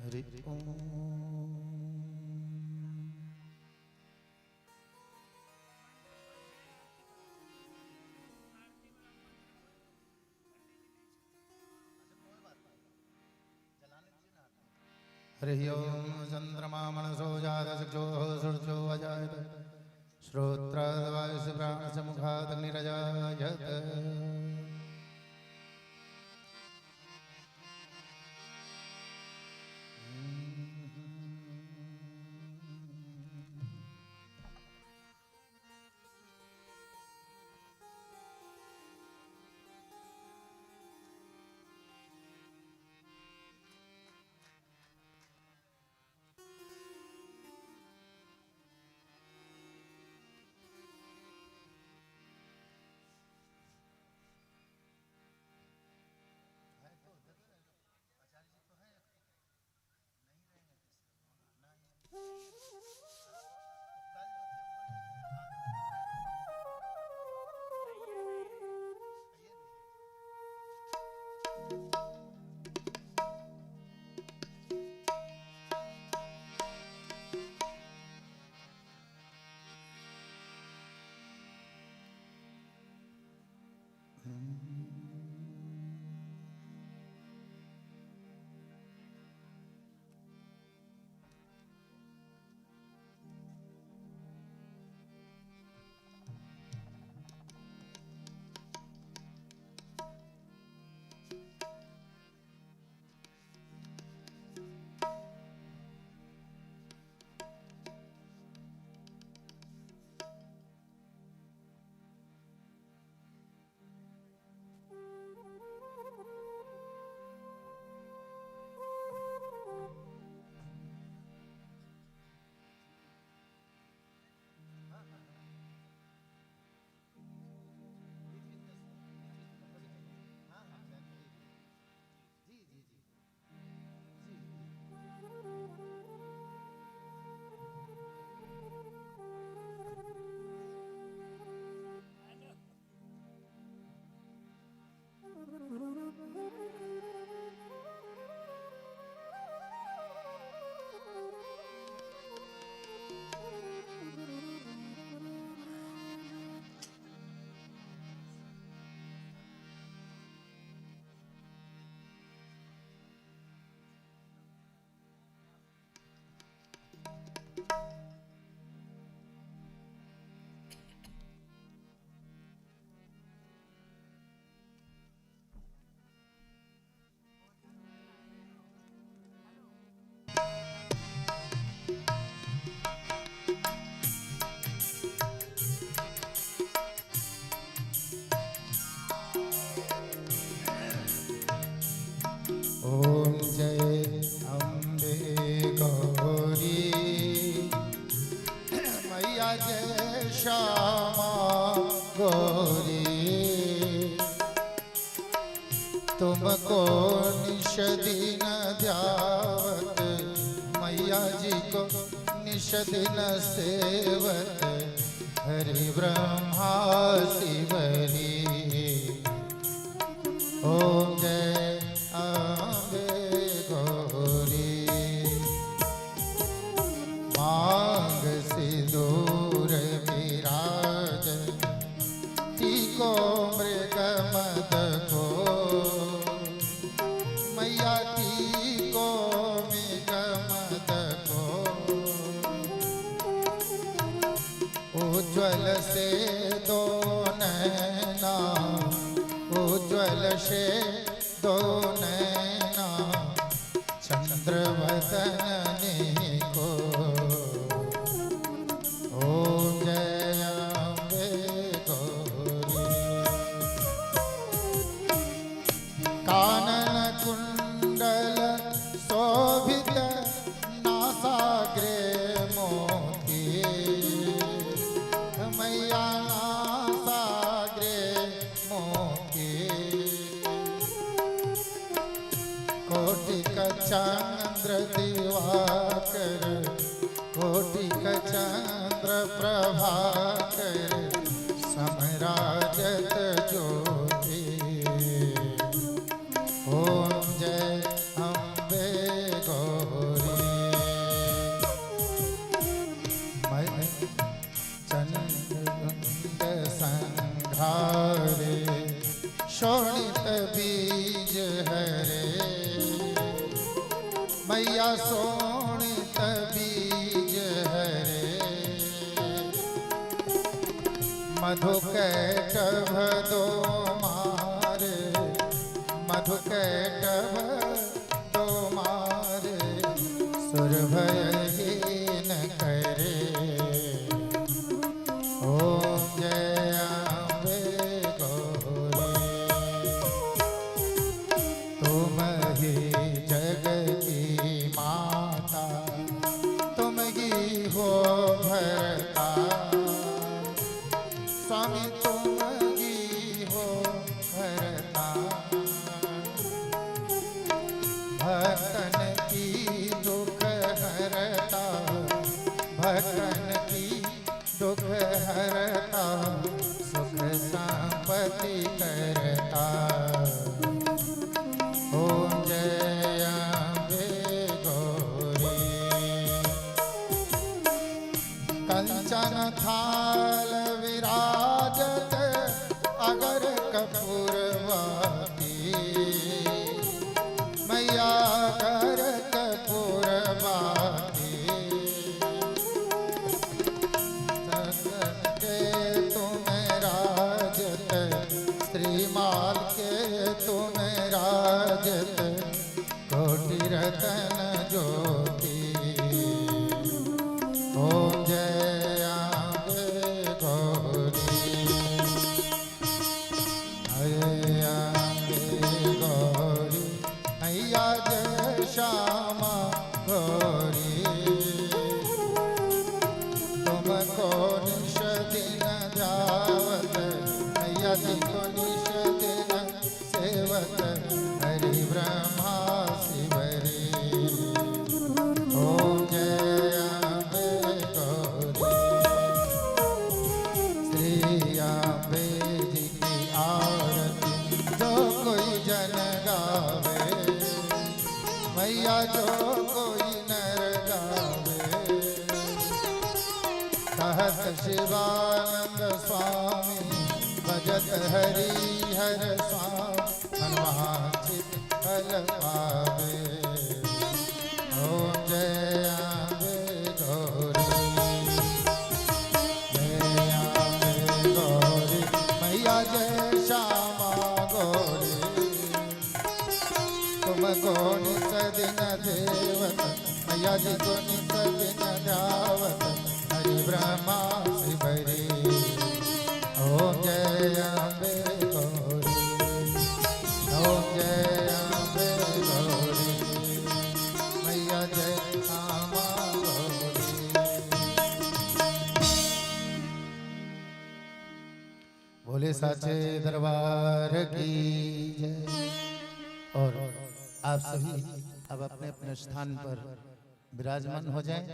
हरि ओम। हरि ओम। चंद्रमा मनसो जातचक्षो सूर्यो अजायत श्रोत्राद्वायुः प्राणसमुखादग्निरजायत। ओम जय अम्बे गौरी मैया जय श्यामा गौरी। तुमको निश दिन ध्यावत मैया जी को निश दिन सेवत हरि ब्रह्मा शिवरी। ओम जय मांग सिंदूर विराज टीको मृग मद को मैया टीको मृग मद को। उज्ज्वल से दो नैना उज्ज्वल से दो नैना चंद्रवदन को। ओम जय अम्बे गौरी। कानन कुंडल शोभित नासाग्रे मोती मैया नासाग्रे मोती। कोटिक चंद्र दिवाकर कोटिक चंद्र प्रभाकर समराजत ज्योति। ओम जय अम्बे गौरी। मैया सोनी तबीज हरे मधु कैटभ दो मारे मधु कैटभ दो मारे सुर भयहीन करे ओम जय अम्बे गौरी तुम ही जग की माता तुम ही हो भरता स्वामी तुम ही हो भरता भक्तन की दुख हरता भक्तन की दुख हरता सुख संपत्ति करता ओम जय अम्बे गौरी कंचन थाल विराजत अगर कपूरवाती मैया कर कपूरवाती के तुम राजत श्रीमाल के तुम राजत कोटि रतन ज्योति ओम जय अम्बे गौरी अये अम्बे गौरी मैया जय श्यामा गौरी तुमको निश दिन ध्यावत मैया जी को निश दिन सेवत हरि ब्रह्मा शिवरी ओम जय अम्बे गौरी श्री अम्बे जी की आरती जो कोई जन गावे मैया जो कोई नर गावे कहत शिवानंद स्वामी भजत हरि हर स्वामी मनवांचित फल पावे ओम जय अम्बे गौरी जय अम्बे गौरी मैया जय श्यामा गौरी तुम को निस दिन देवत मैया जी को निस दिन ध्यावत हरि ब्रह्मा शिवरी ओम जय अम्बे गौरी ओम जय अम्बे गौरी मैया जय श्यामा गौरी भोले साचे दरबार की जय। और आप सभी अब अपने अपने स्थान पर विराजमान हो जाएं।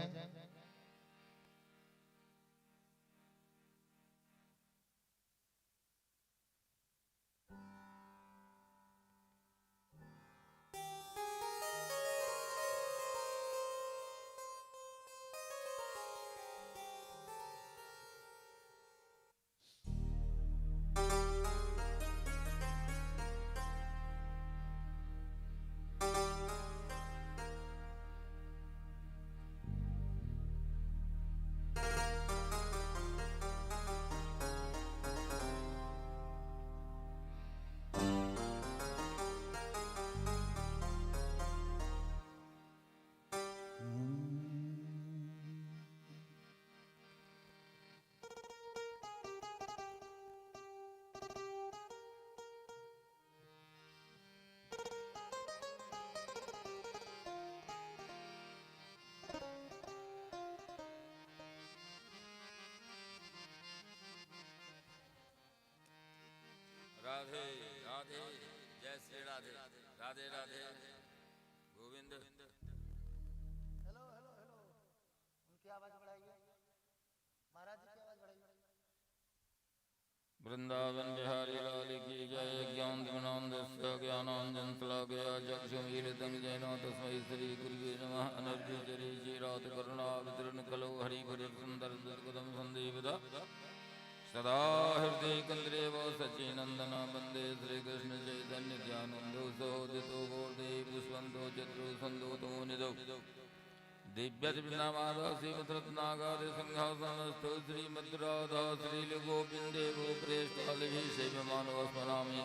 राधे राधे जय Shri Radhe Radhe Radhe Govind. Hello hello hello उनकी आवाज बढ़ाइए, महाराज जी की आवाज बढ़ाइए। वृंदावन बिहारी लाल की जय। ज्ञान ज्ञानांजन श्लाघया चक्षुमीलितं येन तस्मै श्री गुरुवे नमः। अनर्घ्य जरे श्रीरात करुणा वितरण कलौ हरिपुर सुंदर दुर्गदम संदेवदा सदा हृदय कंद्रेव सचिनंदन वंदे श्री कृष्ण चैतन्य ज्ञानंदो सहोदितो गोर्धे पुष्पंतो चतुर संदोतो निदो दिव्यनामादा श्रीमद्रत्नागारे सिंहासनस्थो श्रीमद्राधा श्रीलगोविंदे गोप्रेष्ठालभिषेव्यमानो स्मरामि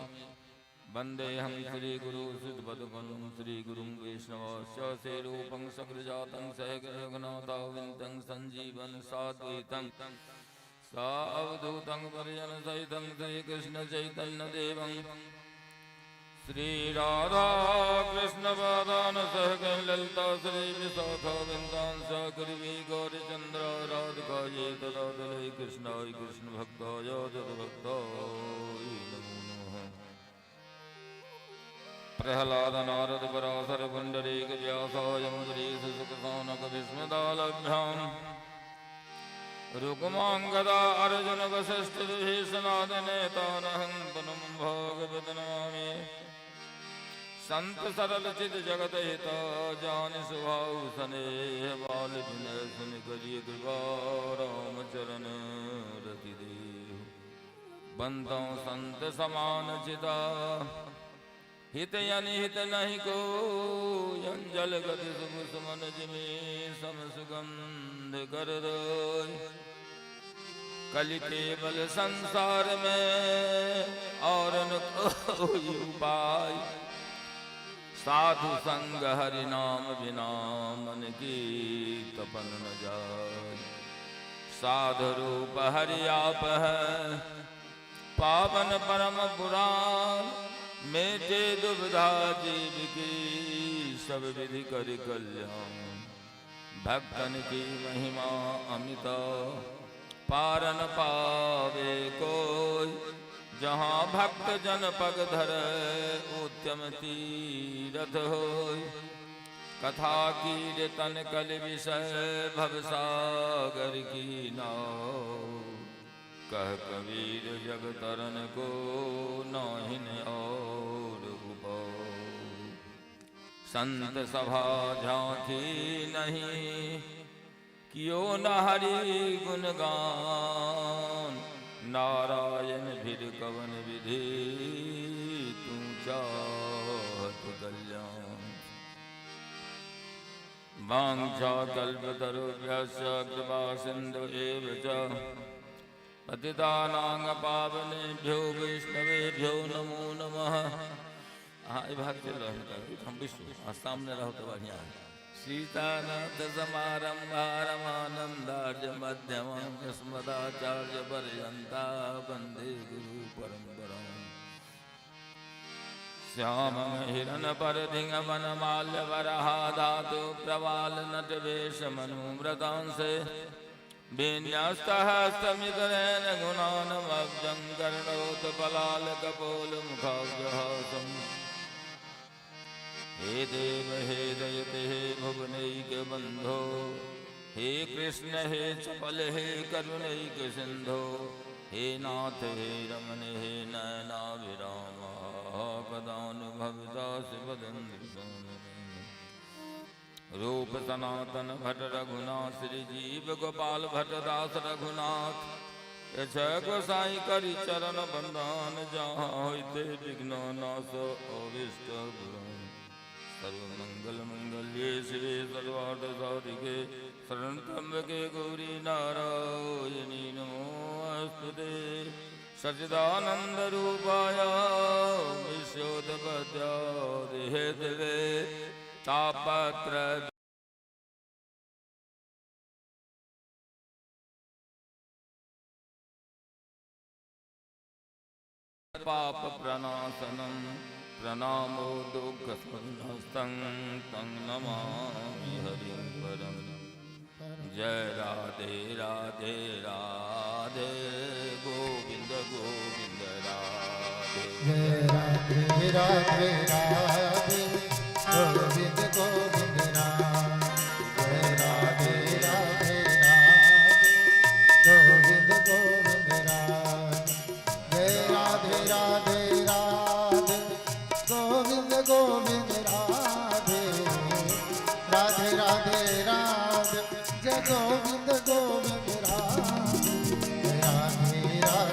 वन्देऽहं श्रीगुरु सुदपदपदं श्रीगुरुं वैष्णवश्च सेरूपं सकृजातं सहगरघुनाथाविन्तं सञ्जीवन् साद्वैतं सावधूतं परिजनसहितं श्रीकृष्णचैतन्यदेवं श्रीराधाकृष्णपादान् सहगणललिता श्रीविशाखाविन्दांश्च कुर्वी गौरीचन्द्र राधिकायै तदातलै कृष्णाय कृष्णभक्ताय जगद्भक्ताय नमो नमः। प्रह्लाद नारद पराशर पुंडरीक व्यासाय मुनीश सुखसानक विस्मदालभ्याम् रुक्मांगदा अर्जुन वसिष्ठ विभीषणादि नेतानहं तनुं भागवत नमामि। संत सरल चित जगत हिता जानि स्वभाव स्नेह बाल विनय सुनि करिय कृपा रामचरण रति देव बंधौ संत समान चिता हित अनिहित नहीं को अंजल गति शुभ सुमन जिमे सम सुगंध कर दोय। कलि केवल संसार में और न कोई उपाय साधु संग हरि नाम बिना मन की तपन न जाय। साधु रूप हरि आप है पावन परम पुराण मेटे दुविधा जीव की सब विधि कर कल्याण। भक्तन की महिमा अमिता पारन पावे कोई जहाँ भक्त जन पग धरे उत्तम तीरथ होय। कथा कीर्तन कल विषय भवसागर की नाव कह कबीर जग तरन को नाहिन और उपाय। संत सभा झांकी नहीं कियो न हरि गुणगान नारायण भिर कवन विधि तू चाहत कल्याण। वांछा कल्पतरुभ्यश्च कृपा सिंधु एव च पतितानां पावनेभ्यो वैष्णवेभ्यो नमो नमः। हाँ ये भाग चल रहा है हम विष्णु सामने रहो तो बढ़िया है। सीतानाथ समारंभा रमानंदार्य मध्यमं स्मदाचार्य पर्यन्ता वन्दे गुरु परम्परां। श्यामं हिरण्यपर्दिं वनमाल्यवरहा धातु प्रवाल नटवेशमनुव्रतांसे विन्यस्तहस्तमितरेण गुणानमब्जं कर्णोत्पलालकपोलमुखाब्जहासम्। हे देव हे दयते हे भुवनैकबन्धो हे कृष्ण हे चपल हे करुणैक सिन्धो हे नाथ हे रमण हे नयनाभिराम कदानुभवितासि वदन्ति। रूप सनातन भट्ट रघुनाथ श्री जीव गोपाल भट्ट दास रघुनाथ यछ गोसाई करी चरण बंदान जहाँ होते विघ्न नाश अविष्ट सर्वमंगल मंगल्ये शिवे सर्वार्थ साधिके शरण त्र्यंबके गौरी नारायणी नमोस्तुते। सच्चिदानंद रूपाय विश्वोत्पत्त्यादि हेतवे तापत्र पाप प्रणाशनं प्रणामो दुःखसंहस्तं तं नमामि हरिं परं। जय राधे राधे राधे गोविंद गोविंद राधे। जय राधे राधे राधे गोविंद गोविंद राधे। जय राधे राधे राधे गोविंद गोविंद राधे। जय राधे राधे राधे गोविंद गोविंद राधे। राधे राधे राधे जय गोविंद गोविंद राधे। जय राधे राधे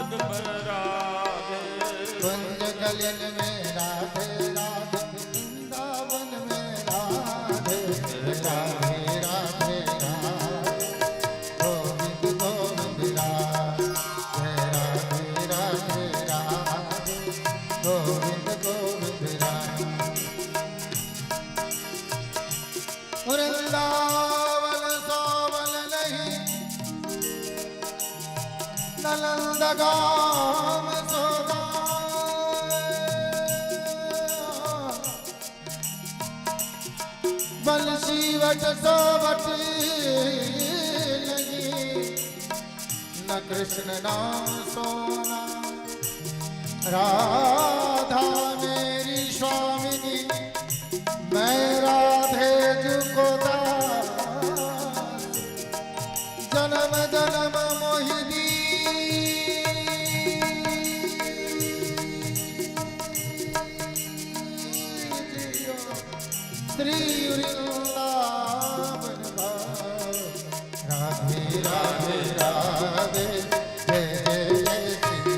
कुंज पर राधे कुंज गलिन में राधे राधे वृंदावन में राधे राधे राधे राधे गोविंद गोविंद राधे राधे राधे राधे गोविंद गोविंद राधे वृंदावन सोवल नहीं नलंदा गाम सोदा बंसी वट सोवट लगी न कृष्ण नाम सोना राधा मेरी स्वामिनी मैं राधे जुको दास जन्म जन्म मोहिनी श्री वृंदावन राधे राधे राधे जय जय जय श्री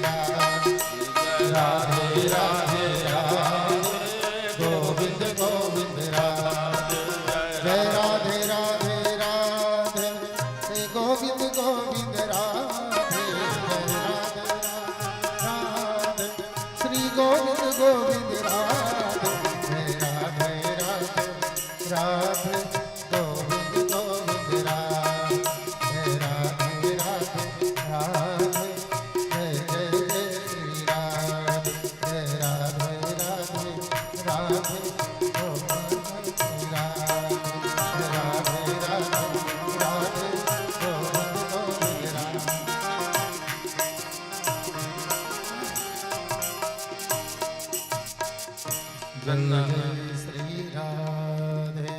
राधे राधे राधे गोविंद गोविंद राधे जय राधे राधे राधे श्री गोविंद गोविंद राधे जय राधे राधे श्री गोविंद गोविंद राधे जय राधे राधे राधे गोविंद गोविंद राधे जय राधे राधे राधे जय जय जय श्री राधे जय राधे राधे राधे गोविंद राधे राधे राधे राधे गोविंद गोविंद राधे श्री राधे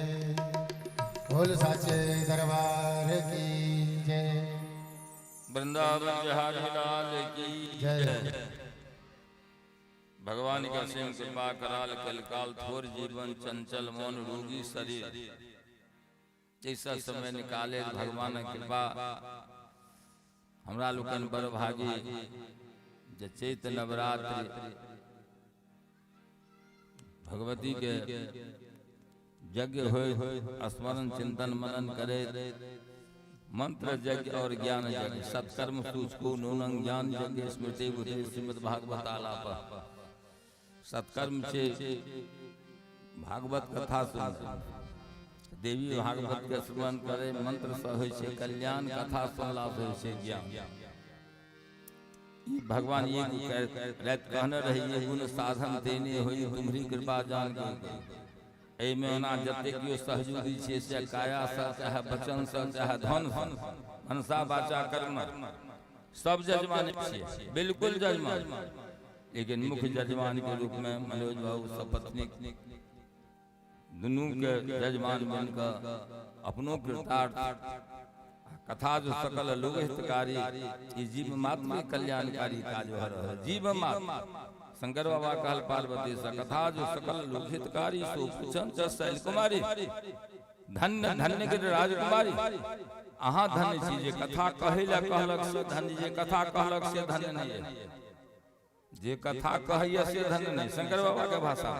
बोल साचे दरबार की जय वृंदावन बिहारी लाल की जय जय भगवान का सिंह कृपा कराल कलकाल थोर जीवन चंचल मौन रोगी शरीर ऐसा समय निकाले भगवान कृपा हमरा लोकन बड़ भागी जे चैत नवरात्रि भगवती के यज्ञ हो स्मरण चिंतन मनन करे मंत्र यज्ञ और ज्ञान यज्ञ सत्कर्म सूचको नूनं ज्ञान यज्ञ स्मृति बुद्धि श्रीमद् भागवत आलाप सत्कर्म से भागवत कथा सुन देवी भागवत के स्मरण करे मंत्र से होय छै कल्याण कथा सुनला से होय छै ज्ञान भगवान ये रात कहने रही गुण साधन देने हुई तुम्हारी कृपा जान के एमे ना जते कियो सहजूरी छे से काया स चाहे वचन स चाहे धन मनसा वाचा कर्म सब जजमान छे बिल्कुल जजमान लेकिन मुख्य जजमान के रूप में मनोज बाबू सपत्नी दुनू के जजमान बनकर अपनो कृतार्थ कथा जो सकल लोक हितकारी जीव मात्र कल्याणकारी कार्य हो रहा है जीव मात्र शंकर बाबा कहल पार्वती सा कथा जो सकल लोक हितकारी सो पूछन शैल कुमारी धन्य धन्य के राजकुमारी अहाँ धन्य छी जे कथा कहेला कहलक से धन्य जे कथा कहलक से धन्य नहीं है जे कथा कहैया से धन्य नहीं शंकर बाबा के भाषा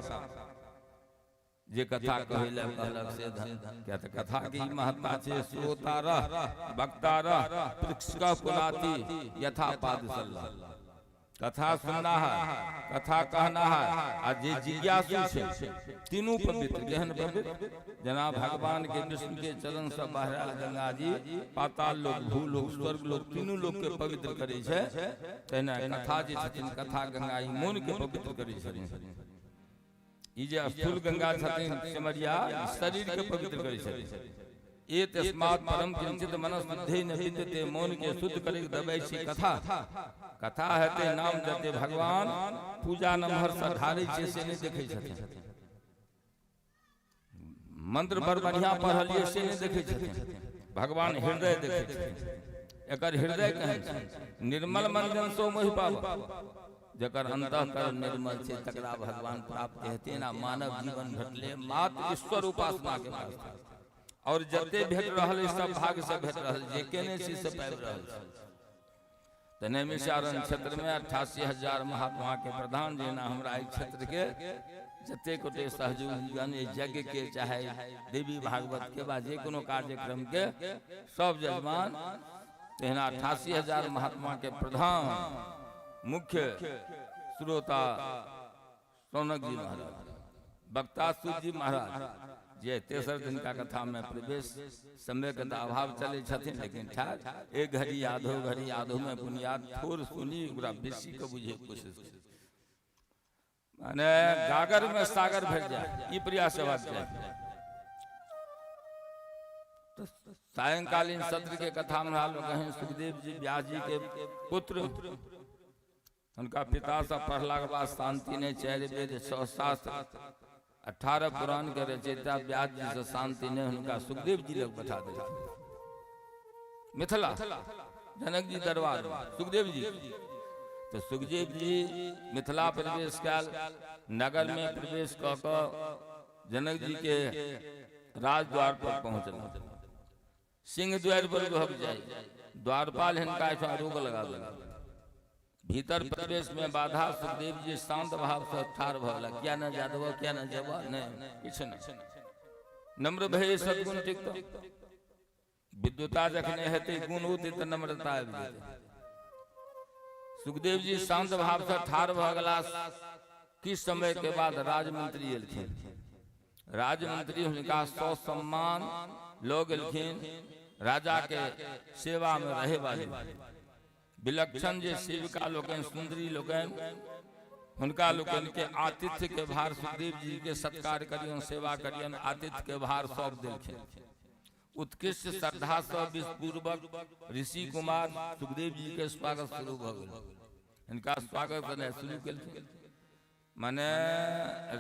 जे कथा कहेला कहलक से धन क्या तो कथा की महत्ता छे श्रोता रह वक्ता रह पृक्षक पुनाति यथा पाद सल्ला कथा सुनना है कथा कहना है आ जे जिज्ञासु छे तीनों पवित्र गहन पवित्र जना भगवान के विष्णु के चरण से बहराल गंगा जी पाताल लोक भूलोक स्वर्ग लोक तीनों लोक के पवित्र करे छे तेना कथा जे छथिन कथा गंगा ई मन के पवित्र करे छथिन ई जे स्थूल गंगा छथिन सिमरिया शरीर के पवित्र करे छथिन ए तस्मात् परम किंचित मनस बुद्धि न विद्यते मौन के शुद्ध करे दबै छी कथा कथा हेते नाम जते भगवान पूजा नमहर स ढारै छै से नहीं देखे छथिन मंत्र बड़ बढ़िया पढ़लिए से नहीं देखे छथिन भगवान हृदय देखे छथिन एकर हृदय कहै छै निर्मल मन जन सो मोहि पाव जकर अंतःकरण निर्मल छे तकरा भगवान प्राप्त हेते ना मानव जीवन भेटले मात्र ईश्वर उपासना के पास और जते भेट रहल सब भाग से भेट रहल जे केने छी से पाबि रहल तो नैमिषारण्य क्षेत्र में 88,000 महात्मा के प्रधान जेना हमरा इस क्षेत्र के जते कोटे सहयोगीगण यज्ञ के चाहे देवी भागवत के बाद जे कोनो कार्यक्रम के सब जजमान तेना 88,000 महात्मा के प्रधान मुख्य श्रोता सौनक जी महाराज वक्ता सूत जी महाराज जे तेसर दिन का कथा में प्रवेश समय का अभाव चले छथिन, लेकिन ठाक एक घड़ी आधो में बुनियाद थोड़ सुनी बेसी के बुझे कोशिश माने गागर में सागर भर जाए ई प्रयास हेबाक चाही। तो सायंकालीन सत्र के कथा में कहें सुखदेव जी व्यास जी के पुत्र उनका पिता सब पढ़ला के बाद शांति ने 4 वेद 6 शास्त्र 18 पुराण के रचयिता व्यास जी से शांति ने उनका सुखदेव जी लोग बैठा दिया मिथिला जनक जी दरबार सुखदेव जी। तो सुखदेव जी मिथिला प्रवेश काल नगर में प्रवेश क जनक जी के राजद्वार पर पहुंचल सिंह द्वार पर भग जाए द्वारपाल हिनका रोक लगा दिया भीतर प्रवेश में बाधा सुखदेव जी शांत भाव से ठाड़ भगला क्या न जादव क्या न जब किछ न नम्र भय सद्गुण टिक विद्युता जखने हेते गुण उदित नम्रता सुखदेव जी शांत भाव से ठाड़ भगला। किस समय के बाद राजमंत्री एलखिन राजमंत्री हुनका सौ सम्मान लोग एलखिन राजा के सेवा में रहे वाले विलक्षण जे सेविका लोकन सुंदरी लोकन हुनका लोकन के आतिथ्य के भार सुखदेव जी के सत्कार करियन सेवा करियन आतिथ्य के भार सौंप देलखिन। उत्कृष्ट श्रद्धा से विपूर्वक ऋषि कुमार सुखदेव जी के स्वागत शुरू भ गेल इनका स्वागत करने शुरू केलखिन। माने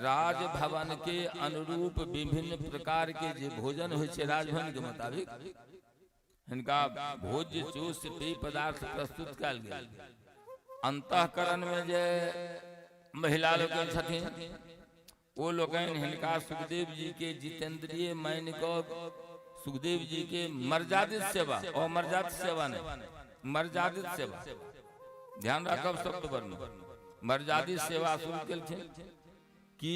राजभवन के अनुरूप विभिन्न प्रकार के जे भोजन होइ छै राजभवन के मुताबिक इनका भोज्य चूस पेय पदार्थ प्रस्तुत कल गेल। अंतःकरण में जे महिला लोग छथिन वो लोग हिनका सुखदेव जी के जितेंद्रिय मान को सुखदेव जी के मर्यादित सेवा और मर्यादित सेवा नहीं मर्यादित सेवा ध्यान रखब शब्द वर्ण मर्यादित सेवा शुरू केलखिन कि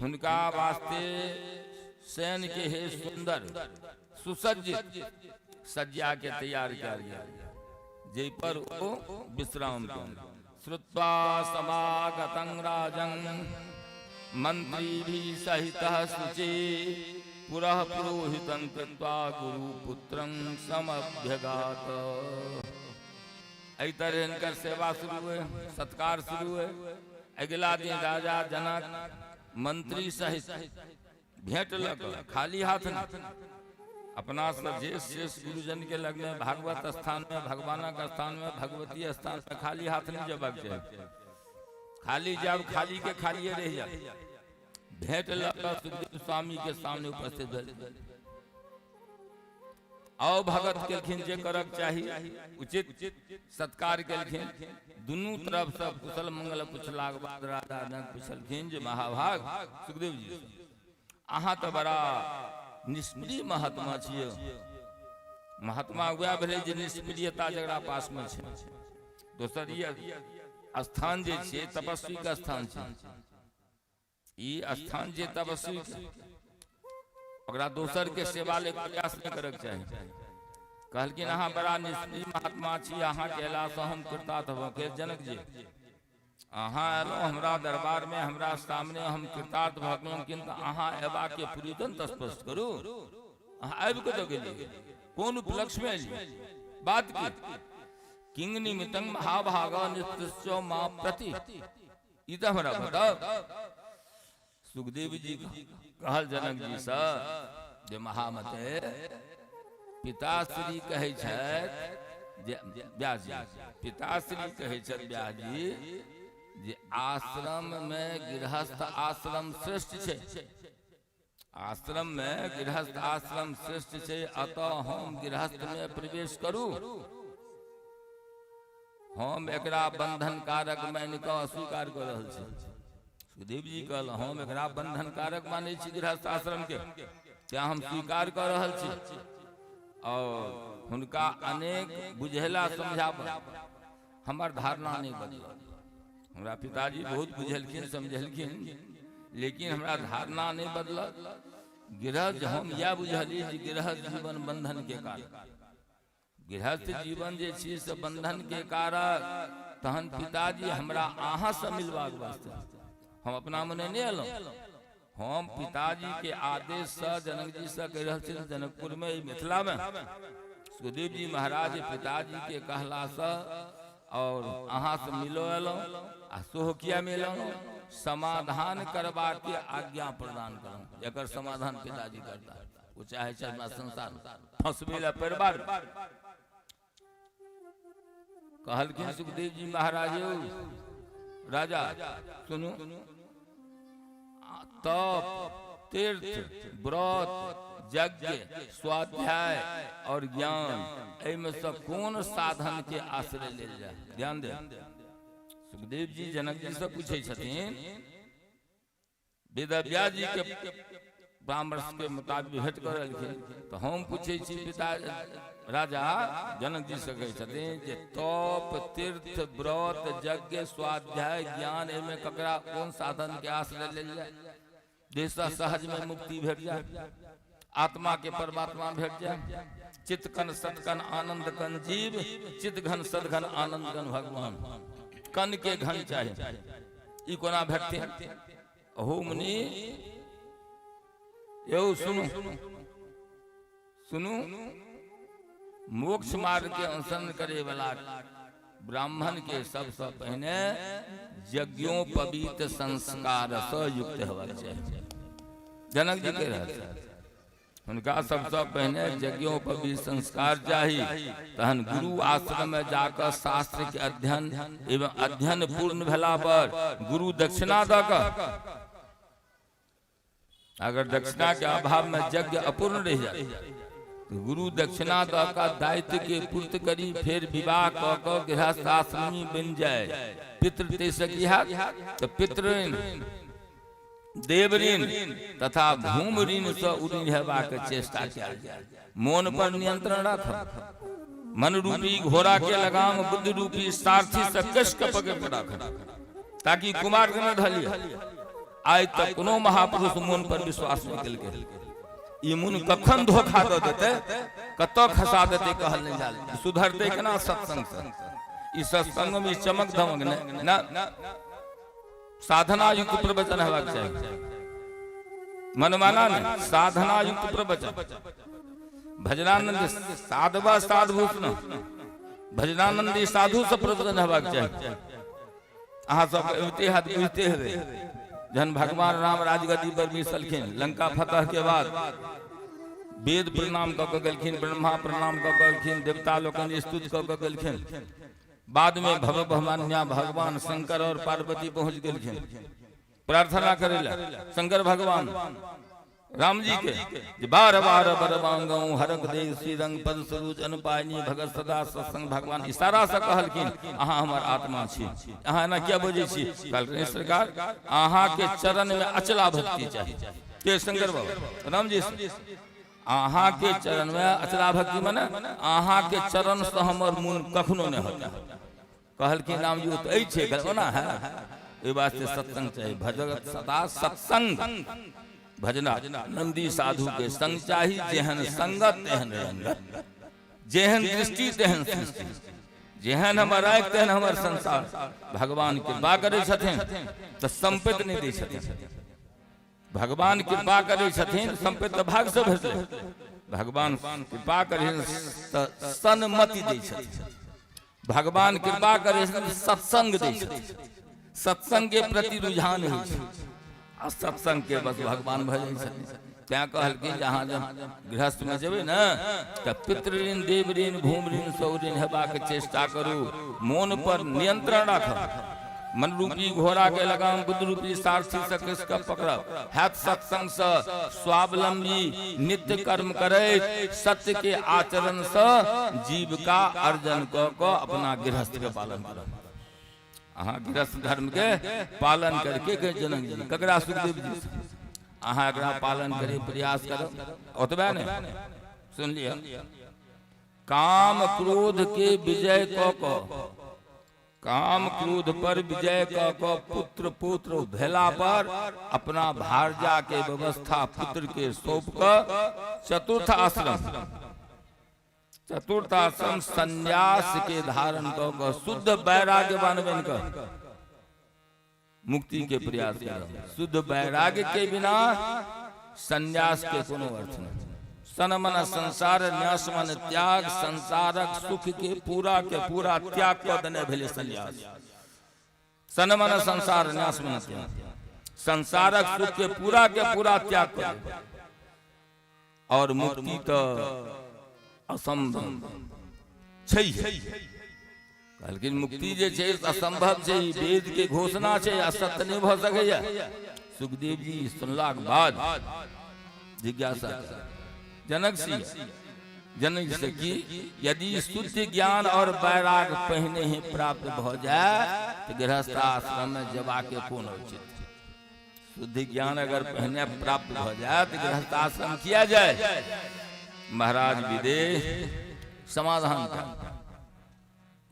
हुनका वास्ते सैन के हे सुंदर सुसज्जित सज्जा के तैयार कर जे पर वो विश्राम श्रुत्वा समागतं राजं मंत्री भी सहित शुचि पुरः पुरोहितं कृत्वा गुरुपुत्रं समभ्यगात। एहि तरह इनकर सेवा शुरू हुए सत्कार शुरू हुए। अगला दिन राजा जनक मंत्री सहित भेंट लग खाली हाथ न अपना शेष गुरुजन के लग में भागवत स्थान में भगवान का स्थान में भगवती स्थान में खाली हाथ नहीं जबक जाए खाली जब खाली के खाली रह जाए भेंट लगा सुखदेव स्वामी के सामने उपस्थित आओ भगत केलखिन जे करक चाहिए उचित सत्कार केलखिन। दुनू तरफ सब कुशल मंगल पुछला के बाद राजा ने पूछलखिन जे महाभाग सुखदेव जी अहाँ तो बड़ा निष्प्रिय महात्मा छिए महात्मा वह भेलै जे निष्प्रियता जकरा पास में छै। दोसर स्थान जे छै तपस्वी का स्थान छै ई स्थान जे तपस्वी ओकरा दोसर के सेवा ले प्रयास नहीं करक चाही। कहलखिन अहाँ बड़ा निष्प्रिय महात्मा छी अहाँ के अयला से हम कृतार्थ भऽ के जनक जी अहाँ एलहुँ हमरा दरबार में हमरा सामने हम कृतार्थ भऽ गेलहुँ किंतु अहाँ एबा के पुरीदंत स्पष्ट करू अहाँ आबि कऽ गेलियै कोन उपलक्ष्य में एलियै बात की किंग निमित्तं महाभाग निष्पृष्यो मां प्रति ई तऽ हमरा बताओ। सुखदेव जी कहल जनक जी से जे महामते पिताश्री कहै छथि व्यास जी पिताश्री कहै छथि व्यास जी जे आश्रम में गृहस्थ आश्रम श्रेष्ठ छे आश्रम में गृहस्थ आश्रम श्रेष्ठ छे अतः हम गृहस्थ में प्रवेश करू हम एकरा बंधन कारक मान कऽ अस्वीकार कर रहल छी। सुखदेव जी कहल हम एकरा बंधन कारक मानै छी गृहस्थ आश्रम के क्या हम स्वीकार कर रहल छी और हुनका अनेक बुझेला समझाब हमार धारणा नहीं बदल। हमारा पिताजी बहुत बुझलखिन समझलखिन, लेकिन हमारा धारणा नहीं बदल। गृहस्थ हम या बुझली जे गृहस्थ जीवन बंधन के कारण, गृहस्थ जीवन जे छी से बंधन के कारण, तहन पिताजी हमरा अहाँ से मिलवाक वास्ते हम अपना मने नहीं एलहुँ। हम पिताजी के आदेश से जनक जी से कह रहे थे जनकपुर में मिथिला में सुखदेव जी महाराज पिताजी के कहला से और अहाँ से मिलो एलहुँ आ सोह किया मिलहुँ समाधान करवा के आज्ञा प्रदान करूँ। एक समाधान पिताजी करता है, वो चाहे चाहे संसार फंसबे परिवार। कहलखिन सुखदेव जी महाराज राजा सुनू, तप तीर्थ व्रत यज्ञ स्वाध्याय और ज्ञान एहिमे से कौन साधन के आश्रय ले जाए? ध्यान दे। सुखदेव जी जनक जी से पूछे छथिन, वेदव्यास जी के परामर्श के मुताबिक भेंट करलखिन, तो हम पूछे छी पिता राजा जनक जी से कहे छथिन जे तप तीर्थ व्रत यज्ञ स्वाध्याय ज्ञान एहिमे ककरा कौन साधन के आश्रय ले जाए? जैसा सहज में मुक्ति भेट जाए, आत्मा के परमात्मा भेट जाए, चित्त कन सतकन आनंद कन जीव, चित्त घन सदघन आनंद घन भगवान, कन के घन चाहिए ई कोना भेटते? अहो मुनि यो सुनु सुनु, मोक्ष मार्ग के अनुसरण करे वाला ब्राह्मण के सबसे पहले यज्ञोपवीत संस्कार से युक्त होना चाहिए। जनक जी कह रहे थे उनका सबसे पहले यज्ञोपवीत संस्कार चाहिए, तहन गुरु आश्रम में जाकर शास्त्र के अध्ययन एवं अध्ययन पूर्ण भेला पर गुरु दक्षिणा दकर, अगर दक्षिणा के अभाव में यज्ञ अपूर्ण रह जाए तो गुरु दक्षिणा का दायित्व के पूर्ति करी, फिर विवाह क गृहस्थ आश्रमी बन जाए। पितृ तो पितृ देव ऋण तथा भूम ऋण से उऋण हेबाक चेष्टा कयल जाए। मन पर नियंत्रण रख, मन रूपी घोड़ा के लगाम बुद्धि रूपी सारथी से कस के पकड़ रख, ताकि कुमार के न ढलिए। आज तक कोनो महापुरुष मन पर विश्वास नहीं कल के, ये मुन कखन धोखा दे देते, कतो खसा देते कहल नहीं जाले। सुधरते केना सत्संग से? इस सत्संग में चमक धमक ना साधना युक्त प्रवचन हेबाक चाहिए, मनमाना नहीं, साधना युक्त प्रवचन। भजनानंद साधवा साधुभूषण भजनानंदी साधु से प्रवचन हेबाक चाहिए। अहाँ सब एते हाथ बुझते हेबे जन भगवान राम राजगद्दी पर बैसलखिन, लंका फतह के बाद वेद प्रणाम क गेलखिन, ब्रह्मा प्रणाम क गेलखिन, देवता लोकन स्तुति क गेलखिन। बाद में भगवान्या भगवान शंकर और पार्वती पहुंच गेलखिन प्रार्थना करेला शंकर भगवान राम जी के, बार बार बरबांगऊ हरक दे श्रीरंग पद सरोज अनुपायनी भगत सदा सत्संग। भगवान इशारा से कहलखिन अहाँ हमर आत्मा छी, अहाँ ना क्या बजे छी? कहलखिन सरकार अहाँ के चरण में अचला भक्ति चाहिए। के शंकर बाबा राम जी अहाँ के चरण में अचला भक्ति माने अहाँ के चरण से हमर मन कखनो नहीं होता। कहलखिन राम जी तो ऐछे गलना है, ए वास्ते सत्संग चाहिए। भजगत सदा सत्संग भजना नंदी साधु के संग चाहिए, जेहन संगत तेहन रंगत, जेहन दृष्टि तेहन सृष्टि, जेहन हमर आँख तेहन हमर संसार। भगवान कृपा करे छथिन तो संपत्ति नहीं दै छथिन, भगवान कृपा करे छथिन संपत्ति भाग से भेटले। भगवान कृपा करे तो सन्मति दै छथिन, भगवान कृपा करे सत्संग दै छथिन, सत्संग के प्रति रुझान है, सत्संग के बस भगवान भजन छथिन। क्या कहलखिन जहाँ जब गृहस्थ में जेबे न तो पितृ ऋण देव ऋण भूम ऋण सौ ऋण हेबाक चेष्टा करू, मन पर नियंत्रण रख, मन रूपी घोड़ा के लगाम बुद्ध रूपी सारथी से किसका पकड़ब। हैत सत्संग से स्वावलंबी नित्य कर्म करे, सत्य के आचरण से जीविका अर्जन को अपना गृहस्थ के पालन करब। अहाँ गृहस्थ धर्म के पालन करके के जनक जी ककरा सुखदेव जी अहाँ एकरा पालन करे प्रयास करो। ओतबे ने सुन लिया, काम क्रोध के विजय को काम क्रोध पर विजय क पुत्र पुत्र भेला पर अपना भारजा के व्यवस्था पुत्र के सौंप कर चतुर्थ आश्रम संन्यास के धारण कर शुद्ध वैराग्यवान बनकर मुक्ति के प्रयास कर। शुद्ध वैराग्य के बिना संन्यास के कोनो अर्थ नहीं। सन मन संसार न्यास मन त्याग, संसारक सुख के पूरा त्याग कर देने भेले संन्यास। सन मन संसार न्यास मन त्याग, संसारक सुख के पूरा त्याग कर। और मुक्ति तो असंभव छै, लेकिन मुक्ति जे छै असंभव छै, वेद के घोषणा छै, असत्य नहीं भ सकैया। सुखदेव जी सुनला के बाद जिज्ञासा जनक से की यदि शुद्ध ज्ञान और वैराग पहने ही प्राप्त हो जाए तो गृहस्थ आश्रम में जवा के कौन उचित। शुद्ध ज्ञान अगर पहने प्राप्त हो जाए तो गृहस्थ आश्रम किया जाए। महाराज विदेह समाधान का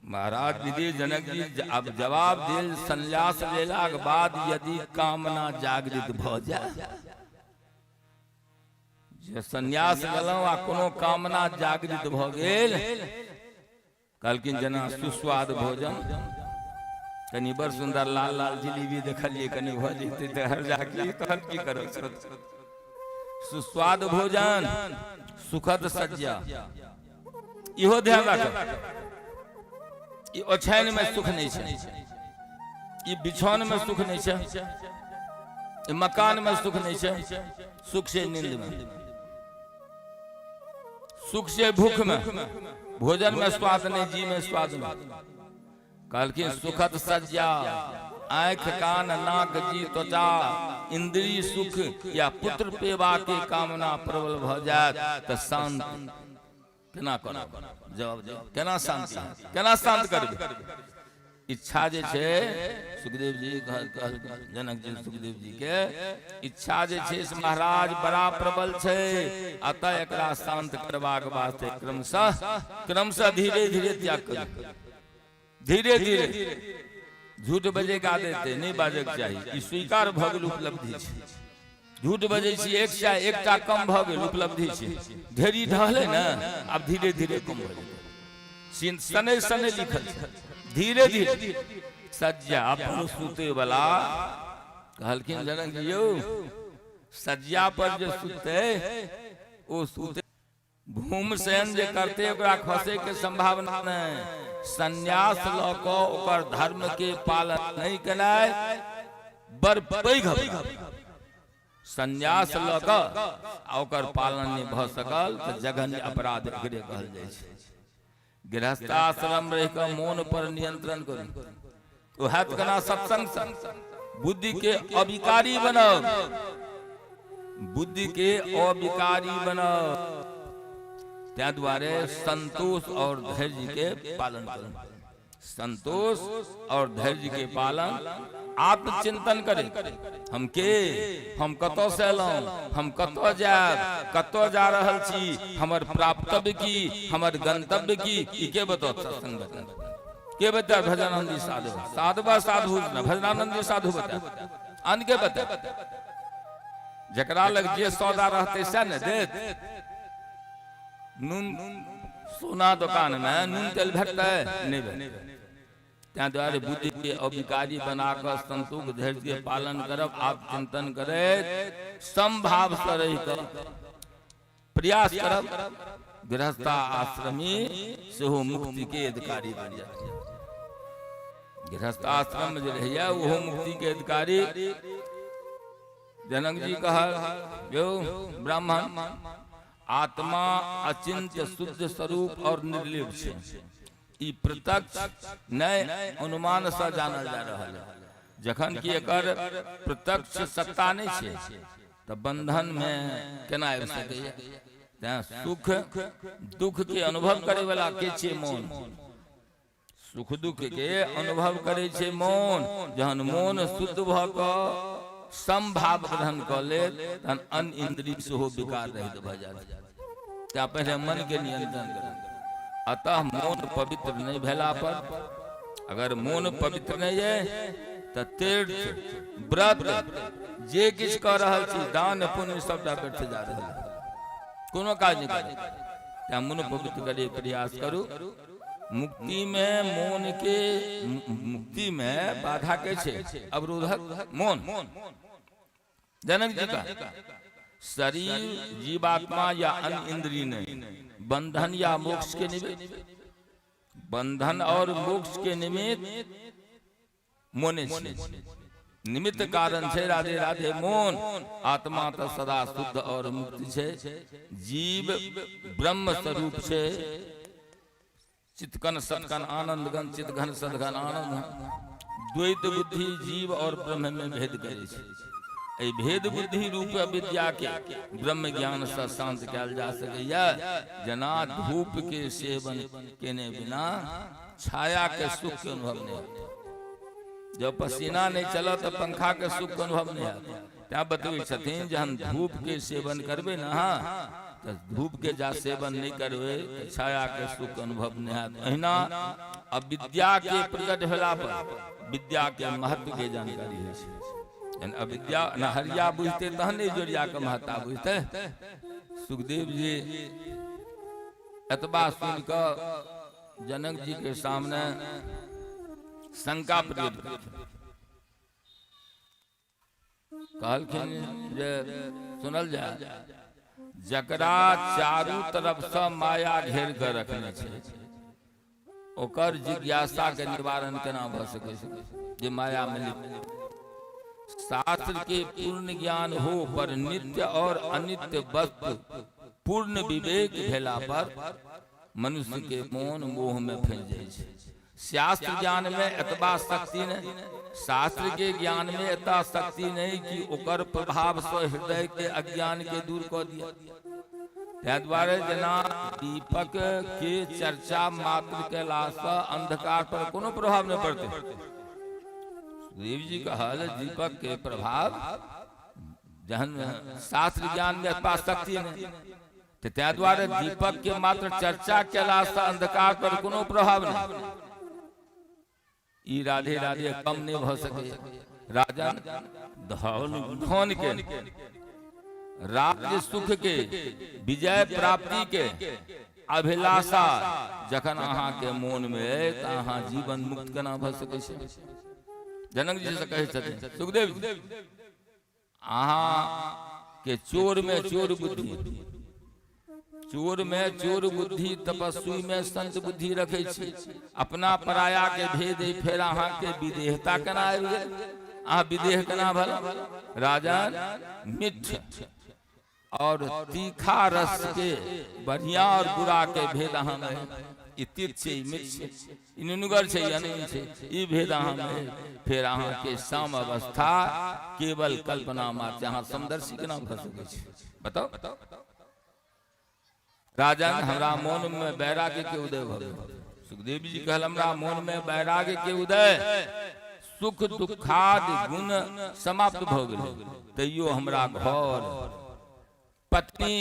महाराज विदेह जनक जी अब जवाब दिल संन्यास लेला के बाद यदि कामना जागृत भ जाए, जे संन्यास लेलहुँ आ कोनो कामना जागृत भ गेल, कहलखिन जेना सुस्वाद भोजन, कनी बड़ सुंदर लाल लाल जिलेबी देखलिए कनी भ जेतै त हर जाके तहन की करो। सुस्वाद भोजन, सुखद सज्जा, इहो ध्यान राखब। ई ओछैन में सुख नहीं है, ई बिछौन में सुख नहीं है, ई मकान में सुख नहीं है। सुख से नींद में, सुख से भूख में, भोजन में स्वाद नहीं, जी में स्वाद नहीं। कहलखिन सुखद सज्जा, आंख कान नाक जी त्वचा इंद्रिय सुख या पुत्र पेवा के कामना प्रबल भ जाए तो शांत केना करब? जवाब दे, केना शांति, केना शांत करबे? इच्छा जे छे सुखदेव जी जनक जी सुखदेव जी के इच्छा जे छे से महाराज बड़ा प्रबल छे, अतः एकरा शांत करबाक वास्ते क्रमशः धीरे धीरे त्याग कर। धीरे धीरे झूठ बजे का देते नहीं बाजे के चाहिए, ई स्वीकार भ गेल उपलब्धि छे। झूठ बजे छी एकटा कम भ गेल उपलब्धि छे, ढेरी ढहले ना अब धीरे धीरे कम भ गेल। सने सने लिखल धीरे धीरे सज्जा अपन सुते वाला। कहलखिन जनक जी यौ सज्जा पर जो सुते ओ सुते घूम सहन जे करते ओकरा खसे के संभावना नहीं। संन्यास ल क ओकर धर्म के पालन नहीं केनाय बड़ पैघ संन्यास ल क ओकर पालन नहीं भ सकल तो जघन्य अपराध एकरे कहल जाइ छै। गृहस्थ आश्रम रह कर मौन पर नियंत्रण करू, तो है तो कना सत्संग बुद्धि के अविकारी बनाओ, बुद्धि के अविकारी बनाओ। त्या द्वारे संतोष और धैर्य के पालन करो। संतोष और धैर्य के पालन, आत्मचिंतन करें। हम के, हम कतो से एलहुँ, हम कतो जायब, कतो जा रहल छी, हमर प्राप्तव्य की, हमर गंतव्य की, ई के बतो सत्संग बता के बता। भजनानंदी साधु साधुबा साधु न भजनानंदी साधु बता, अन के बता। जकरा लग जे सौदा रहते से न देत। नून सोना दुकान में नून तेल भेटतै नहीं भेटतै। त्या द्वारे बुद्धि के अविकारी बनाकर संतोष धैर्य के पालन करब, आप चिंतन करे, समभाव से रही कर प्रयास करब। गृहस्थ आश्रमी से हो मुक्ति के अधिकारी बन जाए। गृहस्थ आश्रम में जो रहिया वो मुक्ति के अधिकारी। जनक जी कहा जो ब्राह्मण आत्मा अचिंत्य शुद्ध स्वरूप और निर्लिप्त है, ई प्रत्यक्ष नए अनुमान से जानल जा रहा है। जखन कि एकर प्रत्यक्ष सत्ता नहीं है तो बंधन में केना आबि सकैया। तें सुख दुख के अनुभव करे वाला के छे मौन। सुख दुख के अनुभव करे छे मौन। जहन मौन शुद्ध भ क समभाव ग्रहण क ले तहन अन इंद्रिय से हो विकार रहित भ जाए। त्या पहले मन के नियंत्रण करें। अतः मौन पवित्र नहीं भेला पर अगर मोन पवित्र नहीं है तो तीर्थ व्रत जे किछ कर रहल छी दान पुण्य सबटा व्यर्थ जा रहल है, कोनो काज नहीं करे। त्या मन पवित्र करे प्रयास करू। मुक्ति में मोन के मुक्ति में बाधा के छे अवरोधक मोन। जनक जी का शरीर जीवात्मा या अन्य इंद्रिय नहीं, बंधन या मोक्ष के निमित्त, बंधन और मोक्ष के निमित्त मोने छे। निमित्त कारण छे राधे राधे मोन। आत्मा तो सदा शुद्ध और मुक्त छे। जीव ब्रह्म स्वरूप छे। चितकन सतकन आनंद गण चितघन सदघन आनंद। द्वैत बुद्धि जीव और ब्रह्म में भेद करे छे। ए भेद बुद्धि रूप विद्या के ब्रह्म ज्ञान से शांत कयल जा सकैया। जना धूप के सेवन केने बिना छाया के सुख के अनुभव नहीं होता। जब पसीना नहीं चला तो पंखा के सुख के अनुभव नहीं आता। त्या बतवे छथिन जहन धूप के सेवन करबे ना तो धूप के जा सेवन नहीं करबे तो छाया के सुख अनुभव नहीं आता। अहिना अविद्या के प्रकट भेला पर विद्या के महत्व के जानकारी है छे। अविद्या हरिया बुझते तहने जोड़िया के महत्ता बुझते। सुखदेव जी एतबा सुन कर जनक जी के सामने शंका प्रकट कहलखिन जे सुनल जाए जकरा चारू तरफ से माया घेर कर रखने छे ओकर जिज्ञासा के निवारण केना भ सकै छै जे माया में लिप्त। शास्त्र के पूर्ण ज्ञान हो पर नित्य और अनित्य वस्तु पूर्ण विवेक भेला पर मनुष्य के मन मोह में फंस जाय छै। शास्त्र ज्ञान में एतबा शक्ति नहीं, शास्त्र के ज्ञान में एतबा शक्ति नहीं कि ओकर प्रभाव से हृदय के अज्ञान के दूर कर दिया। त्या द्वारे जना दीपक के चर्चा मात्र के लाशा अंधकार पर कोनो प्रभाव नहीं पड़ते। देव जी का हाल दीपक के प्रभाव जहन शास्त्र ज्ञान में एतबा शक्ति नहीं, तो त्या द्वारे दीपक के मात्र चर्चा के लाशा अंधकार पर कोनो प्रभाव नहीं। ई राधे राधे कम नहीं भ सके। राजन धन के राज्य सुख के विजय प्राप्ति के अभिलाषा जखन अहाँ के मन में है तो अहाँ जीवन मुक्त केना भ सकै छै। जनक जी से कहे छथिन सुखदेव अहाँ के चोर में चोर बुद्धि, चोर में चोर बुद्धि, तपस्वी में संत बुद्धि रखे छी। अपना पराया के भेद फेर अहाँ के विदेहता केना आबि गेल। अहाँ विदेह केना भल। राजन मिठ और तीखा रस के बढ़िया और बुरा के भेद अहाँ में तीर्थ छै मिठ छै नुनगर छै अनून छै ई भेद अहाँ में। फिर अहाँ के साम अवस्था केवल कल्पना मात्र। अहाँ समदर्शी केना भ सकै छी बताओ। राजन हमरा मन में वैराग्य के उदय भ गेल। सुखदेव जी कहल हमरा मन में वैराग्य के उदय, सुख दुखादि गुण समाप्त भ गेल। तैयो हमरा घर पत्नी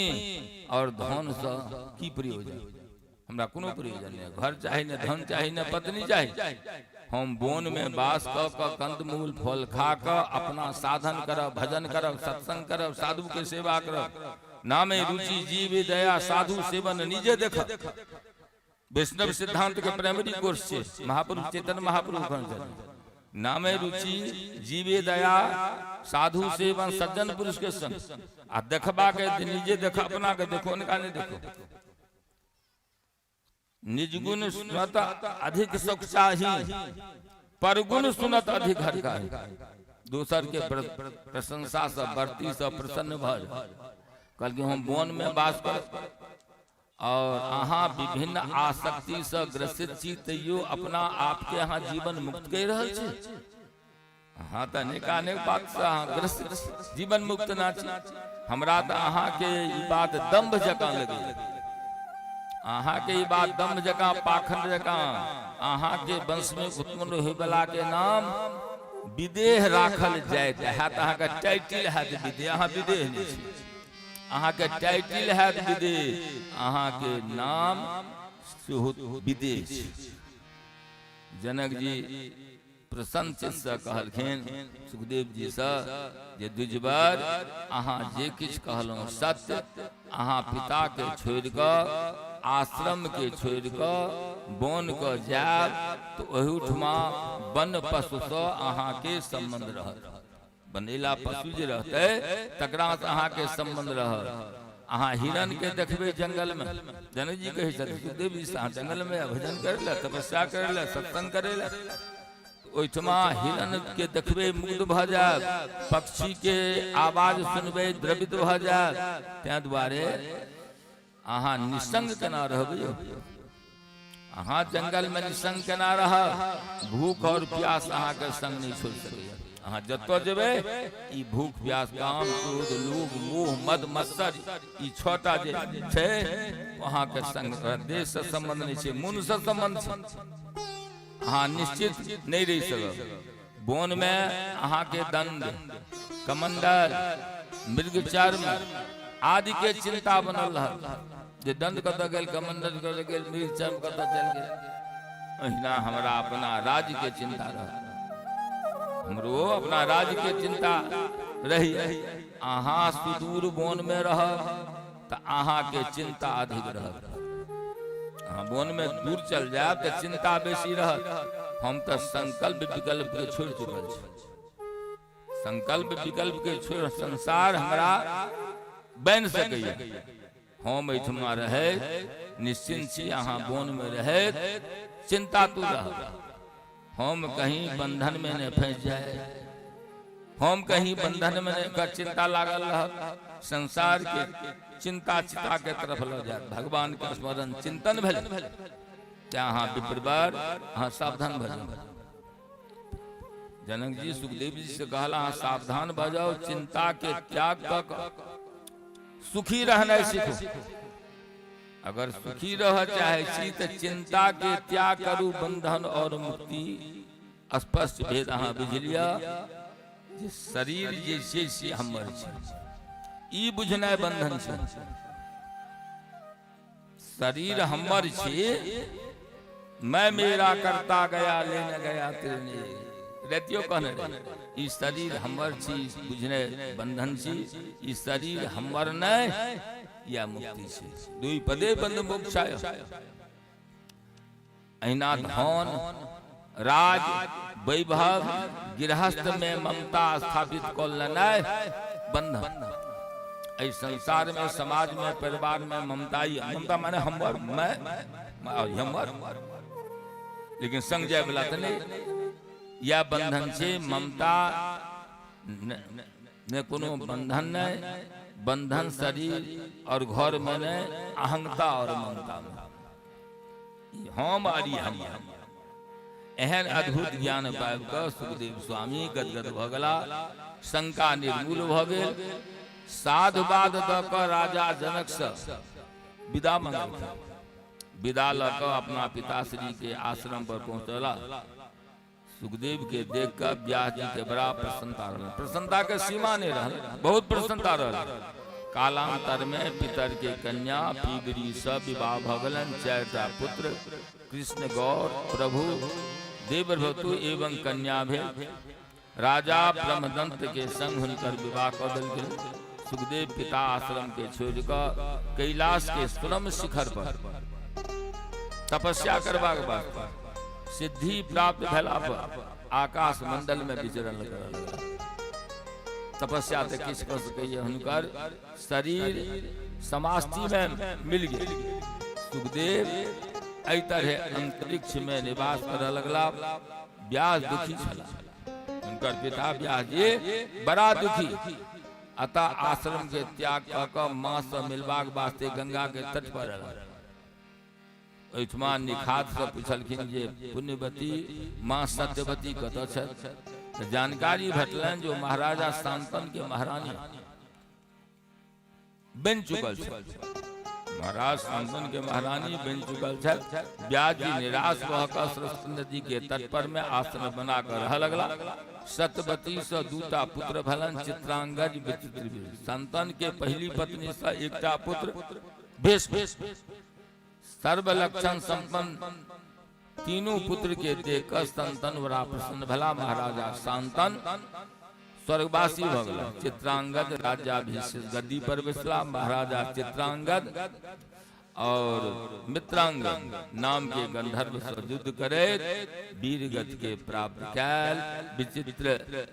और धन से की प्रयोजन। हमरा कोनो प्रयोजन नहीं। घर चाहे न धन चाहे न पत्नी चाहे। हम वन में वास क कंदमूल फल खा क अपना साधन करब, भजन करब, सत्संग करब, साधु के सेवा करब। नामे रुचि जीव दया साधु सेवन निजे देख। वैष्णव सिद्धांत के प्राइमरी कोर्स छे महापुरुष चेतन महापुरुष। नामे रुचि जीवे दया साधु सेवन सज्जन पुरुष के संग। आ देखबा के निजे देख, अपना के देखो उनका नहीं देखो। निज गुण सुनत अधिक सुख चाही, पर गुण सुनत अधिक हरकाही। दूसर के प्रशंसा से बढ़ती से प्रसन्न भर। कल के हम वन में वास कर और अहाँ विभिन्न आसक्ति से ग्रसित छी तैयो अपना आपके अहाँ जीवन मुक्त कर रहल छी। हाँ तो अनेक अनेक बात से अहाँ ग्रसित जीवन मुक्त ना छी। हमरा तो अहाँ के ई बात दम्भ जका लगे। अहाँ के ई बात दम्भ जका पाखंड जका अहाँ के वंश में उत्पन्न होय वाला के नाम विदेह राखल जाय है। अहाँ के टाइटिल है विदेह, अहाँ विदेह नहीं छी। अहाँ के टाइटिल है विदेह, अहाँ के नाम विदेश। जनक जी प्रसन्न चित्त से कहलखिन सुखदेव जी से जे द्विजवर अहाँ जे किछ कहलहुँ सत्य, अहाँ पिता के छोड़ कऽ आश्रम के छोड़ कऽ वन के जायब तो ओहिठमा वन पशु से अहाँ के संबंध रहत। बनेला पशु जे रहते तकरा से अहाँ के संबंध रहत। अहाँ हिरण के देखबे जंगल में, जनक जी कहे छथिन सुखदेव जी से जंगल में भजन करे ला, तपस्या करे ला, सत्संग करे ला, ओहिठमा हिरण के देखबे मुग्ध भ जायब, पक्षी के आवाज सुनबे द्रवित भ जायब। तैं दुआरे अहाँ निसंग केना रहबै? अहाँ जंगल में निसंग केना रहब? भूख और प्यास अहाँ के संग नहीं छोड़ सकैया। अहाँ जतऽ जेबै ई भूख प्यास काम क्रोध लोभ मोह मद मत्सर ई छोटा जे छै वहाँ के संग देश से संबंध नहीं छै, मन से संबंध छै। अहाँ निश्चित नहीं रह सकब। वन में अहाँ के दंड कमंडल मृग चर्म आदि के चिंता बनल रह। जे दंड कतऽ गेल, कमंडल कतऽ गेल, मृग चर्म कतऽ चल गेल। अहिना हमरा अपना राज्य के चिंता रह, हमरो अपना राज्य के चिंता रही। अहाँ सुदूर वन में रहब तो अहाँ के चिंता अधिक रहत। अहाँ वन में दूर चल जाए तो चिंता बेसी रहत। हम तो संकल्प विकल्प के छोड़ चुकल छी। संकल्प विकल्प के छोड़ संसार हमरा बन सकैया। हम एहिठमा रहे निश्चिंत छी, अहाँ वन में रहे चिंता तू रह। हम कहीं बंधन में न फंस जाए, हम कहीं बंधन में न चिंता लागल रह, संसार के चिंता चिता के तरफ ल जाए। भगवान के स्मरण चिंतन भेल क्या अहाँ विप्रवर अहाँ सावधान भ जाओ। जनक जी सुखदेव जी से कहला अहाँ सावधान भ जाओ, चिंता के त्याग कर सुखी रहना सीखो। अगर सुखी रह चाहे छी तो चिंता के त्याग करू। बंधन और मुक्ति स्पष्ट भेद अहाँ बुझ लिया। जे शरीर जे छै से हमर छै, ई बुझनाइ बंधन छै। शरीर हमर छै, मैं मेरा करता गया लेने गया तेरे रतियो कहने ई शरीर हमर छी बुझने बंधन छी। ई शरीर हमर नहीं या मुक्ति छै, दुई पदे बंध मोक्षाय। अहिना धन राज वैभव गृहस्थ में ममता स्थापित कर लेनाइ बंधन। इस संसार में समाज में परिवार में ममता माने हमर मैं हमर, लेकिन संग जाए वाला तो नहीं। या बंधन से ममता ने कोनो बंधन नहीं, बंधन शरीर और घर में नहीं, अहंता और ममता में हम आरी हम। एहन अद्भुत ज्ञान पाबि कऽ सुखदेव स्वामी गदगद भ गेला, शंका निर्मूल भ गेल। साधुवाद द कऽ राजा जनक से विदा मंगलखिन। विदा ल कऽ अपना पिताश्री के आश्रम पर पहुंचला। सुखदेव के देख कर व्यास जी के बड़ा प्रसन्नता रहल। प्रसन्नता के सीमा नहीं रहल, बहुत प्रसन्नता रहल। कालांतर में पितर के कन्या पीगरी से विवाह भ गेलनि। 4टा पुत्र कृष्ण गौर प्रभु देवभृतु एवं कन्या भेल। राजा ब्रह्मदंत के संग हुनकर विवाह कऽ देल गेल। सुखदेव पिता आश्रम के छोड़ कऽ कैलाश के सुरम शिखर पर तपस्या करबाक बाद सिद्धि प्राप्त भेला पर आकाश मंडल में विचरण लगल। तपस्या तो किस कर सकैया, हुनकर शरीर समास्ति में मिल गेल। सुखदेव एहि तरह अंतरिक्ष में निवास करऽ लगला। व्यास दुखी छला, हुनकर पिता व्यास जी बड़ा दुखी। अतः आश्रम के त्याग कऽ कऽ माँ से मिलबाक वास्ते गंगा के तट पर रहल। ओहिठमा निखात से पूछलखिन जे पुण्यवती माँ सत्यवती कतऽ छथि। जानकारी भेटलनि जो महाराजा शांतन के महारानी बन चुकल छथि। महाराज शांतन के महारानी बन चुकल छथि। व्यास जी निराश भऽ कऽ सरस्वती नदी के तट पर में आश्रम बना कर रह लगला। सत्यवती से 2टा पुत्र भेलनि, चित्रांगज विचित्र। शांतन के पहली पत्नी से 1टा पुत्र भेष सर्व लक्षण संपन्न तीनों पुत्र के देखकर संतन बड़ा प्रसन्न भला। महाराजा शांतन स्वर्गवासी भ गेला। चित्रांगद राज्याभिषेक गद्दी पर बैसला। महाराजा चित्रांगद और मित्रांगद नाम के गंधर्व से युद्ध करे वीर गति के प्राप्त कैल। विचित्र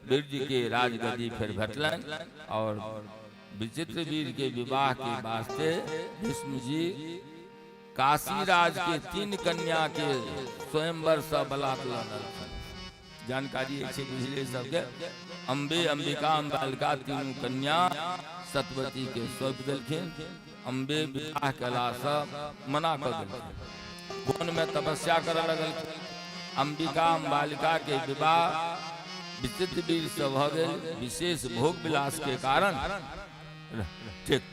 वीर के राजगद्दी फिर भेटलन और विचित्र वीर के विवाह के वास्ते भीष्म जी काशी राज के 3 कन्या के स्वयंवर से बलात् लड़ल। जानकारी अच्छे बुझले सबके। अम्बे अंबिका अम्बालिका तीनों कन्या सतवती के सौंप देलखिन। अम्बे विवाह कला से मना कर देलखिन। वन में तपस्या करे लगल। अंबिका अम्बालिका के विवाह विचित्र वीर से भ गेल। विशेष भोग विलास के कारण ठीक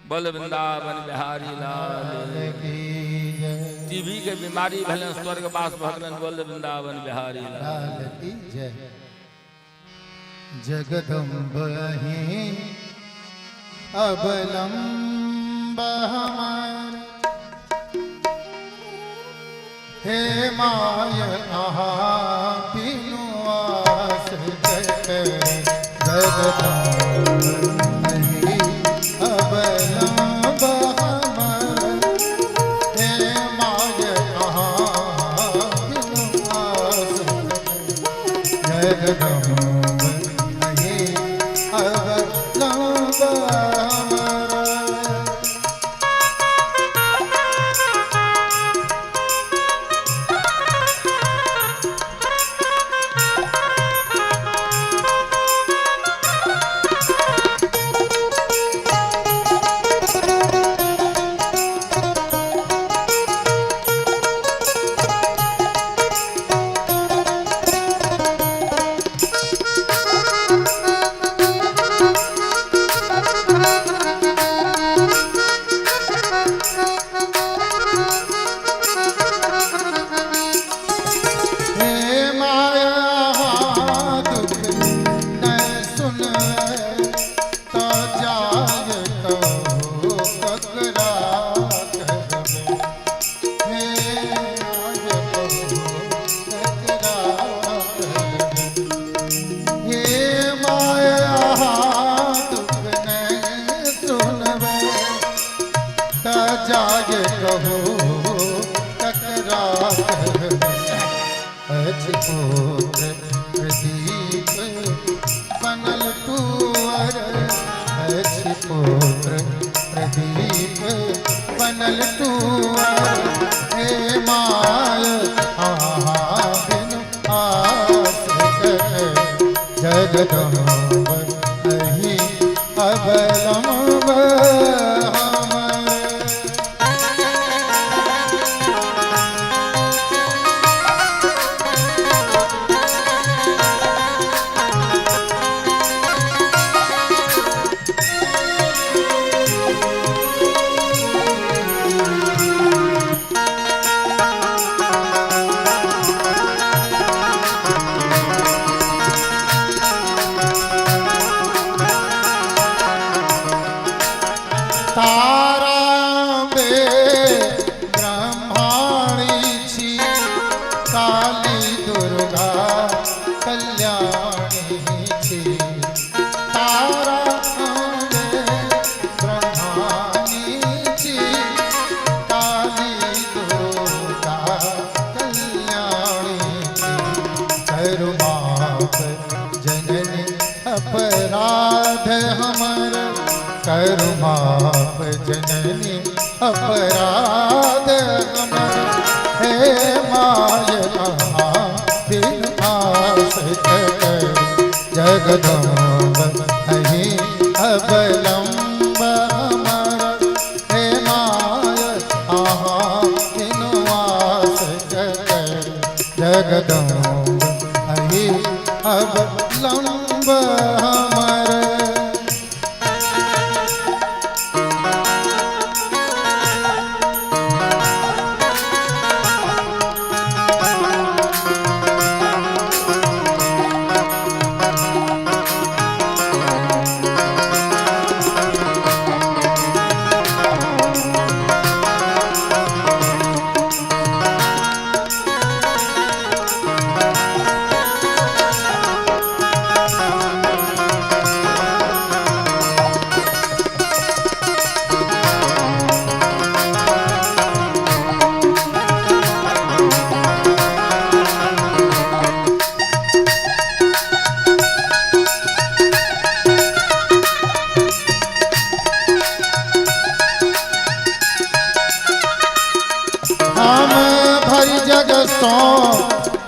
बोल वृंदावन बिहारी लाल की टीबी के बीमारी भले स्वर्गवास भगवान बोल वृंदावन बिहारी लाल लाल की जय। जगदम्ब ही अवलंब हमार हे माय बिनु आस जगदम्ब ही अवलंब हमार हे माय बिनु आस जगदम्ब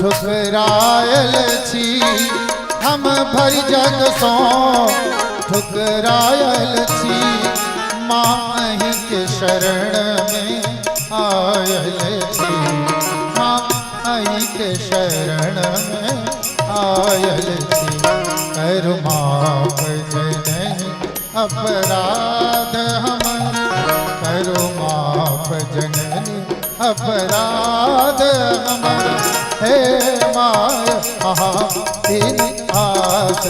ठुकरायल छी हम भर जग सो ठुकरायल छी माँ अहीं के शरण में आयल छी माँ अहीं के शरण में आयल छी करु माफ जननी अपराध हमर करु माफ जननी अपराध हमर हे माय तेरी आस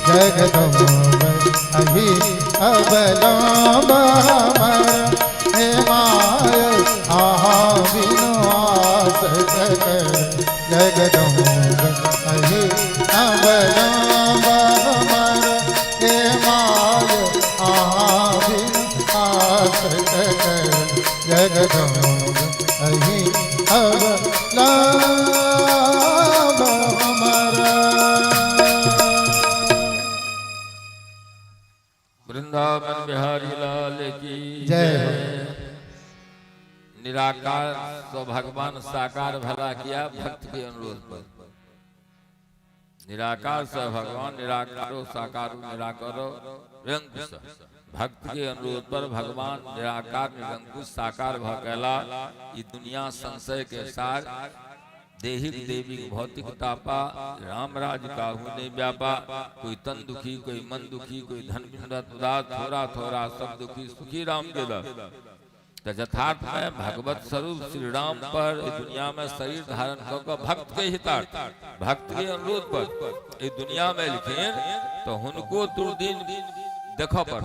जगदम्ब अभी अबलम्ब हमर हे माय बिनु आस जगदम्ब अभी अबलम्ब हमर हे माय बिनु आस जगदम्ब अभी अबलम्ब हमर। वृंदावन बिहारी लाल की जय हो। निराकार तो भगवान साकार भला किया भक्त के अनुरोध पर। निराकार से भगवान निराकारो साकारो निराकारो निरंकुश भक्त के अनुरोध पर भगवान निराकार निरंकुश साकार भकेला ये दुनिया संशय के सार देहिक देवी भौतिक तापा राम राज काहू ने व्यापा कोई तन दुखी कोई मन दुखी कोई धन उदास थोड़ा थोड़ा सब दुखी सुखी राम के दास तो यथार्थ में भगवत स्वरूप श्री राम पर दुनिया में शरीर धारण कर भक्त के हितार्थ भक्त के अनुरोध पर इस दुनिया में लिखे तो उनको दुर्दिन देखो पर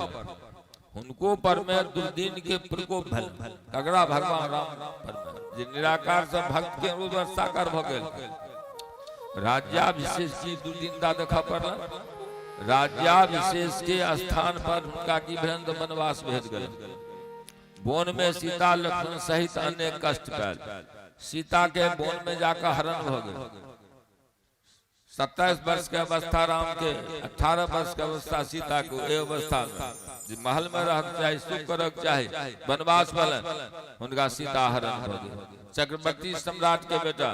उनको पर में दुर्दिन के प्रकोप भल कगड़ा भगवान राम पर में जे निराकार से भक्त के अनुरोध पर साकार भ गेल राज्याभिषेक की दुर्दिनता देखा पर राज्याभिषेक के स्थान पर उनका की भ्रंद वनवास भेज गए बोन में सीता लक्ष्मण सहित अन्य कष्ट पायल सीता के बोन में जाकर हरण हो गए 27 वर्ष के अवस्था राम के 18 वर्ष के अवस्था सीता को ए अवस्था में महल में रह चाहे सुख करक चाहे वनवास वाले उनका सीता हरण हो गए चक्रवर्ती सम्राट के बेटा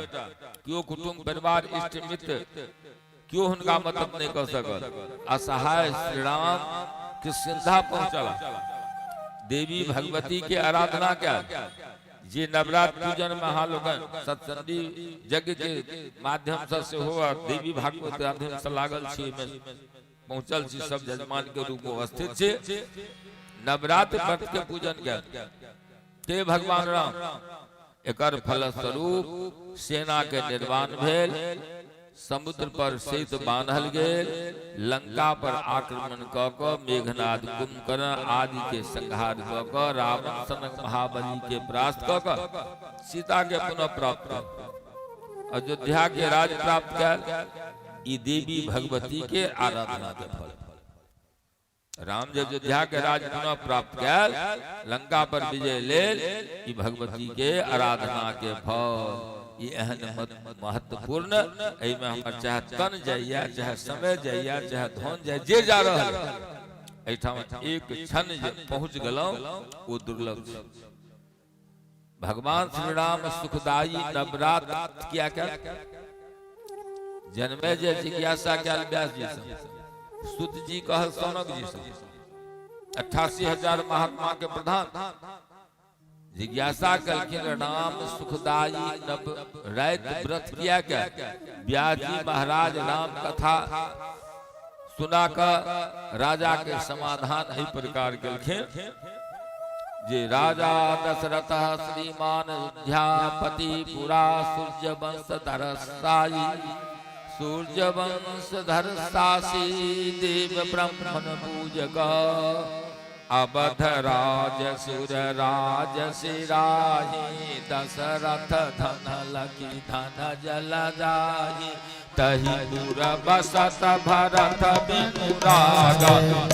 क्यों कुटुंब परिवार इष्ट मित्र क्यों उनका मदद नहीं कर सकल असहाय श्री राम किष्किंधा पहुंचला देवी भगवती के आराधना क्या ये नवरात्र पूजन महालोकन सत्संगी यज्ञ के माध्यम से हुआ देवी भागवत माध्यम से लागल छी में पहुंचल छी सब जजमान के रूप में अवस्थित छे नवरात्र व्रत के पूजन क्या के भगवान राम एकर फल स्वरूप सेना के निर्माण भेल समुद्र पर सेतु बांधल गेल लंका पर आक्रमण क मेघनाद कुंभकर्ण आदि के संहार क रावण सनक महाबली के परास्त क सीता के पुनः प्राप्त अयोध्या के राज प्राप्त कर ई देवी भगवती के आराधना के फल राम जब अयोध्या के राज पुनः प्राप्त कर लंका पर विजय लेल ई भगवती के आराधना के फल ये एहन महत्वपूर्ण में हम चाहे तन जाइया चाहे समय जाइया चाहे धन जाए जे जा रहा एक क्षण पहुंच गलो वो दुर्लभ भगवान श्री राम सुखदाई नवरात्र किया क्या जन्मे जे जिज्ञासा क्या व्यास जी से सुत जी कहल सौनक जी से 88,000 महात्मा के प्रधान जिज्ञासा कलखिन राम सुखदाई नव रात व्रत किया क्या व्यास जी महाराज राम कथा सुनाकर राजा के समाधान इस प्रकार कलखिन जे राजा दशरथ श्रीमान अयोध्यापति पुरा सूर्य वंश धरसाई सूर्य वंश धरसासी देव ब्राह्मण पूजक अवध राज सुर राज सिराही दशरथ धन लकी धन जल जाही तही दूर बसत भरत बिनुराग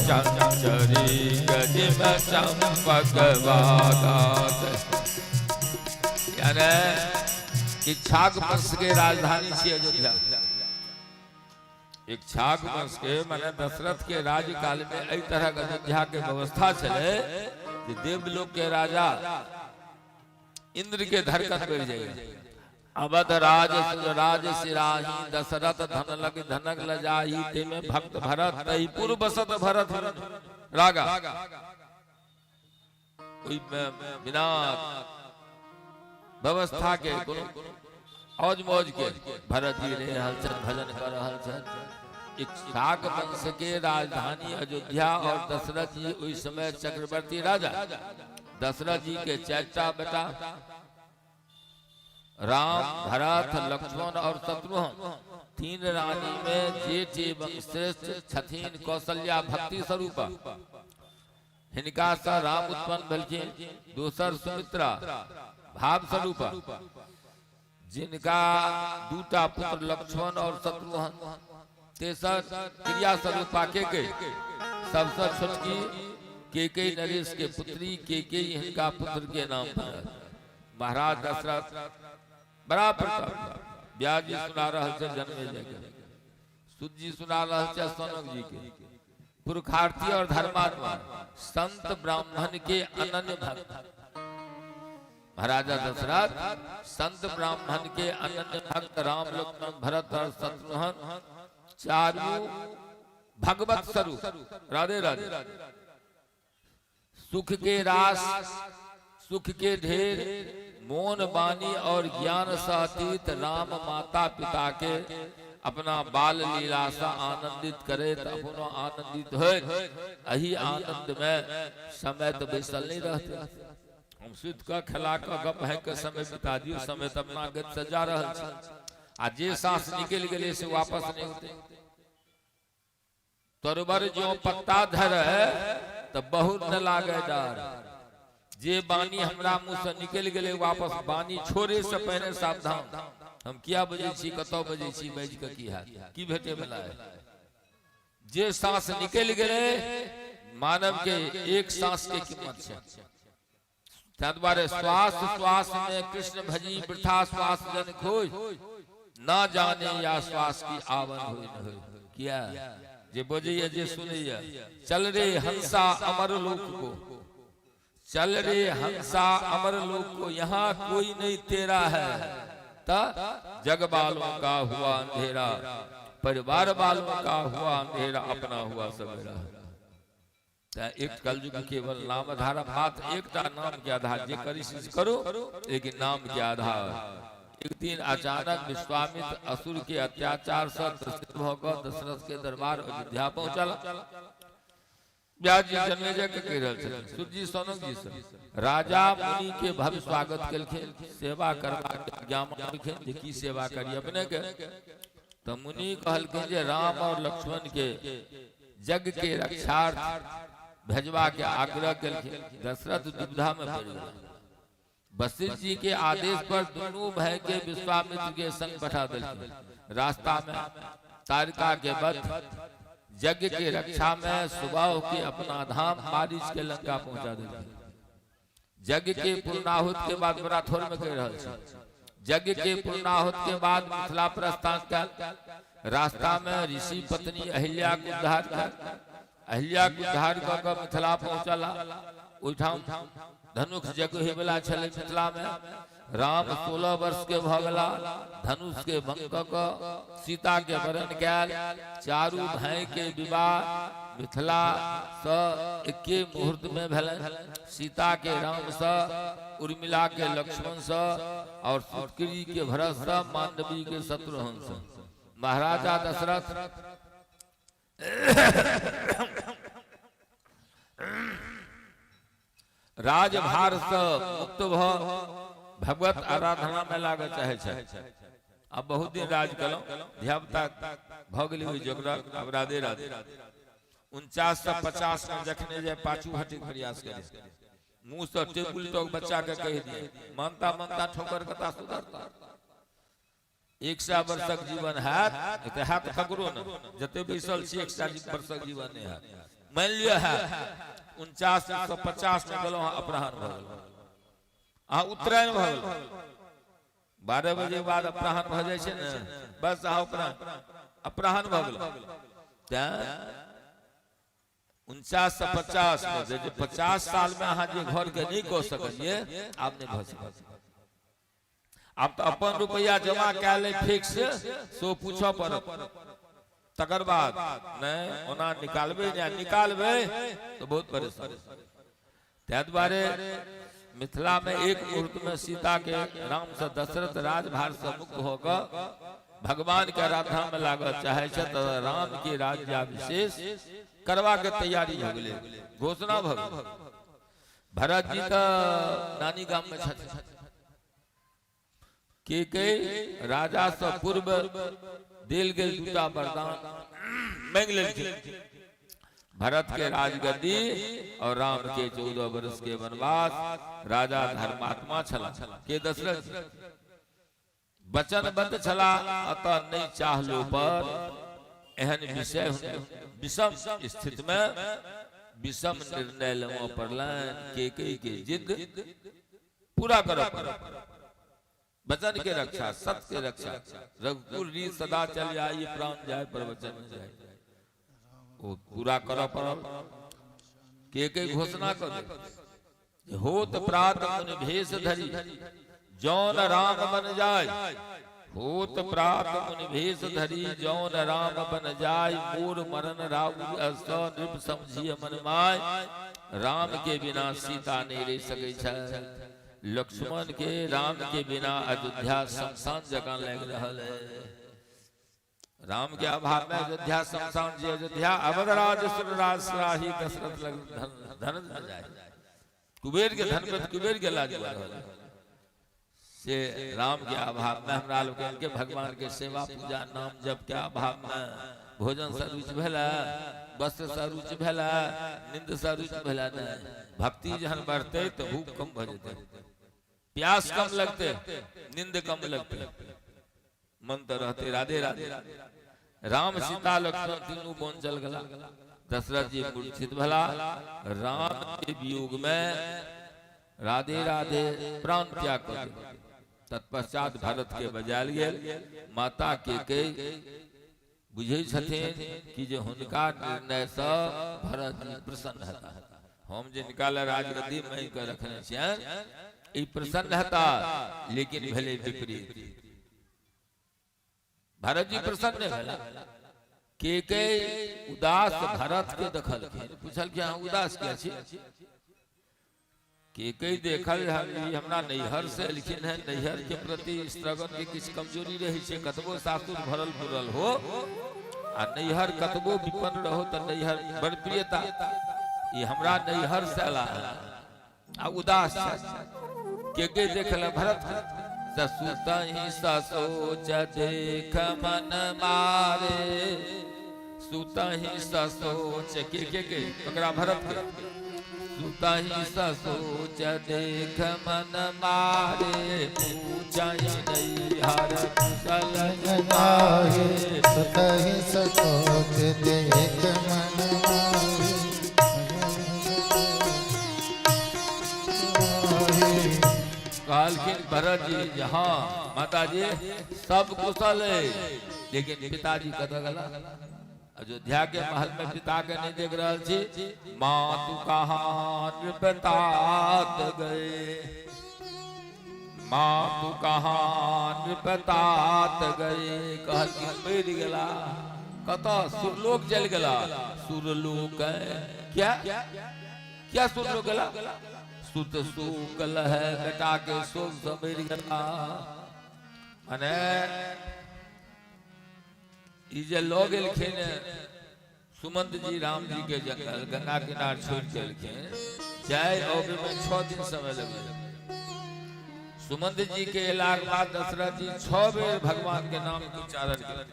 चंचरी गजिम चंपक यानी इच्छाक वंश के राजधानी थी अयोध्या इच्छाक वंश के माने दशरथ के राज्यकाल में एई तरह अयोध्या के व्यवस्था चले कि देवलोक के राजा इंद्र के धड़कन बढ़ जाएगा अवध राज सुरराज सिराही दशरथ धन लग धनक लजाही ते में भक्त भरत तई पूर्व बसत भरत रागा कोई बिना व्यवस्था के औज मौज के भरत जी रे हलचल भजन कर हलचल। एक शाक वंश के राजधानी अयोध्या और दशरथ जी उस समय चक्रवर्ती राजा दशरथ जी के चैता बेटा राम भरत लक्ष्मण और शत्रुघ्न तीन रानी में जेठ एवं श्रेष्ठ छथिन कौशल्या भक्ति स्वरूप हिनका सा राम उत्पन्न भेलखिन। दूसर सुमित्रा भाव स्वरूप जिनका दूटा पुत्र लक्ष्मण और शत्रुघ्न। तेसर क्रिया स्वरूपा के सबसे छोटकी केकई नरेश के पुत्री केकई हिनका पुत्र के नाम पर महाराज दशरथ बड़ा प्रताप। ब्याज जी सुना रहा है जन्मे जगह सुध जी सुना रहा है सोनक जी के पुरुषार्थी और धर्मात्मा संत ब्राह्मण के अनन्य भक्त महाराजा दशरथ संत ब्राह्मण के अनन्य भक्त राम लक्ष्मण भरत और शत्रुघ्न चारों भगवत स्वरूप राधे राधे सुख के रास सुख के ढेर मौन वाणी और ज्ञान सहित राम माता पिता के अपना बाल लीला से आनंदित करे तो अपनो आनंदित हो। यही आनंद में समय तो बैसल नहीं रहते। हम सुध का खिला का गप है के समय बिता दियो समय तो अपना गत सजा रहा है। आज जे सांस निकल गए से वापस नहीं होते। तोरबर जो पत्ता धर है तो बहुत न लागे डर। जे बानी हमरा मुंह से निकल गए वापस बानी छोड़े से पहले सावधान। हम क्या बजे छी कतो बजे छी बैज के की हाल की भेटे वाला है। जे सांस निकल गए मानव के एक सांस के कीमत है। तद्वारे श्वास श्वास में कृष्ण भजी वृथा श्वास जन खोज ना जाने या श्वास की आवन हो न हो। क्या जे बोझिए जे सुनिए चल रे हंसा अमर लोक को चल रे हंसा अमर लोक को यहाँ कोई नहीं तेरा है। ता जग वालों का हुआ अंधेरा परिवार वालों का हुआ अंधेरा अपना हुआ सवेरा। एक कलयुग केवल नाम आधार मात्र एकटा नाम के आधार जे करी करो लेकिन नाम के आधार। एक दिन अचानक विश्वामित्र असुर के अत्याचार से त्रसित होकर दशरथ के दरबार अयोध्या पहुंचल। ब्याज जी जन्मेजय के कह रहे थे सुध जी सोनक जी से राजा मुनि के भव्य स्वागत केलखिन सेवा करवा के ज्ञान जे की सेवा करी अपने के। तो मुनि कहलखिन जे राम और लक्ष्मण के जग के रक्षार्थ भेजवा के आग्रह केलखिन। दशरथ दुविधा में पड़ गए। वशिष्ठ जी के आदेश पर दोनों भाई के विश्वामित्र के संग बैठा दिलखिन। रास्ता में तारिका के वध यज्ञ के रक्षा में सुबह के अपना धाम मारीच के लंका पहुंचा दिलखिन। यज्ञ के पूर्णाहुत के बाद बड़ा थोर में कह रहा है। यज्ञ के पूर्णाहुत के बाद मिथिला प्रस्थान कर रास्ता में ऋषि पत्नी अहिल्या को उद्धार कर अहिल्या को उद्धार कर मिथिला पहुंचला। उठाम धनुष यज्ञ हे वाला छले मिथिला में राम 16 वर्ष के भगला धनुष के भंग क सीता के वरण कैल। चारू भाई के विवाह मिथिला स एके मुहूर्त में भेल। सीता के राम स उर्मिला के लक्ष्मण स और सुतकरी के भरत स मांडवी के शत्रुघ्न स। महाराजा दशरथ राजभार से मुक्त भगवत आराधना में लागे चाहे छे। अब बहुत दिन राज कलो ध्यावता भगली हुई जोगरा अब राधे राधे 49 से 50 में जखने जाए पाछू हटे प्रयास करे मुंह से टेबुल तो बच्चा के कह दिए मानता मानता ठोकर कथा सुधरता। 100 वर्षक जीवन है ककरो न जते बैसल छी 100 वर्षक जीवन है मान लियो है 49 से 50 में गलो अपराह्न भगल उत्तरायण भगल 12 बजे बाद अपराह्न भ जाय छै ने बस अपराह्न भगल 49 से 50 में जे 50 साल में अहाँ जे घर के नहीं कह सकलिए आब नहीं भ सकत। आप तो अपन रुपया जमा क्या ले फिक्स सो पूछो पर तकर बाद नहीं ओना निकालबे या निकालबे तो बहुत परेशान। त्या द्वारे मिथिला में एक मुहूर्त में सीता के राम से दशरथ राजभार से मुक्त होकर भगवान के आराधना में लागत चाहे तो राम की राज्याभिषेक करवा के तैयारी हो गई। घोषणा भग भरत जी का नानी गांव में के राजा से पूर्व दिल गेल दूटा वरदान मांग लेलखिन। भरत के राजगद्दी और राम के 14 वर्ष के वनवास। राजा धर्मात्मा छला के दशरथ वचनबद्ध छला अतः नहीं चाहलो पर एहन विषय विषम स्थिति में विषम निर्णय लेवा पड़लन। के जिद पूरा करो वचन के रक्षा सत्य के रक्षा रघुकुल रीत सदा चल जाए प्राण जाए पर वचन न जाए वो पूरा करो पड़ल। के घोषणा कर होत प्रात मुनि भेष धरी जौन राम बन जाय। होत प्रात मुनि भेष धरी जौन राम बन जाय। मोर मरण राउ अस नृप समझिए मन माय। राम के बिना सीता नहीं रह सके छै। लक्ष्मण के राम के बिना अयोध्या शमशान जगह लग रहल है। राम के अभाव में अयोध्या शमशान जी अयोध्या अवधराज सुरराज सराही दशरथ लग धन न जाए। कुबेर के धन पे कुबेर के लाज से राम के अभाव में हमरा लोग के भगवान के सेवा पूजा नाम जप के अभाव में भोजन से रुचि भेला वस्त्र से रुचि भेला निंद से रुचि भेला नहीं। भक्ति जहन बढ़ते तो भूख कम भ जते प्यास कम लगते निंद कम लगते मन तो रहते राधे राधे। राम सीता लक्ष्मण तीनों वन चल गला। दशरथ जी मूर्छित भला। राम के वियोग में राधे राधे प्राण त्याग कर दिया। तत्पश्चात भरत के बजायल गेल। माता के बुझे छथिन कि जे हुनका निर्णय से भरत जी प्रसन्न रहता। हम जे निकाला राजगद्दी में के रखने छियन ई प्रसन्न रहता लेकिन भले विपरीत। भरत जी प्रसन्न भेला। के उदास भरत के देखल पूछल कि हम उदास क्या छी। के देखल हमरा नैहर से लिखिन है नैहर के प्रति स्त्रगन के किछ कमजोरी रही छे। कतबो सासुर भरल फुरल हो आ नैहर कतबो विपन्न रहो त नैहर बड़ प्रियता ये हमरा नैहर से अला आ उदास के देखल भरत ससुतहि ससोच देख मन मारे। सुतहि ससोच के पकड़ा भरत के सुतहि ससोच देख मन मारे। पूजहि नैहर कुशल जाए सुतहि ससोच देख मन मारे। कालकिन भरत जी जहाँ माता जी सब कुशल है लेकिन पिताजी कतऽ गला। अयोध्या के महल में पिता के नहीं देख रहा छी। मातु कहाँ नृपतात गए। मातु कहाँ नृपतात गए। कहल कि मर गला कतऽ सुरलोक चल गला। सुरलोक क्या क्या सुरलोक गला। सुत सुकल है बेटा के शोक समेर गला। माने ई जे लो गेलखिन सुमंत जी राम जी के जंगल गंगा किनार छोड़ के गेलखिन जाय और में 6 दिन समय लगे। सुमंत जी के इलाके बाद दशरथ जी 6 बेर भगवान के नाम के उच्चारण किए।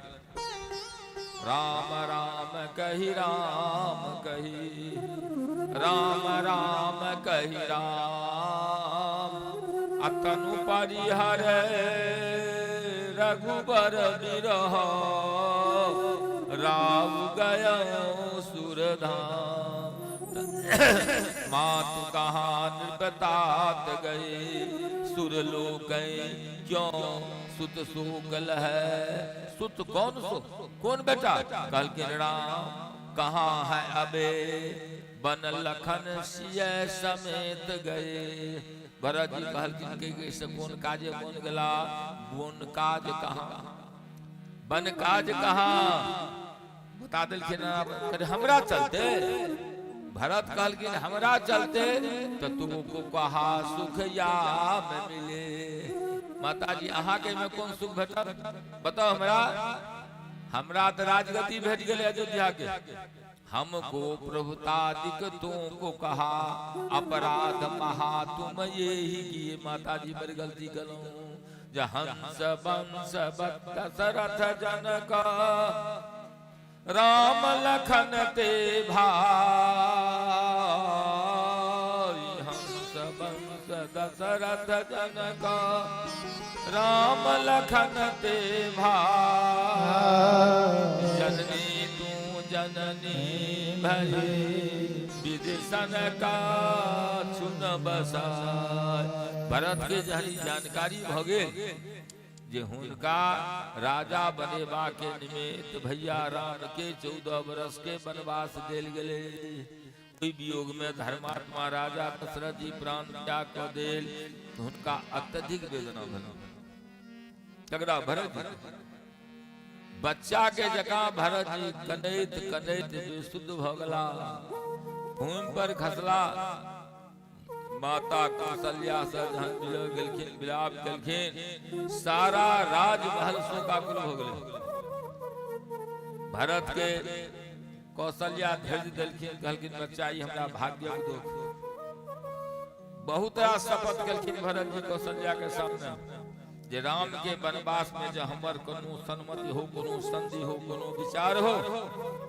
राम राम कही राम कही राम राम कही राम। अतनु परिहर रघुबर बिरह राव गयो सुरधाम। मातु कहाँ नृपतात गए। सुरलोक क्यों सुत सुकल है। सुत कौन सो कौन बेटा। कल के राम कहाँ है अबे बन लखन सिय समेत गए। भरत जी कहलखिन कि से कोन काजे कोन गेला, बोन काज कहाँ, बन काज कहाँ, बता दिलखिन हमरा चलते। भरत कहलखिन हमरा चलते तो तुमको कहा सुख या में मिले। माता जी अहाँ के में कौन सुख भेटल बताओ हमरा। हमरा तो राजगति भेट गए अयोध्या के, हमको प्रभुतादिक तुमको कहा, अपराध महा तुम ये ही किए। माता जी बड़ी गलती करो, हंस बंस दशरथ जनक, राम लखन ते भाई। हंस बंस दशरथ जनक, राम लखन ते भाई। जननी तू जननी भले, विदिशन का चुन बसाय। भरत के जहरी जानकारी भ गेल जे हुनका राजा बनेबा के निमित्त भैया राम के 14 वर्ष के वनवास देल गेले। ओहि वियोग में धर्मात्मा राजा दशरथ जी प्राण त्याग क देल। हुनका अत्यधिक वेदना भेल। तगड़ा भरत बच्चा के जका भरत जी कनैत कनैत बेसुध भ गेला, भूमि पर खसला। माता कौशल्या से जहन गेलखिन, विलाप केलखिन, सारा राजमहल शोकाकुल हो गेलै। भरत के कौशल्या धैर्य देलखिन, कहलखिन बच्चा ई हमरा भाग्य दो। बहुत शपथ केलखिन भरत जी कौशल्या के सामने जे राम के वनवास में जो हमर कोनो सन्मति हो, कोनो संधि हो, कोनो विचार हो,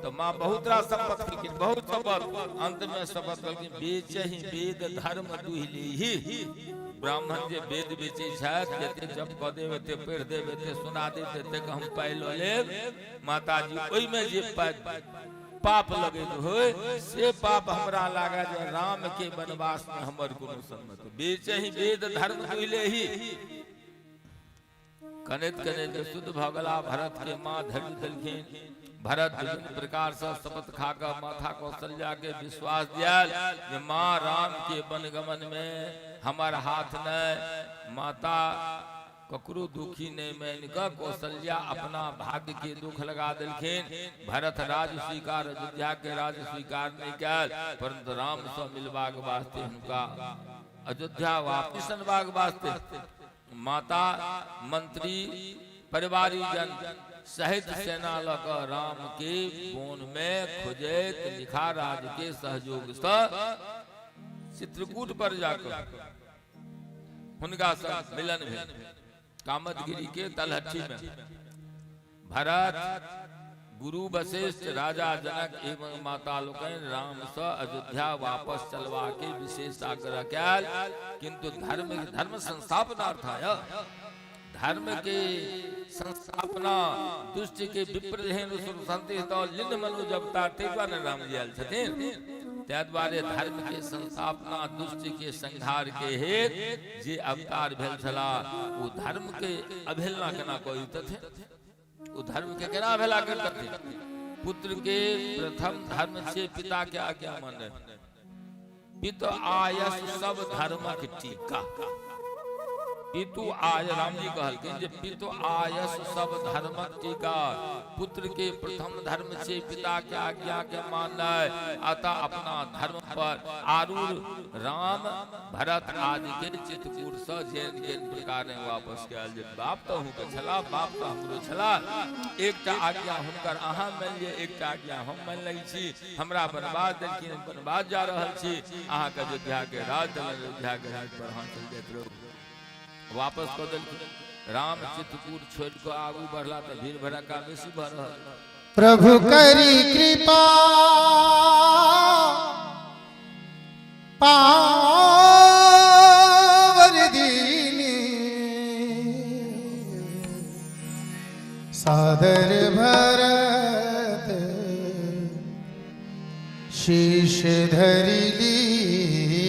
तो माँ बहुत शपथ केलखिन, बहुत शपथ। अंत में शपथ केलखिन बेचहि वेद धर्म दुहिली। ब्राह्मण जे वेद बेचे छथि, जते जप क देवे ते पढ़ देवे ते सुना देवे ते हम पाइ ल लेब। माता जी ओइ में जे पाप लगे हो से पाप हमरा लागा जे राम के वनवास में हमर कोनो सन्मति। बेचहि वेद धर्म दुहिलेहि। कनेत कनेत शुद्ध भ गेला। भरत के माँ धैर्य देलखिन। भरत विभिन्न प्रकार से शपथ खाकर माता कौशल्या के विश्वास दिया जे माँ राम के वनगमन में हमार हाथ न। माता ककरो दुखी नहीं मान क कौशल्या अपना भाग्य के दुख लगा दिलखिन। भरत राज स्वीकार, अयोध्या के राज स्वीकार नहीं कैल, परंतु राम से मिलबाक वास्ते हुनका अयोध्या वापिस अनबाक वास्ते माता मंत्री परिवारीजन सहित सेना लग राम के वन में खोजैत निखा राज के सहयोग से चित्रकूट पर जाकर हुनका संग मिलन भेल। कामतगिरी के तलहटी में भरत गुरु वशिष्ठ राजा जनक एवं माता लोकन राम से अयोध्या वापस चलवा के विशेष आग्रह कैल, किंतु धर्म संस्थापनार्थाय, धर्म के संस्थापना दुष्ट के विपरीत हेनु सुरसंति तो लिन मनु जबता तेवन राम जी आयल छथिन। त्या द्वारे धर्म के संस्थापना दुष्ट के संहार के हेत जे अवतार भेल छला, वो धर्म के अवहेलना केना करित थे, वो धर्म के केना अवहेला करते थे। पुत्र के प्रथम धर्म से पिता के आज्ञा माने। पितु आयस सब धर्म के टीका। पितु आय राम जी कहलखिन जे पितु आयस सब धर्म टीका। पुत्र के प्रथम धर्म से पिता के आज्ञा के मानय, अतः अपना धर्म पर आरूढ़ राम भरत आदि के चित्रकूट से जेन प्रकार वापस कयल। बाप तो हुनकर छला, बाप तो हमरो छला। एकटा आज्ञा हुनकर अहाँ मान लिय, एकटा आज्ञा हम मान लै छी। हमरा वनवास देलखिन, वनवास जा रहल छी। अहाँ के अयोध्या के राज दल, अयोध्या के राज पर अहाँ चल जाइत रहू। वापस कर दिलखिन। राम चित्रकूट छोड़ के आगू बढ़ला तो भीड़ भड़का बेसी भ रहल। प्रभु करी कृपा पावर दीनी, सादर भरत शीश धरि लीने।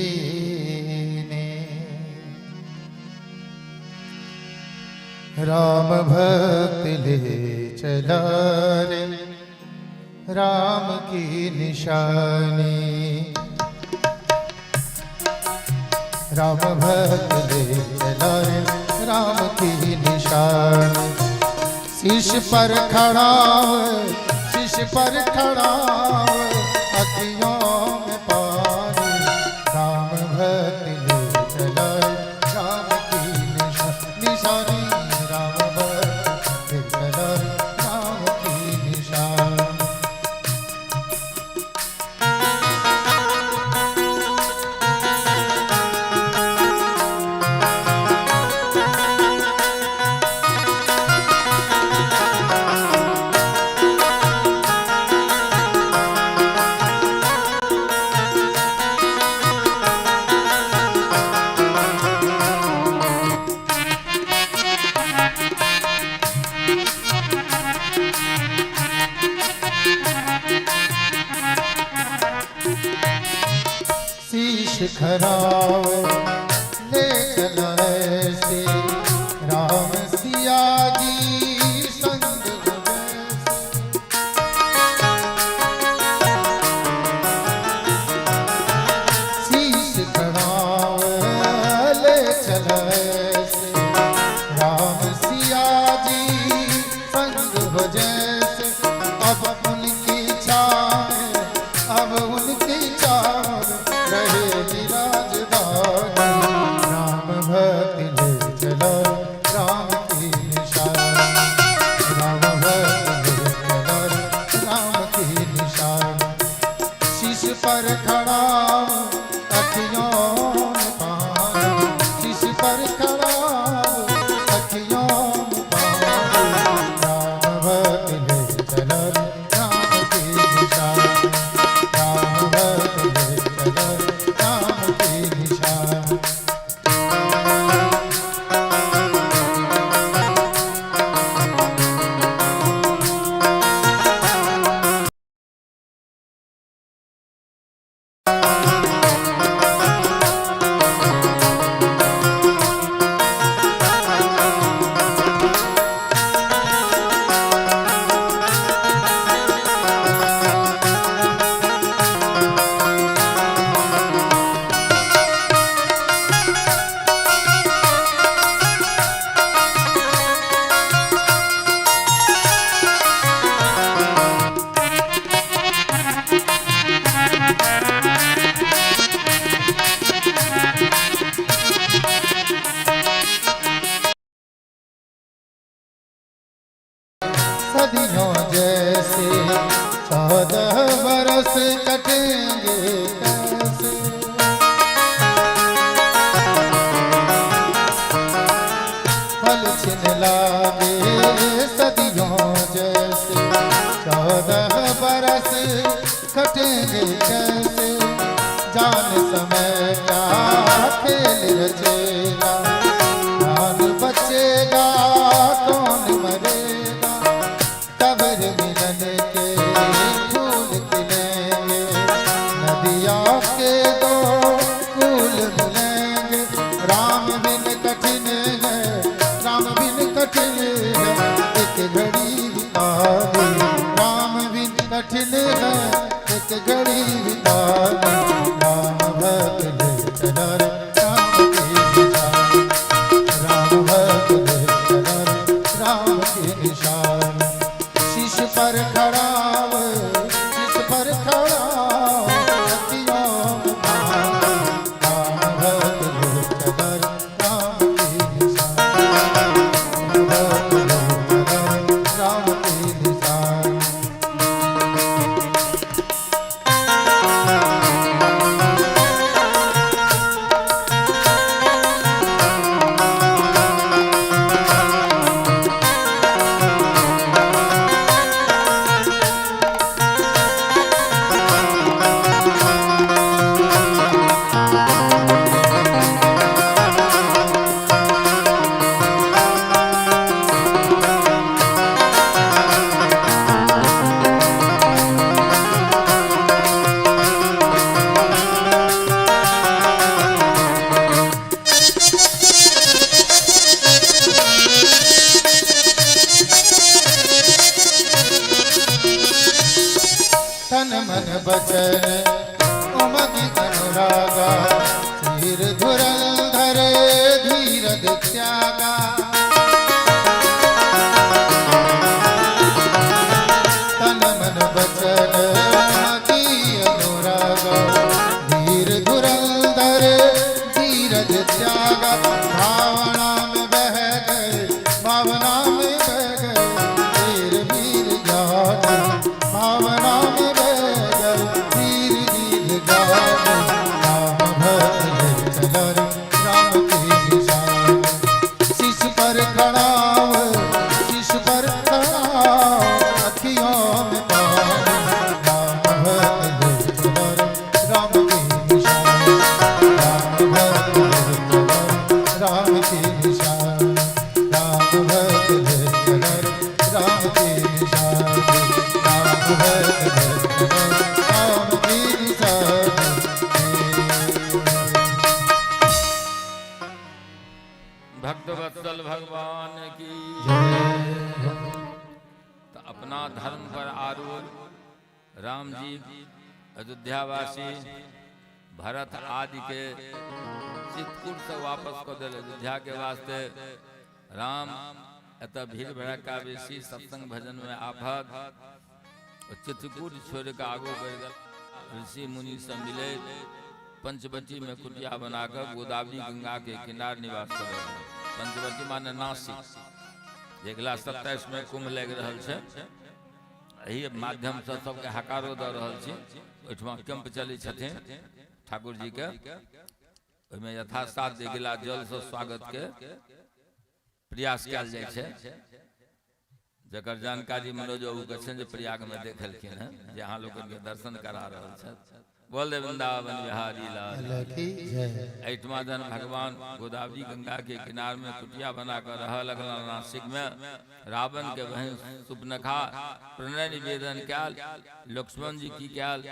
राम भक्त ले चला रे राम की निशानी। राम भक्त ले चला रे राम की निशान। शीश पर खड़ा शीश पर खड़ा अखियों में पानी, राम भक्त ले चला राम की निशानी, राम भक्त ले चला राम की निशान। शीश खराव ले चला ऐसे राम सिया जी संग शीश खराव ले चला ऐसे राम सिया जी संग जैसे। अब उनकी छाव अब उनकी छाव रहे राजधानी, राम भक्त ले चला राम की निशान, राम भक्त ले चला राम की निशान। शीश पर खड़ा अखियों में पानी, शीश पर खड़ा अखियों में पानी, राम भक्त ले चला राम की निशान, राम भक्त ले चला राम की निशान। सदियों जैसे 14 बरस कटेंगे कैसे, फल छिन लागे सदियों जैसे 14 बरस कटेंगे कैसे। जान समय का खेल रचेगा, जान बचेगा कौन मरेगा, कब्र मिलन के फूल खिलेंगे, नदिया के दो फूल मिलेंगे। राम बिन कठिन है, राम बिन कठिन है एक घड़ी बितानी, राम बिन कठिन है एक घड़ी बितानी, राम भक्त ले चला राम की निशान, राम भक्त ले चला राम की निशान। शीश पर खड़ा शीश पर खड़ा अखियों में पानी, राम भक्त ले चला राम की निशान, राम भक्त ले चला राम की निशान। तन मन बचन उमंग अनुरागा सिर धुरल की निषाद राम भक्त भक्त राम की निषाद भक्त वत्सल भगवान की तो अपना धर्म पर आरूढ़ राम जी अयोध्यावासी भरत आदि के चित्रकूट से वापस को दिल अयोध्या के वास्ते राम अतः भीड़ भड़का बेसी सत्संग भजन में आफत चित्रकूट छोड़ के आगो बढ़ गए ऋषि मुनि से मिले पंचवटी में कुटिया बनाकर गोदावरी गंगा के किनार निवास कर पंचवटी माने नासिक अगला 27 में कुंभ लग रहा है यही माध्यम से सबके हकारो द रहा कैंप चली ठाकुर जी के यथासाध्य गिला जल से स्वागत के प्रयास कल जाए जकर जानकारी मनोज बाबू प्रयाग में देखलखिन है जहाँ लोग के दर्शन करा रहा बोल दे वृंदावन बिहारी लाल की जय ऐठमा जन भगवान गोदावरी गंगा के किनार में कुटिया बनाकर रह लगला नासिक में रावण के बहन सुपनखा प्रणय निवेदन कैल लक्ष्मण जी की कैल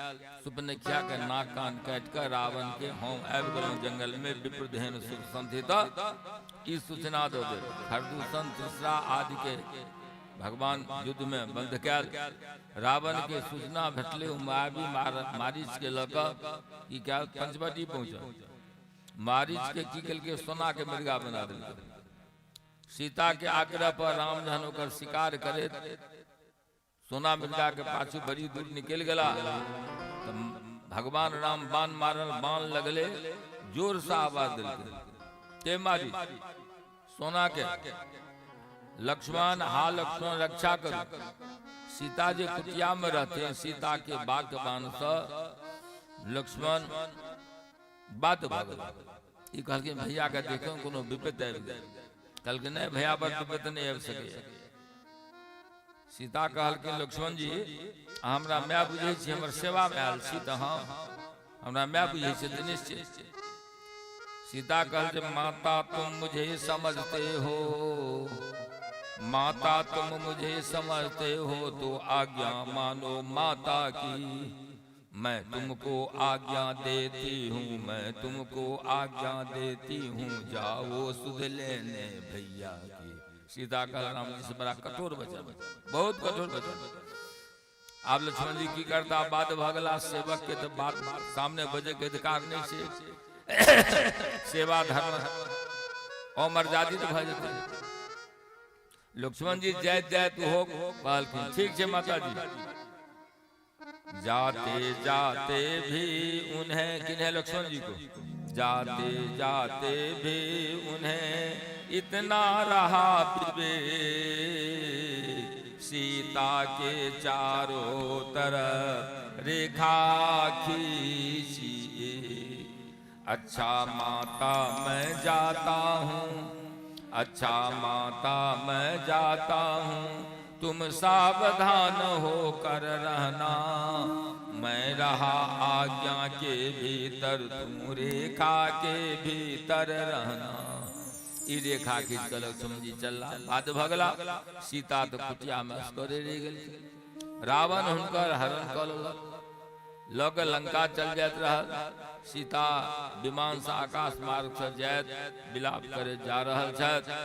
सुपनखिया के नाक कान काट कर रावण के होम आबि गेलहुं जंगल में विप्रधेन सुख संथित ई सूचना दो दे खरदूषण तीसरा आदि के भगवान युद्ध में बंध कैल रावण के सूचना भेटले मायावी मारीच के लक की क्या पंचवटी पहुंचा मारीच के की कल के सोना के मृगा बना दिल सीता के आग्रह पर राम जहन होकर शिकार करे सोना मृगा के पाछू बड़ी दूर निकल गला तो भगवान राम बाण मारल बाण लगले जोर से आवाज दिल ते मारी सोना के लक्ष्मण हा लक्ष्मण रक्षा करो सीता जी कुटिया में रहते हैं सीता के बाग बाण से लक्ष्मण बात कहल के भैया के देखो कोनो विपद कल के नहीं भैया पर विपद नहीं आबि सके सीता कहल के लक्ष्मण जी हमरा मैं बुझे छी हमर सेवा में आयल छी त हां हमरा मैं बुझे छी निश्चय सीता कहल माता तुम मुझे समझते हो माता तुम मुझे समझते हो तो आज्ञा मानो माता की मैं तुमको आज्ञा देती हूँ मैं तुमको आज्ञा देती हूँ जाओ सुध लेने भैया की सीता का राम जी से बड़ा कठोर वचन बहुत कठोर वचन आप लक्ष्मण जी की करता बात भगला सेवक के तो बात सामने बजे के अधिकार नहीं से सेवा धर्म और मर्यादित तो भजते लक्ष्मण जी जय जय तू हो कहलखिन ठीक है माता जी जाते जाते भी उन्हें किन्हें लक्ष्मण जी को जाते जाते भी उन्हें इतना रहा सीता के चारों तरफ रेखा खींची अच्छा माता मैं जाता हूँ अच्छा माता मैं जाता हूँ तुम सावधान होकर रहना मैं रहा आज्ञा के भीतर तुम रेखा के भीतर रहना ई रेखा खींच कर लक्ष्मण जी चलला बात भगला सीता तो कुटिया में अस्करे रह गई रावण हुनकर हरण कर लग लंका चल जात रहा सीता विमान से आकाश मार्ग से जायत विलाप करे जा रहल छथि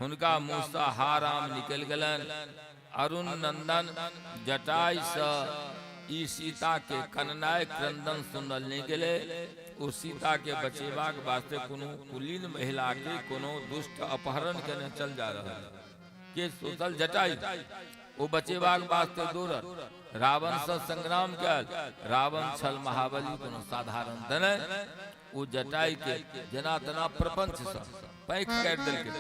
हुनका मुँह से हाराम निकल गलन अरुण नंदन जटाई से ई सीता के कननाय क्रंदन सुनल नहीं गेले ओ सीता के बचेबाक वास्ते कोनो कुलीन महिला के कोनो दुष्ट अपहरण करने चल जा रहा के सोचल जटाई ओ बचेबाक वास्ते दौड़ल रावण से संग्राम कल रावण छल महाबली कोनो साधारण धन ओ जटाई के जना तना प्रपंच से पैक काट दिल के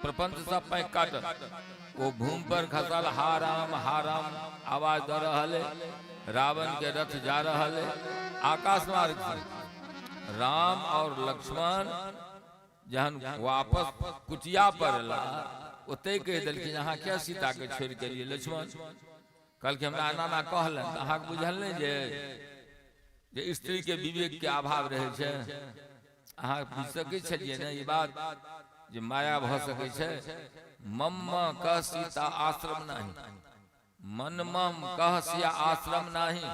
प्रपंच से पैक काटल वो भूमि पर खसल हाराम आवाज दे रहल रावण के रथ जा रहल आकाश मार्ग से राम और लक्ष्मण जहन वापस कुटिया पर ला ओते कह दिल कि यहाँ क्या सीता के छोड़ के लिए लक्ष्मण कल के हमरा नाना कहलन अहाँ बुझल नहीं जे स्त्री के विवेक के अभाव रहे छे अहाँ बुझ सकै छलिए ना ई बात जे माया भ सकै छे मम कह सीता आश्रम नहीं, मन मम कह सिया आश्रम नहीं।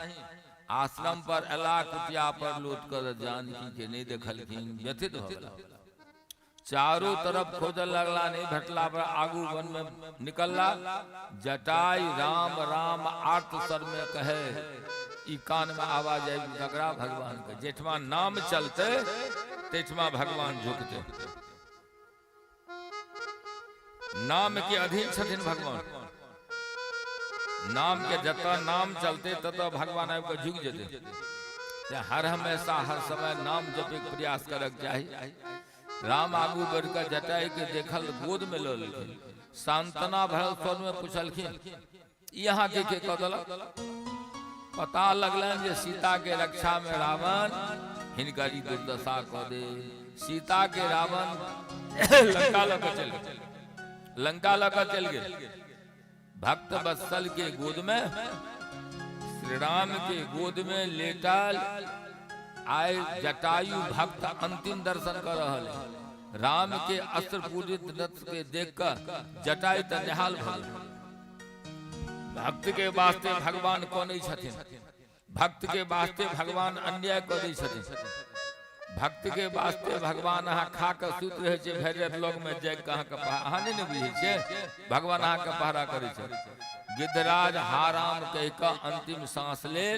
आश्रम पर अला कुटिया पर लौट कर जानकी के नहीं देखलखिन, व्यथित हो गया। चारों तरफ खोजल लगला, नहीं भेटला पर आगू वन में निकलला। जटाई राम राम आर्त स्वर में कहे, ई कान में आवाज आई नगरा भगवान के। जेठमा नाम चलते तेठमा भगवान झुकते। नाम के अधीन छथिन भगवान। नाम के जत नाम चलते तत भगवान आबि के झुक जेते। हर हमेशा हर समय नाम जपे के प्रयास करक चाहिए। राम आगू बढ़ कर जटाई के देखल, गोद में लो लेखिन। सांत्वना भरल स्वर में पूछलखिन, यहाँ के कदलक? पता लगलन जे सीता के रक्षा में रावण हिनकरी दुर्दशा क दे। सीता के रावण लंका लगा चल गए, लंका लगा चल गए। भक्त वत्सल के गोद में, श्री राम के गोद में लेटल आए जटायु भक्त अंतिम दर्शन कर रहल। राम के अस्त्र पूजित रथ के देखकर जटायु त निहाल भल। भक्त के वास्ते भगवान कोनै छथिन, भक्त के वास्ते भगवान अन्याय करै छथिन। भक्त के वास्ते भगवान अहाँ खा के सुत रहे छे, भैरव लोग में जाय के अहाँ के अहाँ नहीं बुझे छे, भगवान अहाँ के पहरा करे छे। गिद्धराज हाराम कह के अंतिम सांस ले,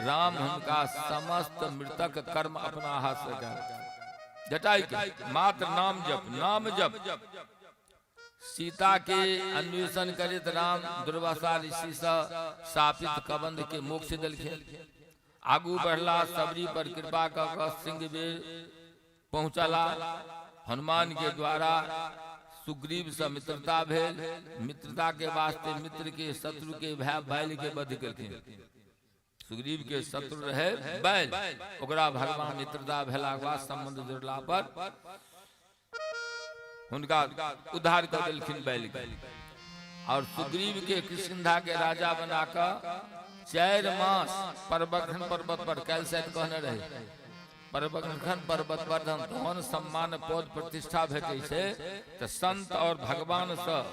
राम हुनका समस्त मृतक कर्म अपना हाथ से कर। जटाई के मात्र नाम जप, नाम जप। सीता के अन्वेषण करित राम दुर्वासा ऋषि से शापित कबंध के मोक्ष दिलखिन। आगू बढ़ला, सबरी पर कृपा कर सिंह बेर पहुंचला। हनुमान के द्वारा सुग्रीव से मित्रता भेल। मित्रता के वास्ते मित्र के शत्रु के भाई बैल के वध केलखिन। सुग्रीव के शत्रु रहे बैल, ओकरा भगवान मित्रता भेला के बाद संबंध जुड़ला पर हुनका उद्धार कर देलखिन बैल के। और सुग्रीव के किष्किंधा के राजा बनाकर 4 मास परबखन पर्वत पर कैलसेट कहने रहे। परबखन पर्वत पर धन सम्मान पद प्रतिष्ठा भेटे छे त संत और भगवान से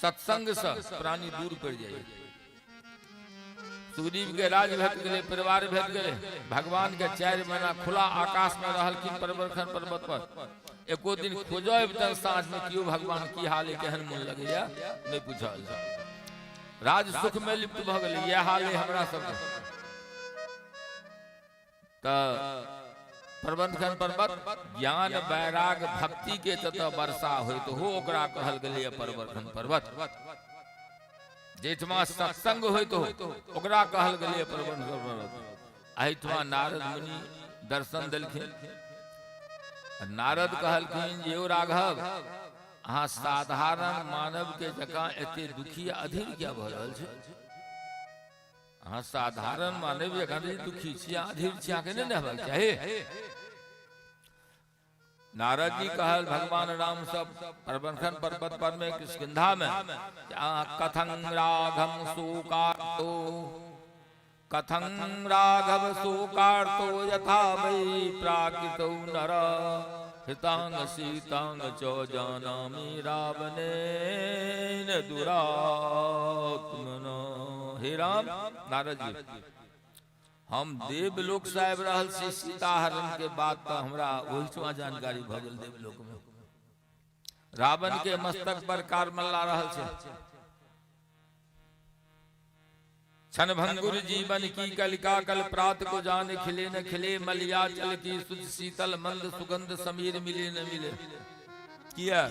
सत्संग से प्राणी दूर पड़ जाए। सुग्रीव के राज भेट गए, परिवार भेट गए। भगवान के 4 महीना खुला आकाश में रहलखिन परबखन पर्वत पर। एको दिन खोजब तन साँझ में क्यों भगवान की हाल है, केहन मन लगैया नहीं पूछल। राज सुख में लिप्त भ गए, यह हाल है हमरा सबके। त प्रबंधन पर्वत ज्ञान वैराग भक्ति के तत वर्षा होय तो हो ओकरा कहल गेलै प्रबंधन पर्वत। जेठमा सत्संग होय तो ओकरा कहल गेलै प्रबंधन पर्वत। अहिठमा नारद मुनि दर्शन देलखिन। नारद कहलखिन जे ओ राघव, अहाँ साधारण मानव के जकां एते दुखी अधीर क्या भ रहल छै? अहाँ साधारण मानव जकां दुखी छी, अधीर छी, अहाँके नहीं रहबाक चाही। नारद जी कहल भगवान राम सब प्रबंधन पर्वत पर में किष्किंधा में कथं राघव शोकार्तो, कथं राघव शोकार्तो यथा वै प्राकृतो नर हितांग सीतांग च जानामि रावणेन दुरात्मना। हे राम, नारद जी, हम देवलोक से आबि रहल छी। सीता हरण के बाद तो हमरा ओहिठमा जानकारी भ गेल देवलोक में। रावण के मस्तक पर कारमल्ला रहल छै। क्षण भंगुर जीवन की कलिका कल प्रात को जाने खिले न खिले, मलिया चल की सुध शीतल मंद सुगंध समीर मिले न मिले। किया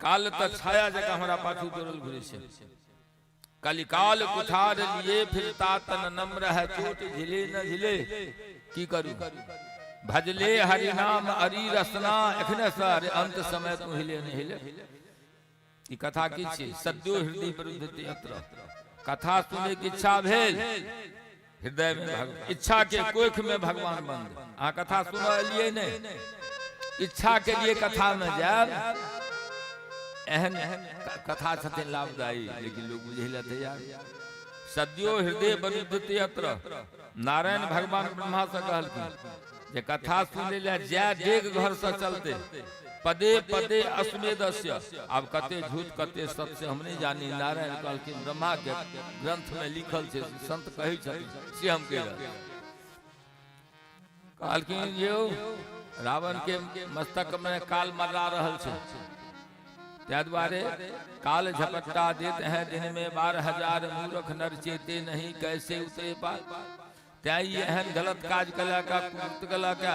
काल तक छाया जगह हमरा पाछू दौड़ल घुरे छै। कलिकाल कुठार लिए फिरता तन नम्र है, चोट झिले न झिले। की करू भजले हरि नाम हरि रसना, एखने से अंत समय तू हिले न हिले। ई कथा की छी? सद्यो हृदय प्रवृत्ति अत्र। कथा सुने की इच्छा भेल, हृदय में इच्छा के कोख में भगवान बंद। आ कथा सुनो लिए नहीं, इच्छा के लिए कथा में जाब। एहन कथा छथिन लाभदायी, लेकिन लोग बुझे तैयार। सद्यो हृदय प्रवृत्ति अत्र। नारायण भगवान ब्रह्मा से कहलखिन जे कथा सुने ले जा, डेग घर से चलते पदे पदे अस्मेदस्य। अब कते झूठ कते सत्य हम नहीं जानी। नारायण कहलखिन ब्रह्मा के ग्रंथ में लिखल छे, संत कहै छथिन से हम कह रहल। कहलखिन यौ रावण के मस्तक में काल मरा रहल छे, त्या द्वारे काल झपट्टा देते हैं दिन में 12,000 मूर्ख नर चेते नहीं कैसे उतरे पार। त्या एहन गलत काज कला का कुकृत कला का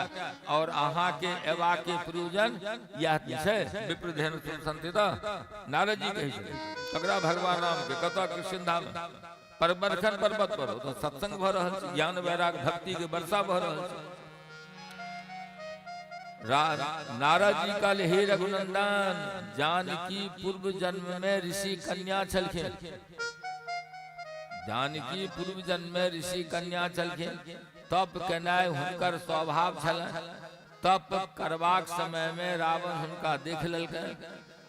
और अहाँ के एवा के प्रयोजन यह छे विप्रधेन संतिता। नारद जी कहे छे ककरा भगवान राम के कत कृष्ण धाम परबरखन पर्वत पर तो सत्संग भ रहल छे, ज्ञान वैराग भक्ति के वर्षा भ रहल छे। नारद जी कहले हे रघुनंदन जानकी पूर्व जन्म में ऋषि कन्या छलखिन। जानकी पूर्व जन्म में ऋषि कन्या छलखिन, तप केनाय हुनकर स्वभाव छलनि। तप करबाक समय में रावण हुनका देख लेलकनि,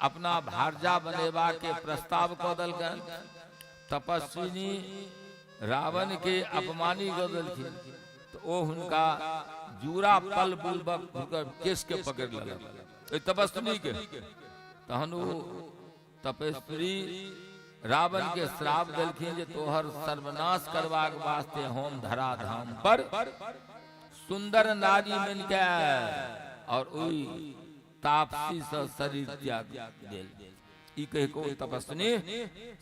अपना भारजा बनेबा के प्रस्ताव क देलकनि। तपस्विनी रावण के अपमानी क देलखिन तो ओ हुनका जूरा पल बुलबक केस के पकड़ लेलक तपस्विनी के। तहन ओ तपस्वी रावण के श्राप देलखिन जे तोहर सर्वनाश करबाक वास्ते हम धरा धाम पर सुंदर नारी मिल के और ओई तापसी से शरीर त्याग देल। ई कह को तपस्विनी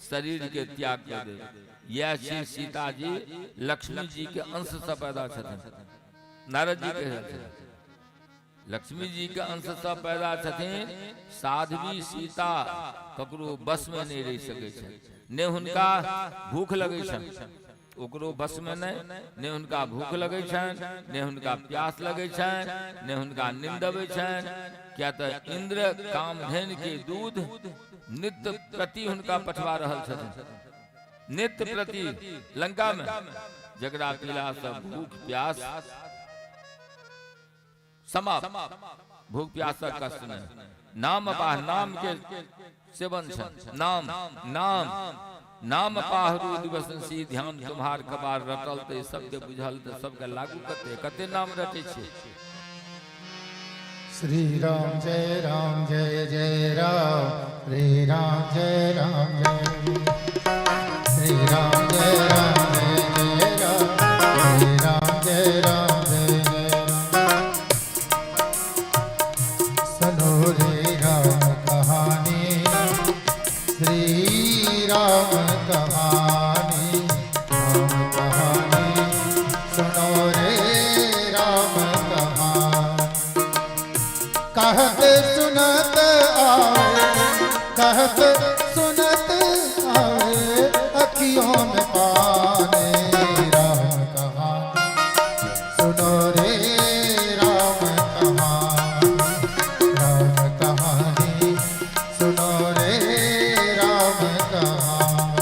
शरीर के त्याग कर दे। यह श्री सीता जी लक्ष्मी जी के अंश से पैदा छथिन। नारद जी कहे लक्ष्मी जी के अंश से पैदा छथिन। साध्वी सीता ककरो बस में नहीं रह सके छे, ने हुनका भूख लगे छन ओकरो बस में नहीं, ने हुनका भूख लगे छन, ने हुनका प्यास लगे छन, ने हुनका नींद आवे छन। क्या तो इंद्र कामधेन के दूध नित्य प्रति हुनका पठवा रहल छथिन। नित्य प्रति लंका में जगरा पीला सब भूख प्यास समाप्त, भूख प्यास का कष्ट नहीं। नाम पाह नाम के सेवन छन, नाम नाम नाम पाहरू दिवसंसी ध्यान तुम्हार कबार रटल ते सबके बुझल ते सबके लागू करते कते नाम रटे छे। श्री राम जय राम जय जय राम, श्री राम जय राम जय, श्री राम जय राम जय जय राम, श्री राम जय राम जय जय राम। सुनो रे राम कहानी, श्री राम कहानी, राम कहानी सुनो रे राम कहानी। कहत सुनत आवे, कहत सुनत आवे अखियों में पानी। राम कहानी सुनो रे राम कहानी, राम कहानी सुनो रे राम कहानी।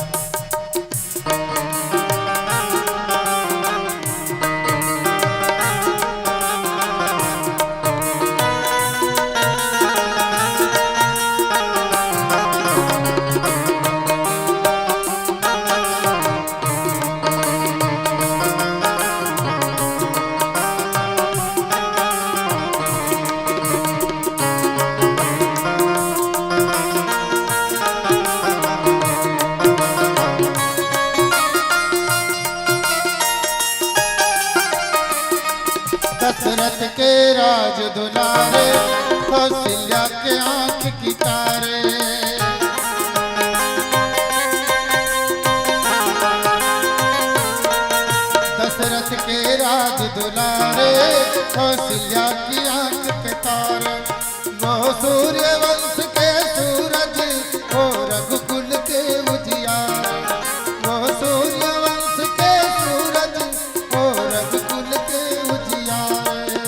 दशरथ के राज दुलारे, कौशल्या के आंख की तारे। दशरथ के राज दुलारे, कौशल्या की आंख के तारे। वो सूर्य वंश के सूरज, वो रघुकुल के उजियारे। वो सूर्य वंश के सूरज, वो रघुकुल के उजियारे।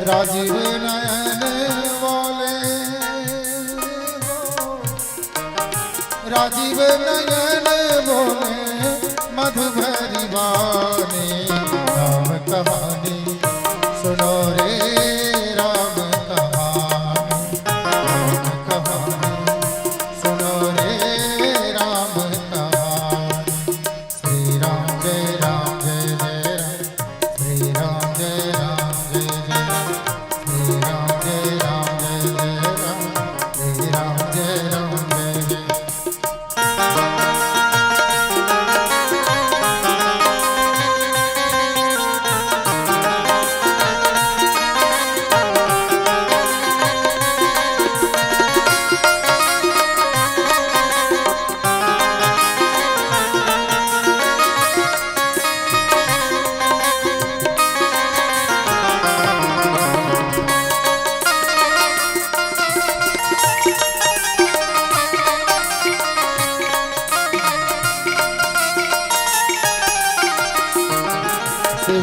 राजीव नयन बोले, राजीव नयन बोले मधुभरी वाणी। राम कहानी सुनो रे राम कहानी, राम कहानी सुनो रे राम कहानी। श्री राम जय राम जय जय राम, श्री राम जय राम जय जय राम, श्री राम जय राम जय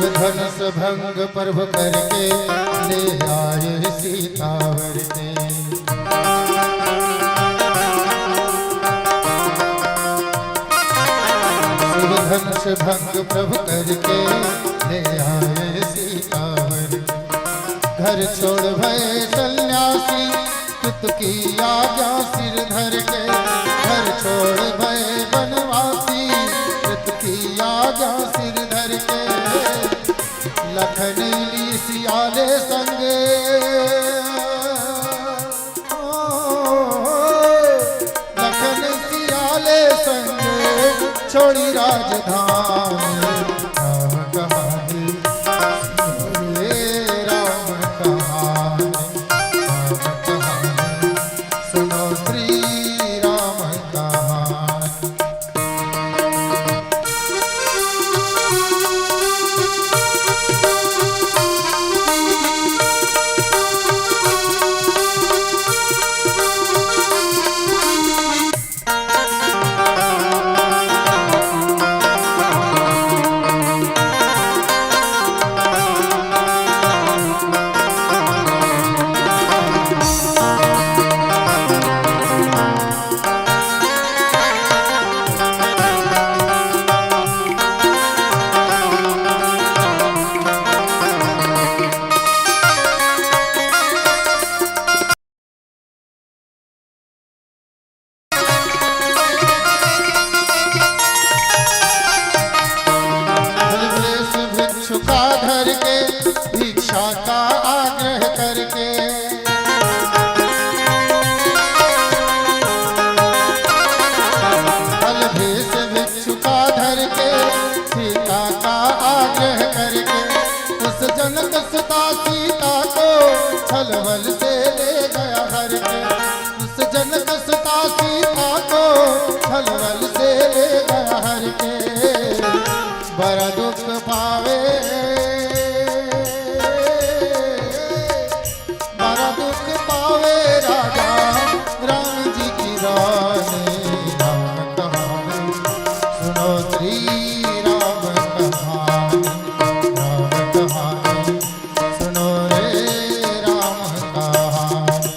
शिव धनुष भंग प्रभु करके ले आए सीतावर के। शिव धनुष भंग प्रभु करके ले आए सीतावर के। घर छोड़ भय सन्यासी कृत की आज्ञा सिर धर के। घर छोड़ भय बनवासी कृत की आज्ञा सिर धर के। लखन ली सियाले संग लखन सियाले संग छोड़ी राजधानी। राम कहानी राम कहानी राम कहानी सुनो श्री राम कहानी। भिक्षुका धर के भिक्षा का आग्रह करके। फल भेष भिक्षुका धर के सीता का आग्रह करके। उस जनक सुता सीता को छलवल से ले गया हर के। उस जनक सुता सीता को छलवल से ले गया हर के। बड़ा दुख पावे बड़ा दुख पावे राजा राम जी की रानी। राम कहानी सुनो श्री राम कहानी। राम कहानी सुनो रे राम कहानी।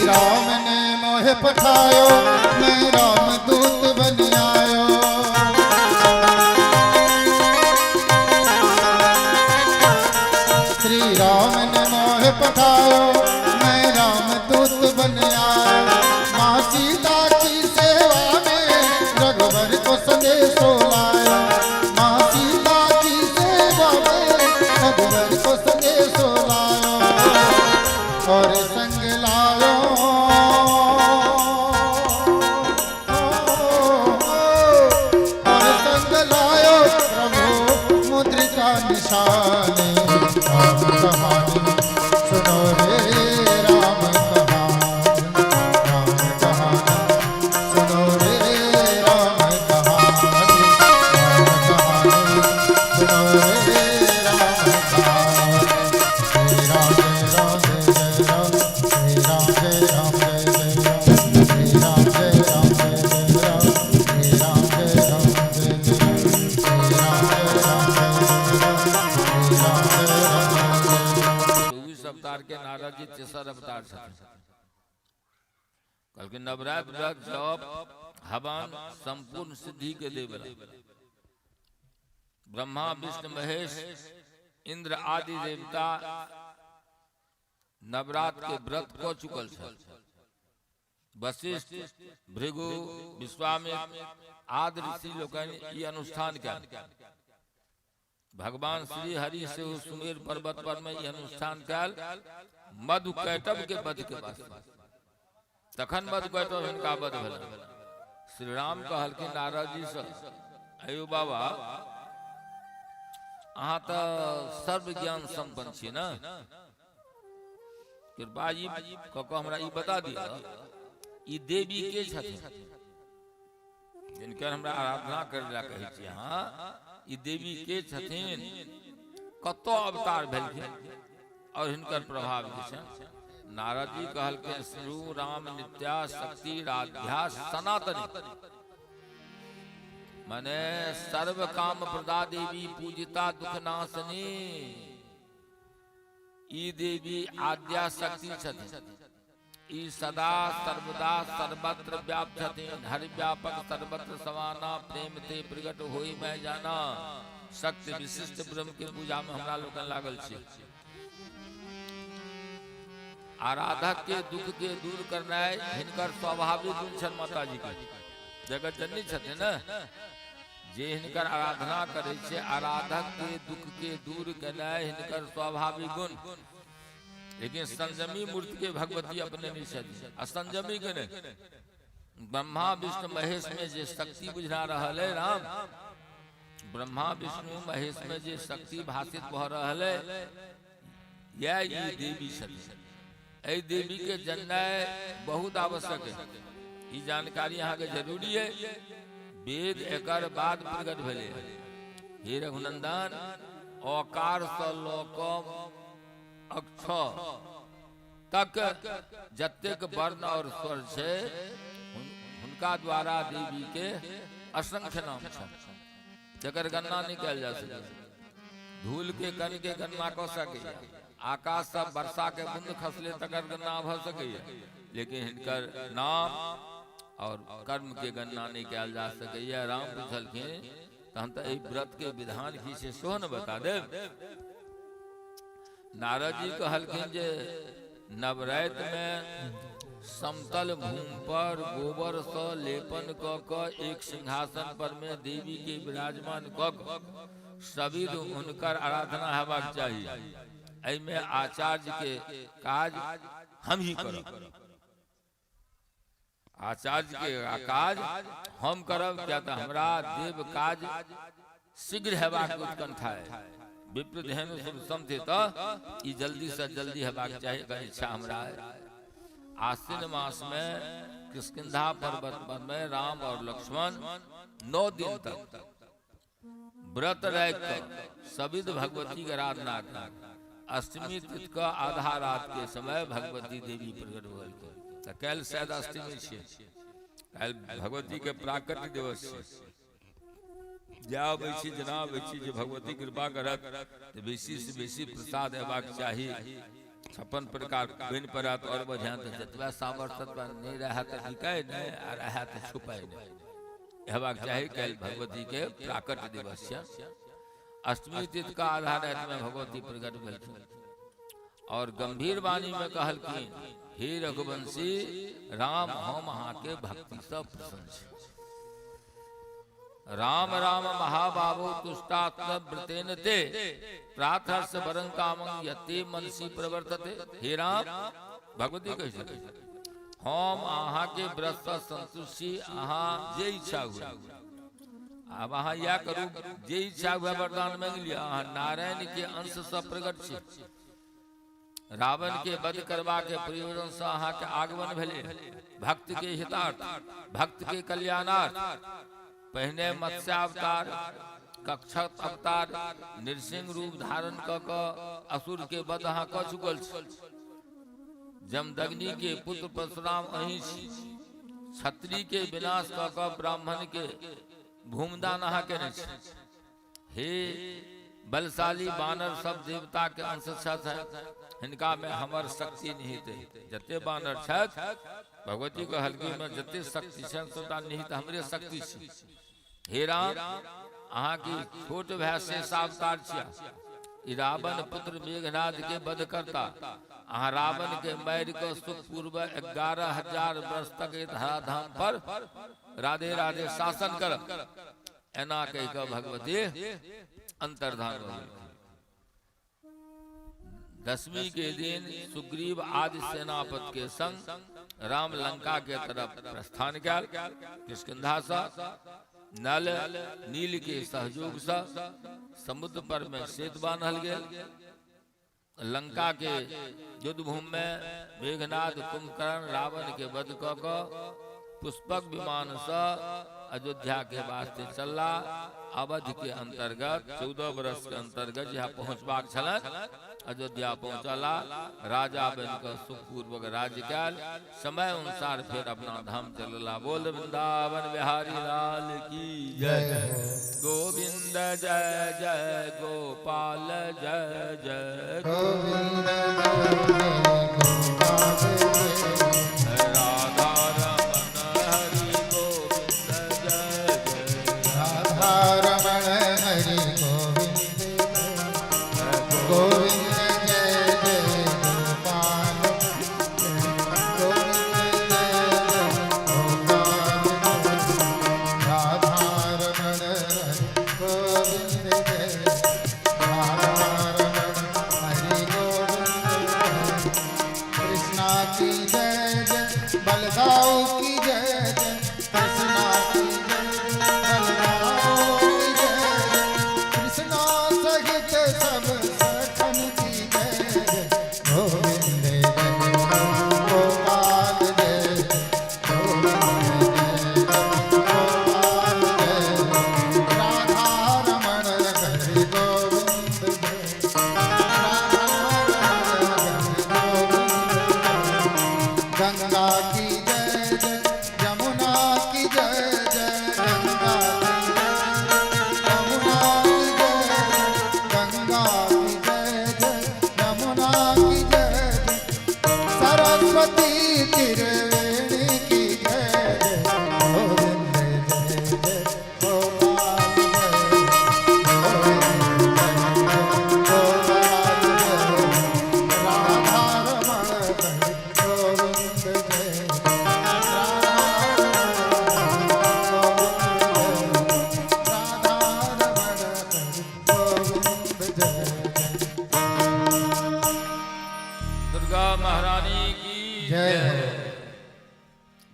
राम ने मोहे पठायो मैं राम दूत बन आयो। श्री राम ने मोहे पठायो मैं राम दूत बन आयो। माँ सीता की सेवा में रघुवर को संदेशो लायो। माँ सीता की सेवा में रघुवर को संदेशो लायो। और संग लायो और संग लायो प्रभु मुद्रिका निशानी। राम कहानी सुनो रे अवतार के नारद जी तेसर अवतार छथिन। कल के नवरात्र व्रत जप हवन संपूर्ण सिद्धि के देवला। ब्रह्मा विष्णु महेश इंद्र आदि देवता नवरात्र के व्रत को चुकल छल। वशिष्ठ भृगु विश्वामित्र आदि ऋषि लोकनि ई अनुष्ठान कयल। भगवान श्री हरि से सुमेर पर्वत पर में यह अनुष्ठान कयल मधु कैटभ के वध के वास्ते। तखन मधु कैटभ हिनका वध भेल। श्री राम कहलखिन नारद जी से, अयो बाबा अहाँ तो सर्व ज्ञान संपन्न छी न, कृपा जी कको हमरा ई बता दिया ई देवी के छथिन जिनकर हमरा आराधना करला कहै छी अहाँ, ई देवी के छथिन, कतो अवतार भेलखिन और हिनकर प्रभाव जे छनि। नारद जी कहलखिन श्री राम नित्या शक्ति राध्या सनातनी, माने सर्व काम प्रदा देवी पूजिता दुख नाशनी। ई देवी आद्या शक्ति छथिन, ई सदा सर्वदा सर्वत्र व्याप्त छथिन। हर व्यापक सर्वत्र समाना प्रेम ते प्रकट होई मैं जाना। शक्ति विशिष्ट ब्रह्म के पूजा में हमरा लोगन लागल छी। आराधक के दुख के दूर करना हिनकर स्वाभाविक गुण छन। माता जी के जगत जननी छथिन न, जे हिनकर आराधना करे छे आराधक के दुख के दूर करना हिनकर स्वाभाविक गुण। लेकिन संयमी मूर्ति के भगवती अपने नहीं। असंयमी के नहीं। ब्रह्मा विष्णु महेश में जे शक्ति बुझा रहल है राम, ब्रह्मा विष्णु महेश में जे शक्ति भाषित भ रहल है यह देवी छथिन। एहि देवी के जाननाइ बहुत आवश्यक है। ई जानकारी यहाँ के जरूरी है। वेद एकर बाद प्रकट भेले। हे रघुनंदन अकार से लोकम अक्षर तक जतेक वर्ण और स्वर छे हुनका द्वारा देवी के असंख्य नाम छन, जकर गणना नहीं कयल जा सके। धूल के कण के गणना क सके, आकाश से वर्षा के बूंद खसले तकर गणना भ सके, लेकिन हिनकर नाम और कर्म के गणना नहीं कयल जा सके। राम पूछलखिन तहन तो एहि व्रत के विधान की से सेहो न बता देब। नारद जी कहलखिन जे नवरात्र में समतल भूमि पर गोबर से लेपन क एक सिंहासन पर में देवी के विराजमान क सभी हुनकर आराधना हेबाक चाहिए। एहिमे आचार्य के काज हम ही करब। आचार्य के काज हम करब, क्या तो हमरा देव काज शीघ्र हेबाक उत्कंठा है। विप्रधेनु समझे तो ई जल्दी से जल्दी हेबाक चाहिए का इच्छा हमरा है। आश्विन मास में किष्किंधा पर्वत पर में राम और लक्ष्मण 9 दिन तक व्रत रह सविध भगवती की आराधना कर। अष्टमी तिथि का आधा रात के समय भगवती देवी प्रकट हो गई। कल शायद अष्टमी छे, कल भगवती के प्राकट्य दिवस छे। जाओ बेसी जना बेसी जो भगवती कृपा करत तो बेसी से बेसी प्रसाद हेबाक चाहिए। 56 प्रकार बन पड़त और बढ़िया तो जतवा सामर्थ्य नहीं रहा तो निकाय नहीं आ रहा तो छुपाए नहीं हेबाक चाहिए। कल भगवती के प्राकट्य दिवस है। अष्टमी तिथि का आधार में भगवती प्रकट भेल और गंभीर वाणी में कहलखिन, हे रघुवंशी राम हम अहाँ के भक्ति से प्रसन्न छी। राम राम महाबाबो तुष्टात्म व्रतेन ते प्रार्थस वरं कामं यते मनसी प्रवर्तते। हे राम भगवती कह सके हम अहाँ के व्रत से संतुष्टि अहाँ जे इच्छा हुआ अब अहाँ या करू जे इच्छा हुआ वरदान मांग लिया। अहाँ नारायण के अंश से प्रकट छी। रावण के वध करवा के प्रयोजन से अहाँ के आगमन भेले। भक्त के हितार्थ भक्त के कल्याणार्थ पहने मत्स्यावतार कक्षक अवतार नृसिंह रूप धारण क असुर के वध अहाँ क चुकल छी। जमदग्नि के पुत्र परशुराम अहीं छी। क्षत्रिय के विनाश क ब्राह्मण के भूमदान अहाँ केने छी। हे बलशाली बानर सब देवता के अंश छथ है, हिनका में हमर शक्ति निहित है। जते बानर छथ भगवती के हल्की में जते शक्ति छन सबटा निहित हमरे शक्ति छी। हे राम अहाँ की छोट भय से सावतार छिया, ई रावण पुत्र मेघनाद के वध करता। अहाँ रावण के मार के सुख पूर्व 11,000 वर्ष तक धराधाम पर राधे राधे शासन कर। एना कह के भगवती अंतर्धान हो गई। दसवीं के दिन सुग्रीव आदि सेनापति के संग राम लंका के तरफ प्रस्थान कयल। किष्किंधा सा नल नील के सहयोग से समुद्र पर में सेतु बांधल गेल। लंका के युद्ध भूमि में मेघनाद कुंभकर्ण रावण के वध क पुष्पक विमान से अयोध्या के वास्ते चलला। अवध के अंतर्गत 14 वर्ष के अंतर्गत यहाँ पहुँचबाक छलन। अयोध्या पहुँचला, राजा बन कर सुखपूर्वक राज्य कयल। समय अनुसार फिर अपना धाम चलला। बोल वृंदावन बिहारी लाल की जय। गोविंद जय जय गोपाल जय जय गोविंद राधा रमन हरि गोविंद जय जय रमण हरि गोविंद गोविंद जय जय गोपाल गोविंद राधा रमण हरि गोविंद जय राधा रमण हरि गोविंद। कृष्णा की जय जय बलदाऊ की जय जय कृष्णा की जय बलदाऊ की जय जय कृष्णा सहित सब सखन की जय जय गोविंद जय गोपाल जय गोविंद जय गोपाल जय राधा रमण हरि गोविंद जय राधा रमण हरि गोविंद। गंगा की जय जय यमुना की जय जय गंगा की जय यमुना की जय गंगा की जय जय यमुना की जय जय सरस्वती त्रिवेणी की जय जय गोविंद जय जय गोपाल जय गोविंद जय गोपाल जय राधा रमण हरि गोविंद जय राधा रमण हरि गोविंद जय। दुर्गा महारानी की जय हो।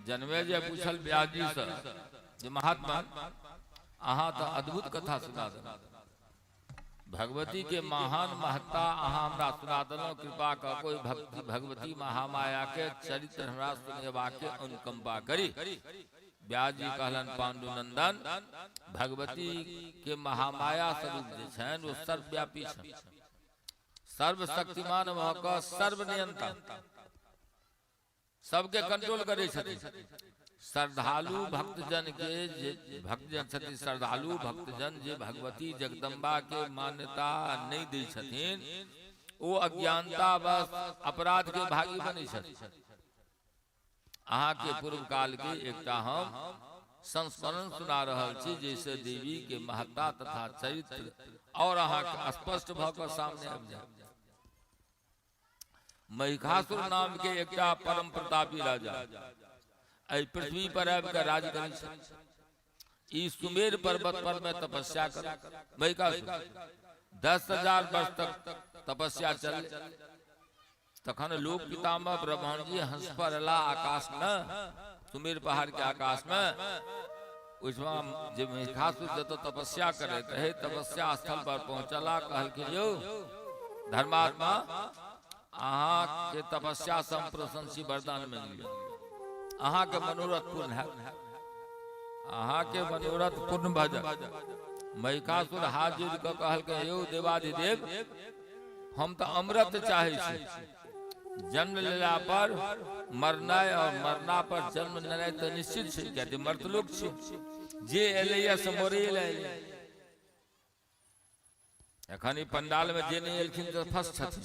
जनवे जे पूछल ब्यास जी से जे महात्मा अहाँ तो अद्भुत कथा सुना देना। भगवती के महान महत्ता अहाँ हमरा सुना देलहुँ। कृपा क कोई भक्ति भगवती महामाया के चरित्र हमरा सुनेबा के अनुकंपा करी। ब्यास जी कहलन पांडुनंदन भगवती के महामाया स्वरूप जे छनि वो सर्वव्यापी छनि, सर्वशक्तिमान भऽ कऽ सर्वनियंता सबके कंट्रोल करे छथिन। श्रद्धालु भक्तजन के जे भक्तजन छथिन, श्रद्धालु भक्तजन जे भगवती जगदम्बा के मान्यता नहीं दै छथिन ओ अज्ञानता बस अपराध के भागी बने छथिन। अहाँ के पूर्व काल के एकटा हम संस्मरण सुना रहल छी जैसे देवी के महत्ता तथा चरित्र और अहाँ के स्पष्ट भऽ कऽ सामने आबि जाय। महिषासुर नाम के एकटा परम प्रतापी राजा एहि पृथ्वी पर आबि कऽ राज करै छै। ई सुमेर पर्वत पर में तपस्या कर महिषासुर 10,000 वर्ष तक तपस्या चल। तखन लोक पितामह ब्रह्मण जी हंस पर अला आकाश में, सुमेर पहाड़ के आकाश में। उसमें जे महिषासुर जतो तपस्या करे रहे तपस्या स्थल पर पहुंचला। कहलखिन यौ धर्मात्मा अहाँ के तपस्या से हम प्रशंसी वरदान मिल। अहाँ के मनोरथ पूर्ण है, अहाँ के मनोरथ पूर्ण भज। महिषासुर हाथ जोड़ कऽ कहलकै यौ देवाधिदेव हम तो अमृत चाहे छी। जन्म लेला पर मरनाय और मरना पर जन्म लेनाय तो निश्चित छै, कियाकि मर्तलोक छै। जे एलैया से मरे ले एखन ई पंडाल में जे नहीं एलखिन तो फर्स्ट छथिन,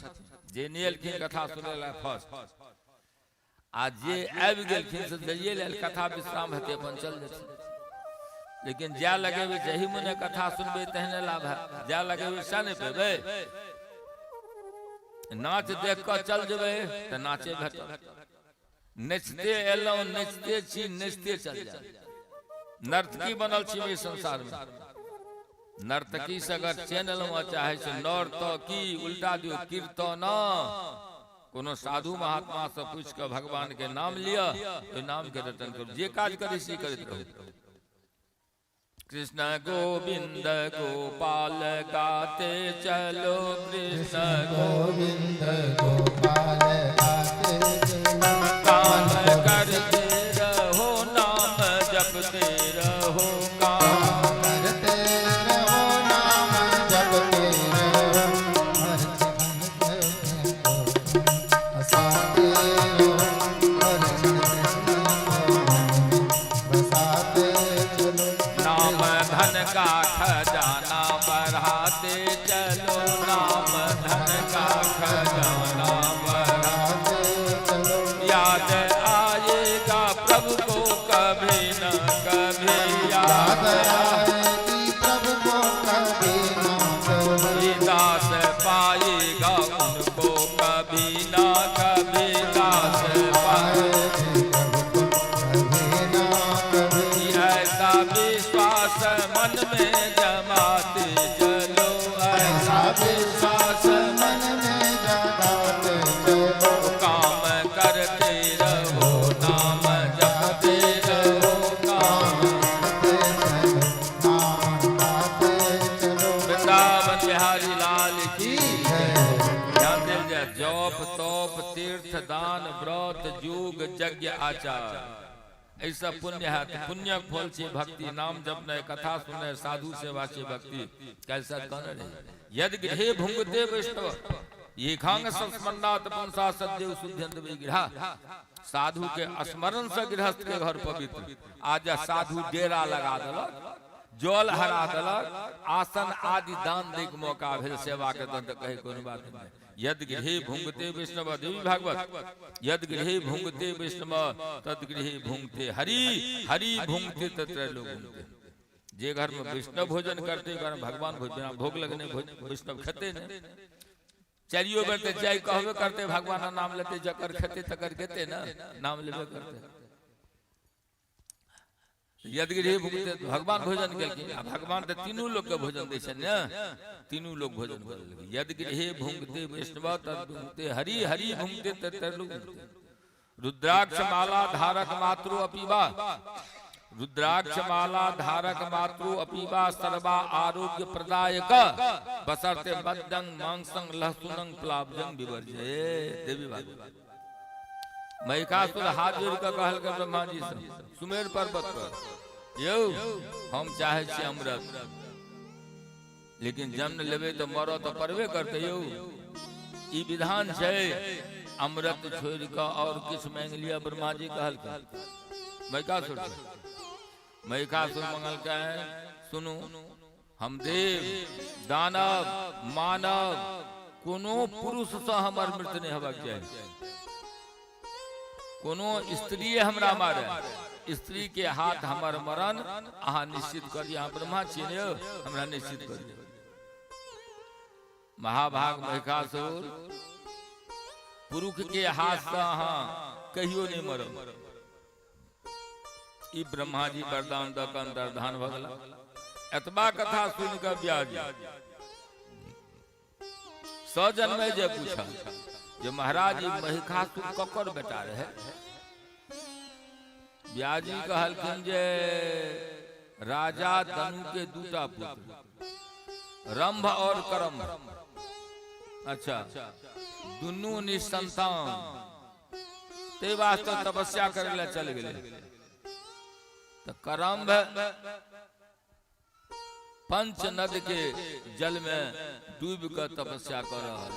जे नहीं एलखिन कथा सुनै ला फर्स्ट, आ जे आबि गेलखिन से जइए लेल कथा विश्राम हेतै अपन चल जेथिन। लेकिन जा लगेबै जही मुने कथा सुनबै तहने लाभ है, जा लगेबै सा नहीं पेबै। नाच देख कऽ चल जेबै तऽ नाचे भेटत, नचते एलहुँ नचते छी नचते चल जाए। नर्तकी बनल छी एहि संसार में, नर्तकी से अगर चैन एलहुँ चाहे से नर्तकी उल्टा दियो कीर्तन। कोनो साधु महात्मा से पूछ के भगवान के नाम लिया, ओहि नाम के रटन करू, जे काज करी से करैत रहू। कृष्ण गोविंद गोपाल गाते चलो, कृष्ण गोविंद गोपाल गाते चलो, काम करते रहो नाम जपते रहो, काम करते रहो नाम जपते रहो, हसाते रहो हर बसाते चलो। नाम धन का खजाना बढ़ाते चलो, नाम धन का खजाना बढ़ाते चलो, याद आएगा प्रभु को कभी न कभी, याद आएगी प्रभु को कभी ना कभी, दास पाएगा उनको कभी न कभी, दास आएगी प्रभु को कभी ना कभी। ऐसा विश्वास मन में जमाते चलो, ऐसा विश्वास मन में जगाते चलो, काम करते रहो नाम जपते रहो, काम नाम गाते चलो। वृंदावन बिहारी लाल की जय। ध्यान देल जाय। जप तप तीर्थ दान व्रत योग यज्ञ आचार ऐसा पुण्य है, तो पुण्य फल छे भक्ति, नाम जपने कथा सुने साधु सेवा छे भक्ति। कैसा कौन रे यदि गृहे भुंगते वैष्णव ये खांग संस्मरणात् पुंसा सद्देव शुद्धंत विग्रह। साधु के स्मरण से गृहस्थ के घर पवित्र। आज साधु डेरा लगा देलक, जल हरा देलक, आसन आदि दान दे के मौका भेल, सेवा के दंत कहे कोनो बात नहीं। यद गृहे भुंगते वैष्णव, देवी भागवत, यद गृहे भुंगते वैष्णव तद गृहे भुंगते हरि, हरि भुंगते तत्र लोग भुंगते। जे घर में वैष्णव भोजन करते, घर में भगवान भोजन भोग लगने वैष्णव खेते नहीं। चलियो बेटे जय कहबे करते, भगवान नाम लेते, जकर खेते तकर खेते ना, नाम लेबे करते। यदि गृहे भुंगते भगवान भोजन केलखिन, भगवान तो तीनों लोग के भोजन दै छन ने, तीनों लोग भोजन करेलखिन। यदि गृहे भुंगते वैष्णव तद भुंगते हरि, हरि भुंगते तत्र लोग भुंगते। रुद्राक्ष माला धारक मातृ अपीवा, रुद्राक्ष माला धारक मातृ अपीवा सर्वा आरोग्य प्रदायक, बसरते मद्दं मांसं लहसुनं प्लावजं विवर्जये। देवी भागवत। महिषासुर हाथ जोड़ के कहल के ब्रह्मा जी से सुमेर पर्वत पर, यौ हम चाहे छी अमृत, लेकिन जन्म लेबे तो मरो तो परबे करते यौ, ई विधान छै। अमृत छोड़ के और किछ मांग लिया, ब्रह्मा जी कहल के। महिषासुर मंगल के सुनु, हम देव दानव मानव कोनो पुरुष से हमर मृत्यु नहीं हेबाक चाही, कोनो स्त्री हमरा मारे, स्त्री के हाथ हमर मरण अहाँ निश्चित करिए। अहाँ ब्रह्मा छियै ने, हमरा निश्चित करिए। महाभाग महिषासुर पुरुष के हाथ से अहाँ कहियो नहीं मरब। ई ब्रह्मा जी वरदान द के अंतर्धान भ गेला। एतबा कथा सुन के व्यास सजन्मे जे पूछा जे महाराज ई महिषासुर ककर बेटा रहे। व्यास जी कहलखिन जे राजा धनु के दूटा पुत्र, रंभ और करम्भ। अच्छा, दुनू निसंतान, ते वास्ते तपस्या करे ला चल गेले। तो करम्भ पंच नद के जल में डूब कर तपस्या कर रहा।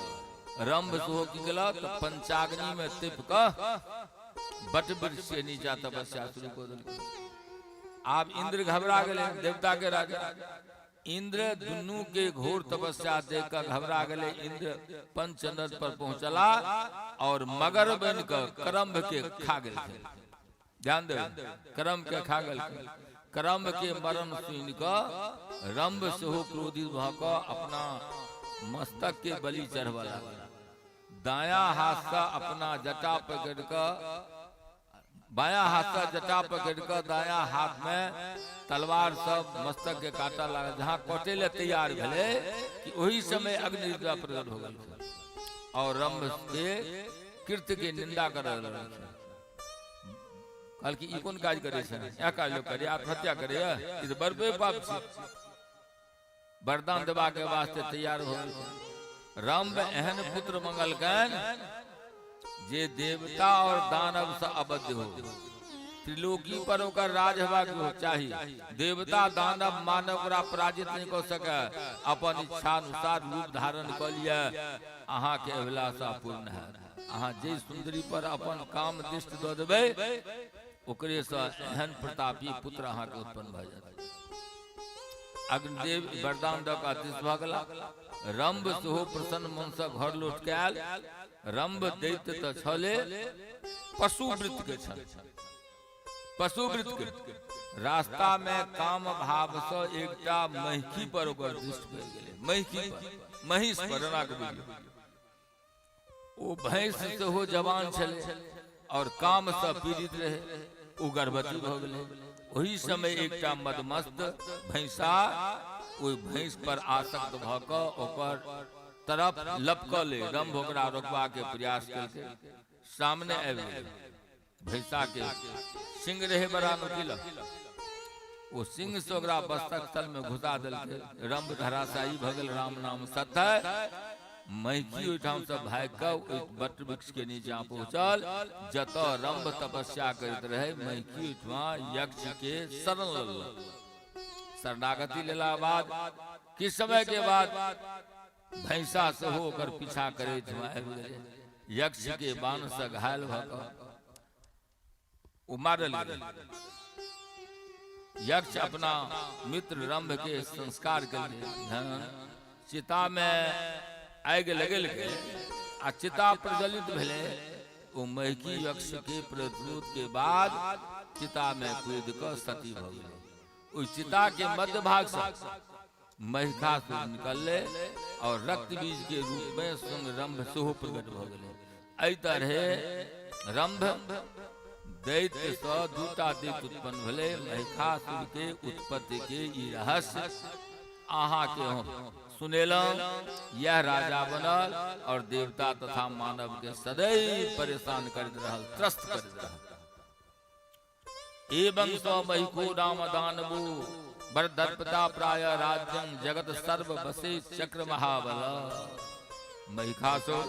रंभ सुहो की गला तो पंचाग्नि में तिप का बट वृक्ष से नीचा तपस्या शुरू कर दिल। आप इंद्र घबरा गए, देवता के राजा इंद्र दुनू के घोर तपस्या देखकर घबरा गए। इंद्र पंचनद पर पहुंचला और मगर बनकर करम्भ के खा गए। ध्यान दे, करम्भ के खा गए। करम्भ के मरण सुन कर रंभ सेहो क्रोधित भकर अपना मस्तक के बलि चढ़वा लगा। दाया हाथ से अपना जटा पकड़ कर, बाया हाथ से जटा पकड़ कर दाया हाथ में तलवार सब मस्तक के काटा लगा। जहाँ कटे ले तैयार भले कि वही समय अग्नि प्रकट हो गए और रंभ के कृत्य के निंदा कर कल की ई कोन काज करे छे, या काज लोग करे, आत्महत्या करे, ई तो बड़े पाप छे। वरदान देवा के वास्ते तैयार हो गए। रंभ एहन पुत्र मंगल कन जे देवता और दानव से अबद्ध हो। त्रिलोकी पर ओकर राज हेबाक चाहिए। देवता दानव मानव ओकरा पराजित नहीं कर सके। अपन इच्छा अनुसार रूप धारण कर लिया। अहाँ के अभिलाषा पूर्ण है। अहाँ जे सुंदरी पर अपन काम दृष्टि दऽ देबै ओकरे से एहन प्रतापी पुत्र अहाँ के उत्पन्न भऽ जायत। अग्निदेव वरदान दऽ कऽ अतिश भऽ गेला। रंभ सेहो प्रसन्न मन से घर लौट के आयल। रंभ दैत्य तऽ छले पशुवृत्त के छल। पशुवृत्त के रास्ता में काम भाव से एकटा महिषी पर ओकर दृष्टि पड़ि गेलै। महिषी पर, महिष पर राग बुझियौ। ओ भैंस से हो जवान छले और काम से पीड़ित रहे। ओ गर्भवती भ गेलै। वही समय एकटा मदमस्त भैंसा ओहि भैंस पर आसक्त भ क ओकर तरफ लपकले। रंभ ओकरा रोकबा के प्रयास केलकै। सामने आबि गेल। भैंसा के सिंह रहे बड़ा नुकीला। वो सिंह से ओकरा बस्तक स्थल में घुसा देलकै। रंभ धराशायी भ गेल। राम नाम सत्य। महिषी ओहिठाम से भाग कऽ बट वृक्ष के नीचा पहुंचल जतऽ रंभ तपस्या करैत रहे। महिषी ओहिठाम यक्ष के शरण लेलक। शरणागति लेला बाद किछ समय के बाद भैंसा सेहो ओकर पीछा करैत आबि गेलै। यक्ष के बाण से घायल भ कऽ ओ मारल गेल। यक्ष अपना मित्र रंभ के संस्कार केलकै। चिता में आगि लगेलकै आ चिता प्रज्वलित भेलै। ओ महिषी यक्ष के प्रतिरोध के बाद चिता में कूद कऽ सती भ गेलै। ओहि चिता के मध्य भाग से महिषासुर निकलले और रक्त बीज के रूप में स्वयं रंभ सेहो प्रकट भ गेलै। एहि तरहे रंभ दैत्य से दूटा दैत्य उत्पन्न भेलै। महिषासुर के उत्पत्ति के ई रहस्य अहाँ के सुनेलहुं। यह राजा बनल और देवता तथा मानव के सदैव परेशान करैत रहल, त्रस्त करैत रहल। एवं स महिको राम दानवो बरदर्पता प्राय राज्यं जगत सर्व बसे चक्र महाबल। महिषासुर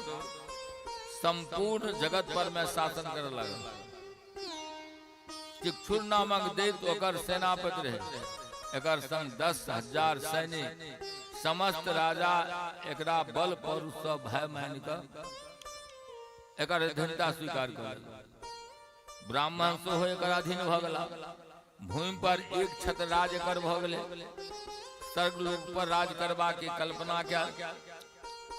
संपूर्ण जगत पर में शासन करे लगल। चिक्षुर नामक दैत्य ओकर सेनापति रहे। एकर संग 10,000 सैनिक। समस्त राजा एकरा बल पौरुष से भय मान कऽ एकर अधीनता स्वीकार कर। ब्राह्मण सेहो एकर अधीन भ गेला। भूमि पर एक छत्र राज एकर भ गेलै। स्वर्गलोक पर राज करबा के कल्पना कयल।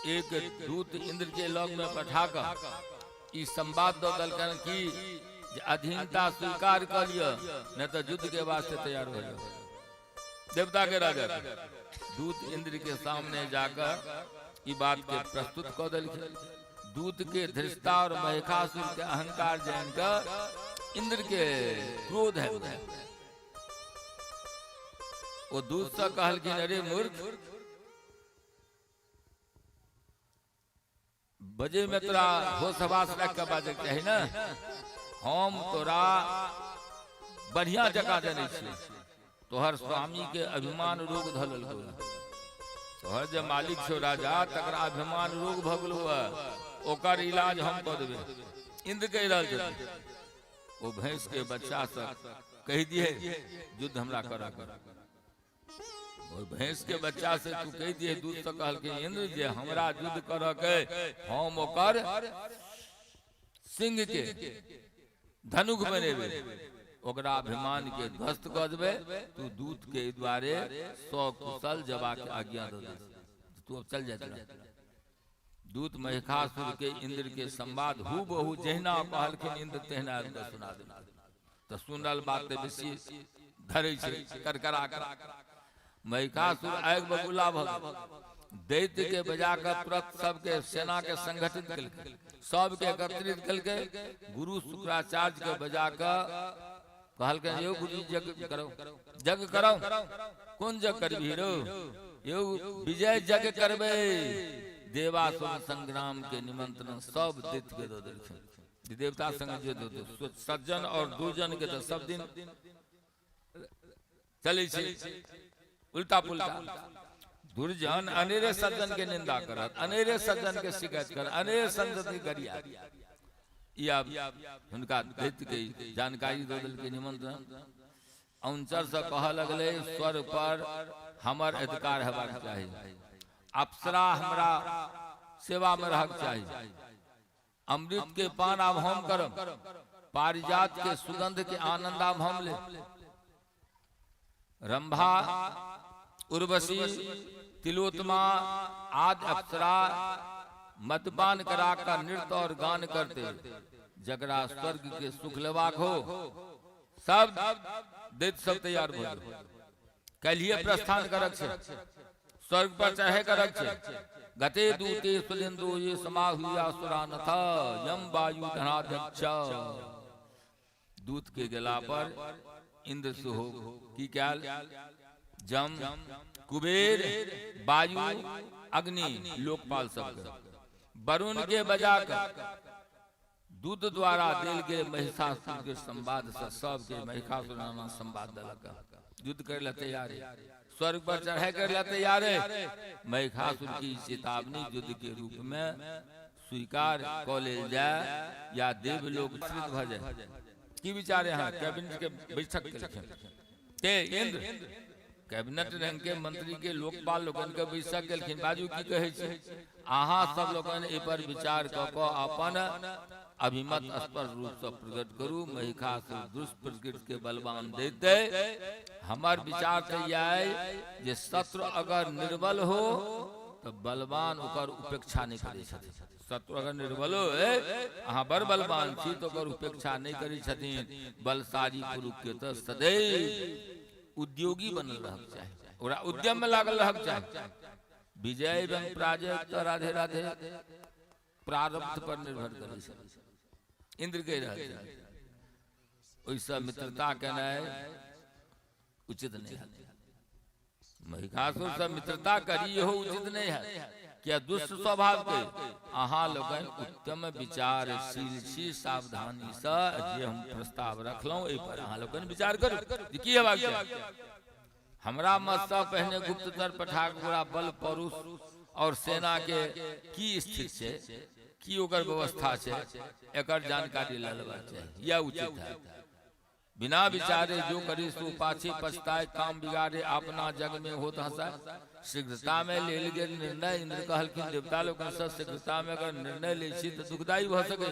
एक दूत इंद्र के लग में पठा कऽ ई संवाद दऽ देलकनि कि अधीनता स्वीकार कर लिअ नहीं तो युद्ध के वास्ते तैयार हो जाओ। देवता के राजा दूत इंद्र के सामने जाकर ई बात के प्रस्तुत कऽ देलकै। दूत के धृष्टता और महिषासुर के अहंकार जान कर इंद्र के क्रोध है। वो दूत से कहलखिन अरे मूर्ख, बजे में तोरा होश हवास रख के बाजे चाही ना। हम तोरा बढ़िया जगह जाने छी। तोहर स्वामी के अभिमान रोग धलल हो। तोहर जे मालिक छो राजा तकरा अभिमान रोग भ गेल हुआ। ओकर इलाज हम कऽ देबै। इंद्र कहि रहल छथिन ओ भैंस के बच्चा से कहि दिए युद्ध हमरा करा कर। ओ भैंस के बच्चा से तू कहि दिए। दूत से कहलकै इंद्र जे हमरा युद्ध करऽ के हम ओकर सिंह के धनुक बनेबै ओकरा अभिमान के ध्वस्त कर देबे, तू दूत के द्वारे 100 कुशल जवा के आज्ञा दे दे, तू अब चल जा। दूत महिषासुर के इंद्र के संवाद हु बहु जहिना कहलखिन इंद्र तेहना सुना दे। तो सुनल बात बेसी धरे छै करकरा कर। महिषासुर आगि बबूला भ दैत्य के बजा कर तुरंत सबके सेना के संगठित कलकै, सबके एकत्रित कलकै। गुरु शुक्राचार्य के बजा कर कहलकै यो गुरु यज्ञ करो, यज्ञ करो। कोन यज्ञ करबी रो? यो विजय यज्ञ करबे। देवासुर संग्राम के निमंत्रण सब दैत्य के दे देलखिन। देवता संग जो दो सज्जन और दुर्जन के तो सब दिन चले छे उल्टा पुल्टा। दुर्जन अनेरे सज्जन के निंदा करत, अनेरे सज्जन के शिकायत कर, अनेरे सज्जन के गरिया। या उनका दैत्य के जानकारी दे देल के निमंत्रण। औंचर से कह लगले स्वर पर हमर अधिकार हेबाक चाही, अप्सरा हमरा सेवा में रहक चाही। अमृत के पान आब हम करब, पारिजात के सुगंध के आनंद आब हम ले। रंभा, उर्वशी, तिलोत्तमा आदि अप्सरा मद्यपान करा कर नृत्य और गान करते। जगरा स्वर्ग के सुख लेवाक हो, सब दैत्य सब तैयार हो कलिए प्रस्थान करक छे, स्वर्ग पर चढ़े करक छे। गते दूते सुलिंदु ये समाहुया सुरानथ यम वायु धनाध्यक्ष। दूत के गला पर इंद्र सुहो की कैल, जम, कुबेर, वायु, अग्नि, लोकपाल सब वरुण के बजा कर दूत द्वारा दिल के महिषासुर के संवाद से सब के महिषासुर नाना संवाद दलक। युद्ध कर ले तैयार, स्वर्ग पर चढ़े कर ले तैयार है। महिषासुर की चेतावनी युद्ध के रूप में स्वीकार क लेल जाए या देवलोक विचलित भ जाए। की विचार यहाँ कैबिनेट के बैठक के इंद्र कैबिनेट रंग के मंत्री के लोकपाल लोगन के बैठक केलखिन। बाजू की कहे छै, अहाँ सब लोगन ए पर विचार क के अपन अभिमत स्पष्ट रूप से प्रकट करू। महिषासुर दुष्प्रकृति के बलवान दैत्य, हमार विचार तो यह जे शत्रु अगर निर्बल हो तो बलवान ओकर उपेक्षा नहीं करे छथिन। शत्रु अगर निर्बल हो अहाँ बड़ बलवान छी तो ओकर उपेक्षा नहीं करे छथिन। बलशाली पुरुष के तो सदैव उद्योगी बनल रहक चाही, ओकरा उद्यम में लागल रहक चाही। विजय एवं पराजय तो राधे राधे प्रारब्ध पर निर्भर करे छै। इंद्र के ओइसा मित्रता कहना उचित नहीं है। महिषासुर से मित्रता करी हो उचित नहीं है। क्या दुष्ट स्वभाव के अहाँ लोगन उत्तम विचारशील छी, सावधानी से जे हम प्रस्ताव रखलौं ए पर अहाँ लोगन विचार करू की हेबाक चाही। हमरा मत से पहले गुप्तचर पठाक पूरा बल परुष और सेना के की स्थिति छै, की ओकर व्यवस्था छै, एकर जानकारी ले लेबाक चाही। यह उचित है। बिना विचारे जो करी सो पाछे पछताए, काम बिगाड़े अपना जग में होत हंसाए। शीघ्रता में ले लिए निर्णय इंद्र कहलखिन देवता लोग शीघ्रता में अगर निर्णय ले छी तो दुखदायी हो सके।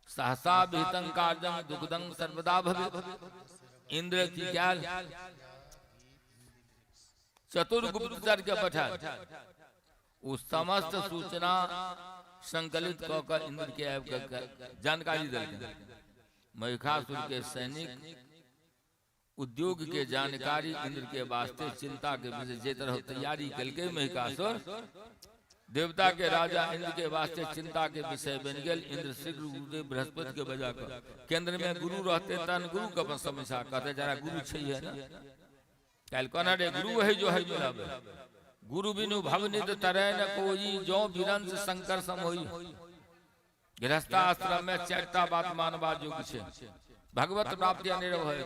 सहसा विहितं कार्यं दुखदं सर्वदा भवे। इंद्र की क्या चतुर गुप्तचर के पठाए उस समस्त सूचना संकलित कर इंद्र के जानकारी देलखिन। महिषासुर के सैनिक उद्योग के जानकारी इंद्र के वास्ते चिंता के विषय जे तरह तैयारी कलके। महिषासुर देवता के राजा इंद्र के वास्ते चिंता के विषय बन गए। इंद्र शीघ्र गुरुदेव बृहस्पति के बजा कर केंद्र में गुरु रहते तन गुरु का समीक्षा कहते जरा गुरु चाहिए ना कल कहना रे गुरु है जो लावे। गुरु बिनु भवनित तरह न कोई जो विरंस शंकर सम होई। गृहस्थाश्रम में चारटा बात मानवा योग्य छे। भगवत प्राप्ति अनिर्भव है।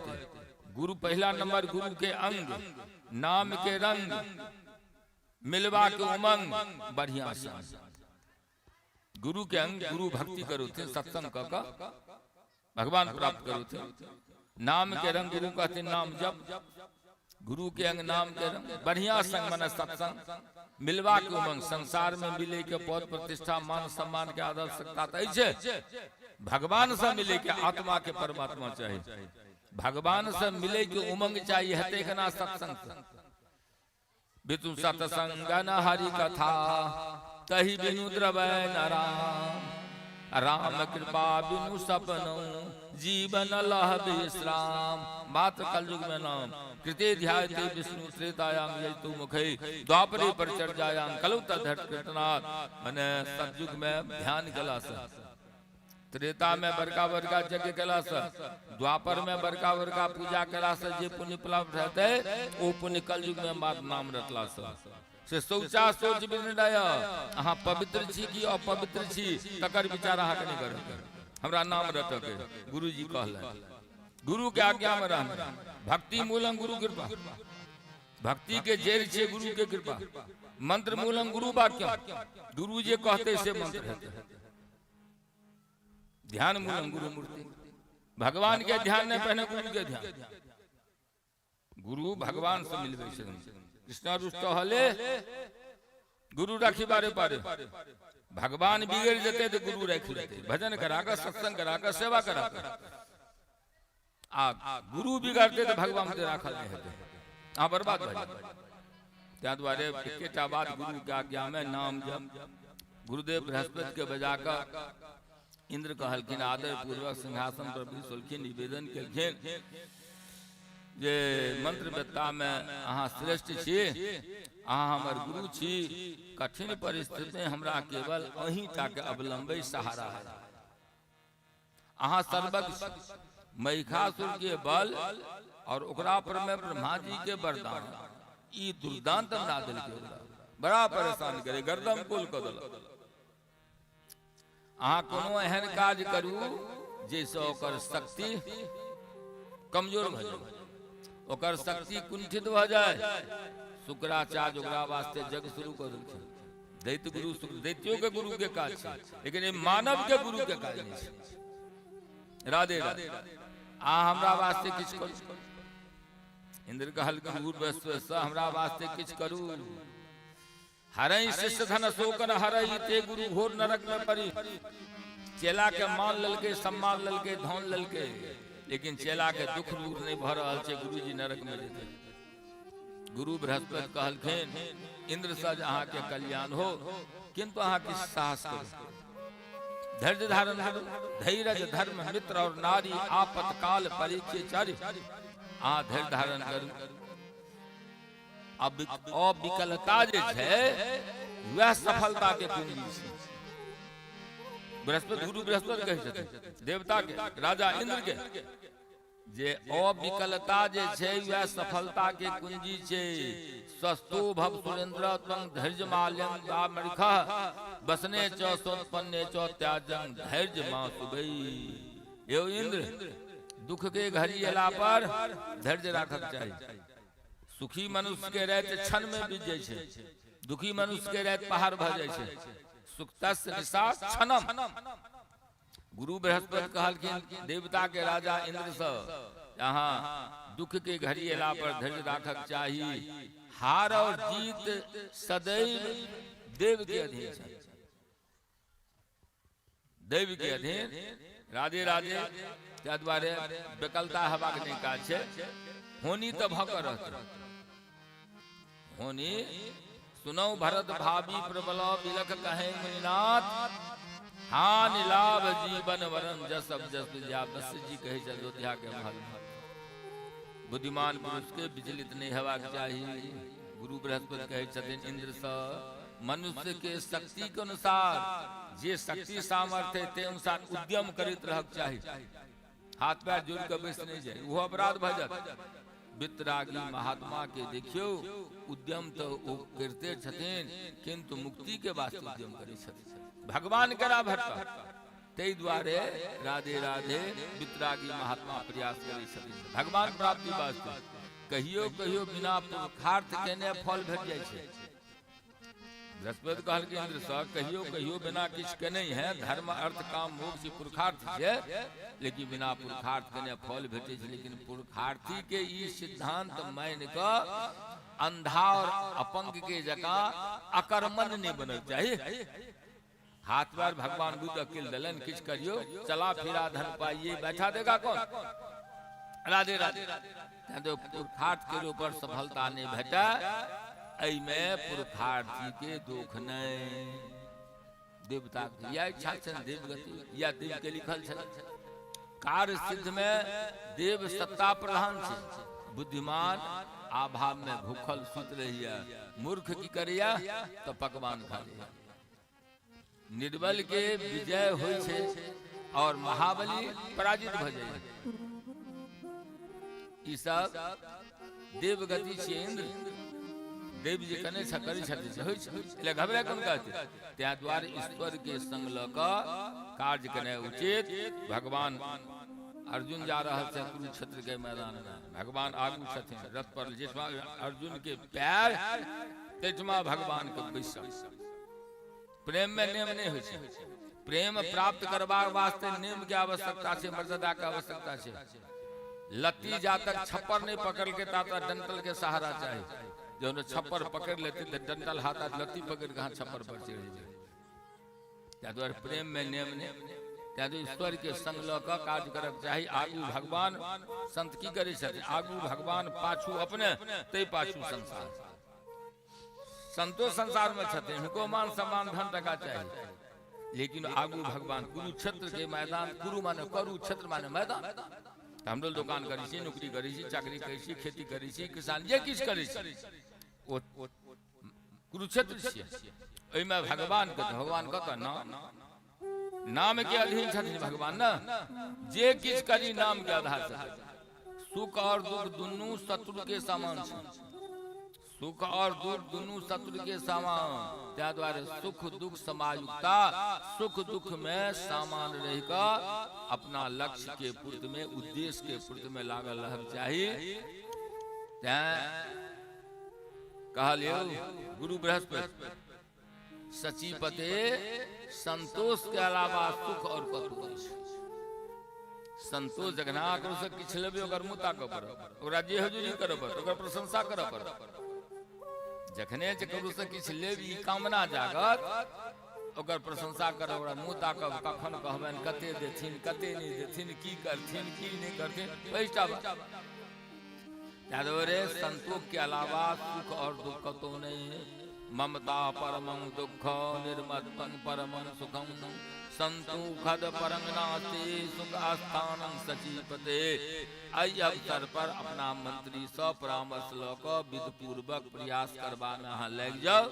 गुरु पहला नंबर, गुरु के अंग नाम के रंग मिलवा के उमंग बढ़िया से। गुरु के अंग गुरु भक्ति करो थे, सत्संग का भगवान प्राप्त करो थे। नाम के रंग गुरु कहते नाम जप। गुरु के अंग नाम के रंग बढ़िया संग मन सत्संग। मिलवा के उमंग, संसार में मिले के पद प्रतिष्ठा मान सम्मान के आदर सकता है, भगवान से मिले के आत्मा के परमात्मा चाहिए, भगवान से मिले के उमंग चाहिए, हते कना सत्संग बितु सत्संग न हरि कथा तही बिनु द्रवै न राम कृपा बिनु सपनो जीवन लह विश्राम। मात्र कलयुग में नाम कृते ध्यायते विष्णु त्रेतायाम यतु मुखे द्वापरे परिचर्यायाम कलौ तद्धटनाथ। माने सतयुग में ध्यान कला से, त्रेता में बड़का बड़का यज्ञ कला से, द्वापर में बड़का बड़का पूजा कला से जे पुण्य प्राप्त रहते वो पुण्य कलयुग में मात्र नाम रटला से सोचा सोच निर्णय अहाँ पवित्र छी कि अपवित्र छी तकर विचार अहाँ के नहीं कर, हमरा नाम रटके गुरु जी कहले, गुरु के आज्ञा में रहना, भक्ति मूलम गुरु कृपा, भक्ति के जड़ छे गुरु के कृपा, मंत्र मूलम गुरु वाक्य, गुरु जी कहते से मंत्र रहते, ध्यान मूलम गुरु मूर्ति, भगवान के ध्यान ने पहने गुरु के ध्यान, गुरु भगवान से मिलबे छे, कृष्ण रुष्ट हले गुरु राखी बारे पारे, भगवान बिगड़ जते तो गुरु राखी लेते, भजन कराकर सत्संग कराकर सेवा कराकर, आ गुरु बिगड़ते तो भगवान से राखल नहीं होते, आ बर्बाद हो जाते। त्या द्वारे एकेटा बात गुरु के आज्ञा में नाम जप, गुरुदेव बृहस्पति के बजाकर इंद्र कहलखिन आदर पूर्वक सिंहासन पर बैसलखिन, निवेदन केलखिन जे मंत्र वेत्ता में अहाँ श्रेष्ठ छी, अहाँ हमर गुरु छी, कठिन परिस्थिति में हमरा केवल अहीं टा के अवलंबे सहारा है, अहाँ सर्वज्ञ, महिषासुर के बल और ओकरा पर में ब्रह्मा जी के वरदान, ई दुर्दांत बना दिल के बड़ा परेशान करे, गर्दन कुल क देल। अहाँ कोनो एहन काज करू जैसे ओकर शक्ति कमजोर भ जाए, ओकर शक्ति कुंठित भ जाए। शुक्राचार्य ओकरा वास्ते जग शुरू कर देलखिन, दैत्य गुरु, दैत्यों के गुरु के काज छै, लेकिन ये मानव के गुरु के काज नहीं छै। राधे राधे, आ हमरा वास्ते किछ करू। इंद्र कहल गुरु बृहस्पति हमरा वास्ते किछ करू। हरई शिष्य धन शोकन हरई ते गुरु घोर नरक में परी। चेला के मान ललके, सम्मान ललके, धन ललके, लेकिन चेला के दुख दूर नहीं भ रहल छै, गुरु जी नरक में जेते। गुरु बृहस्पति कहलखिन इंद्र सज अहाँ के कल्याण हो, किंतु अहाँ किछ साहस करू, धैर्य धारण करू, धैर्य धर्म मित्र और नारी आपतकाल परिचय, अहाँ धैर्य धारण करू। अब अविकलता जे छै वह सफलता के कुंजी छै। बृहस्पति, गुरु बृहस्पति कहै छथिन देवता के, राजा इंद्र के, जे अविकलता जे छै वह सफलता के कुंजी छै। स्वस्थो भव सुरेंद्र त्वं धैर्य माल्यं दामरिख बसने च सोत्पन्ने च त्याजं धैर्य मा सुबई। यो इंद्र, दुख के घड़ी अयला पर धैर्य राखक चाहिए। सुखी मनुष्य के रहते क्षण में बीत जाय छै, दुखी मनुष्य के रहते पहाड़ भ जाय छै। सुक्तस्य निशा क्षणम। गुरु बृहस्पति कहलखिन देवता के राजा इंद्र से यहाँ दुख के घड़ी अयला पर धैर्य राखक चाहिए। हार और जीत सदैव देव के अधीन है, देव के अधीन। राधे राधे, त्या द्वारे विकलता हेबाक नहीं काज छै। होनी तो भक रहत, होनी सुनौ भरत भावी प्रबल बिलख कहे मुनिनाथ, हानि लाभ जीवन वरण जस अब जस विद्या। दस जी कहे अयोध्या के महल, बुद्धिमान पुरुष के विचलित नहीं हेबाक चाहिए। गुरु बृहस्पति कहे छथिन इंद्र से मनुष्य के शक्ति के अनुसार जे शक्ति सामर्थ्य ते अनुसार उद्यम करित रहक चाहिए। हाथ पैर जोड़ के बैस नहीं जाए, वो अपराध भ जात। वितरागी महात्मा के देखियो उद्यम तो वो करते छथिन, किंतु मुक्ति के वास्ते उद्यम करे छथिन, भगवान करा भरता। ते द्वारे राधे राधे वितरागी महात्मा प्रयास करे छथिन भगवान प्राप्ति वास्ते। कहियो कहियो बिना पुरुषार्थ केने फल भेट जाय छै। बृहस्पति कहल के इंद्र से कहियो कहियो बिना किछ केने है, धर्म अर्थ काम मोक्ष पुरुषार्थ छै, लेकिन बिना पुरुषार्थ केने फल भेटे छै। लेकिन पुरुषार्थी के ई सिद्धांत मान क अंधा और अपंग के जगह अकर्मण्य नहीं बनना चाहिए। हाथ बार भगवान बुद्ध अकेल दलन किस करियो, चला फिरा धन पाइए, बैठा देगा कौन? राधे राधे। तो पुरखाट के ऊपर सफलता नहीं भेटा, ऐ में पुरखाट जी के दुख नहीं। देवता या इच्छा से देवगति या देव के लिखल छे। कार्य सिद्ध में देव सत्ता प्रधान छे। बुद्धिमान अभाव में भूखल सुत रहिया, मूर्ख की करिया तो पकवान खा लिया। निर्बल के विजय होय छे और महाबली पराजित भ जाय। ई सब देवगति छे। इंद्र देव जी कने करी छथि होय छे, એટલે घबरा कोन कहते त्या द्वारे ईश्वर के संग ल क कार्य कने उचित। भगवान अर्जुन जा रहा है कुरुक्षेत्र के मैदान में, भगवान आगू छथिन रथ पर, जिसमें अर्जुन के पैर तेजमा भगवान के बैसल। प्रेम में नेम नहीं हो छे। प्रेम प्राप्त करबा वास्ते नेम के आवश्यकता छे, मर्यादा के आवश्यकता छे। लत्ती जातक छप्पर नहीं पकड़ के ताता डंटल के सहारा चाहिए। जो न छप्पर पकड़ लेते तो डंटल हाथा लत्ती पकड़ के छप्पर पर चढ़ जाए। त्या द्वारे प्रेम में नेम ने, त्या तो ईश्वर के संग ल क कार्य करक चाहिए। आगू भगवान संत की करे छथि, आगू भगवान पाछू अपने ते पाछू संसार। संतो संसार में छथिन, उनको मान सम्मान धन टका चाहिए, लेकिन आगू भगवान कुरुक्षेत्र के मैदान, कुरु माने करु, क्षेत्र माने मैदान। हम लोग दुकान करी छी, नौकरी करी छी, चाकरी करी छी, खेती करी छी, किसान जे किछ करी छी, वो कुरुक्षेत्र छी। ओइ में भगवान के, भगवान का नाम के अधीन छथिन भगवान ना। जे किछ करी नाम के आधार से। सुख और दुख दुनू शत्रु के समान छै। सुख और दुख दुनू शत्रु के समान, त्या द्वारे सुख दुख समायुक्ता। सुख दुख में समान रहकर अपना लक्ष्य के पूर्ति में, उद्देश्य के पूर्ति में लागल रहना चाहिए। कहलियो गुरु बृहस्पति सचीपते संतोष के अलावा सुख और कतु नहीं। संतोष जगना करो से किछ लेबे ओकर मुता क पर, ओकरा जे हजूरी करब, ओकर प्रशंसा करब पर। जखने जे करू से किछ लेबी कामना जागत, ओकर प्रशंसा करब, ओकरा मुता क कखन कहबन कते देथिन, कते नहीं देथिन, की करथिन, की नहीं करथिन, पैसा त्यादोरे संतोष के अलावा सुख और दुख तो नहीं। ममता परमं दुख निर्मत्तं परमं सुखं, संतुखद परम नास्ति सुख आस्थानं सचीपते। आई अवसर पर अपना मंत्री स परामर्श लक विधि पूर्वक प्रयास करवाना लग जाओ।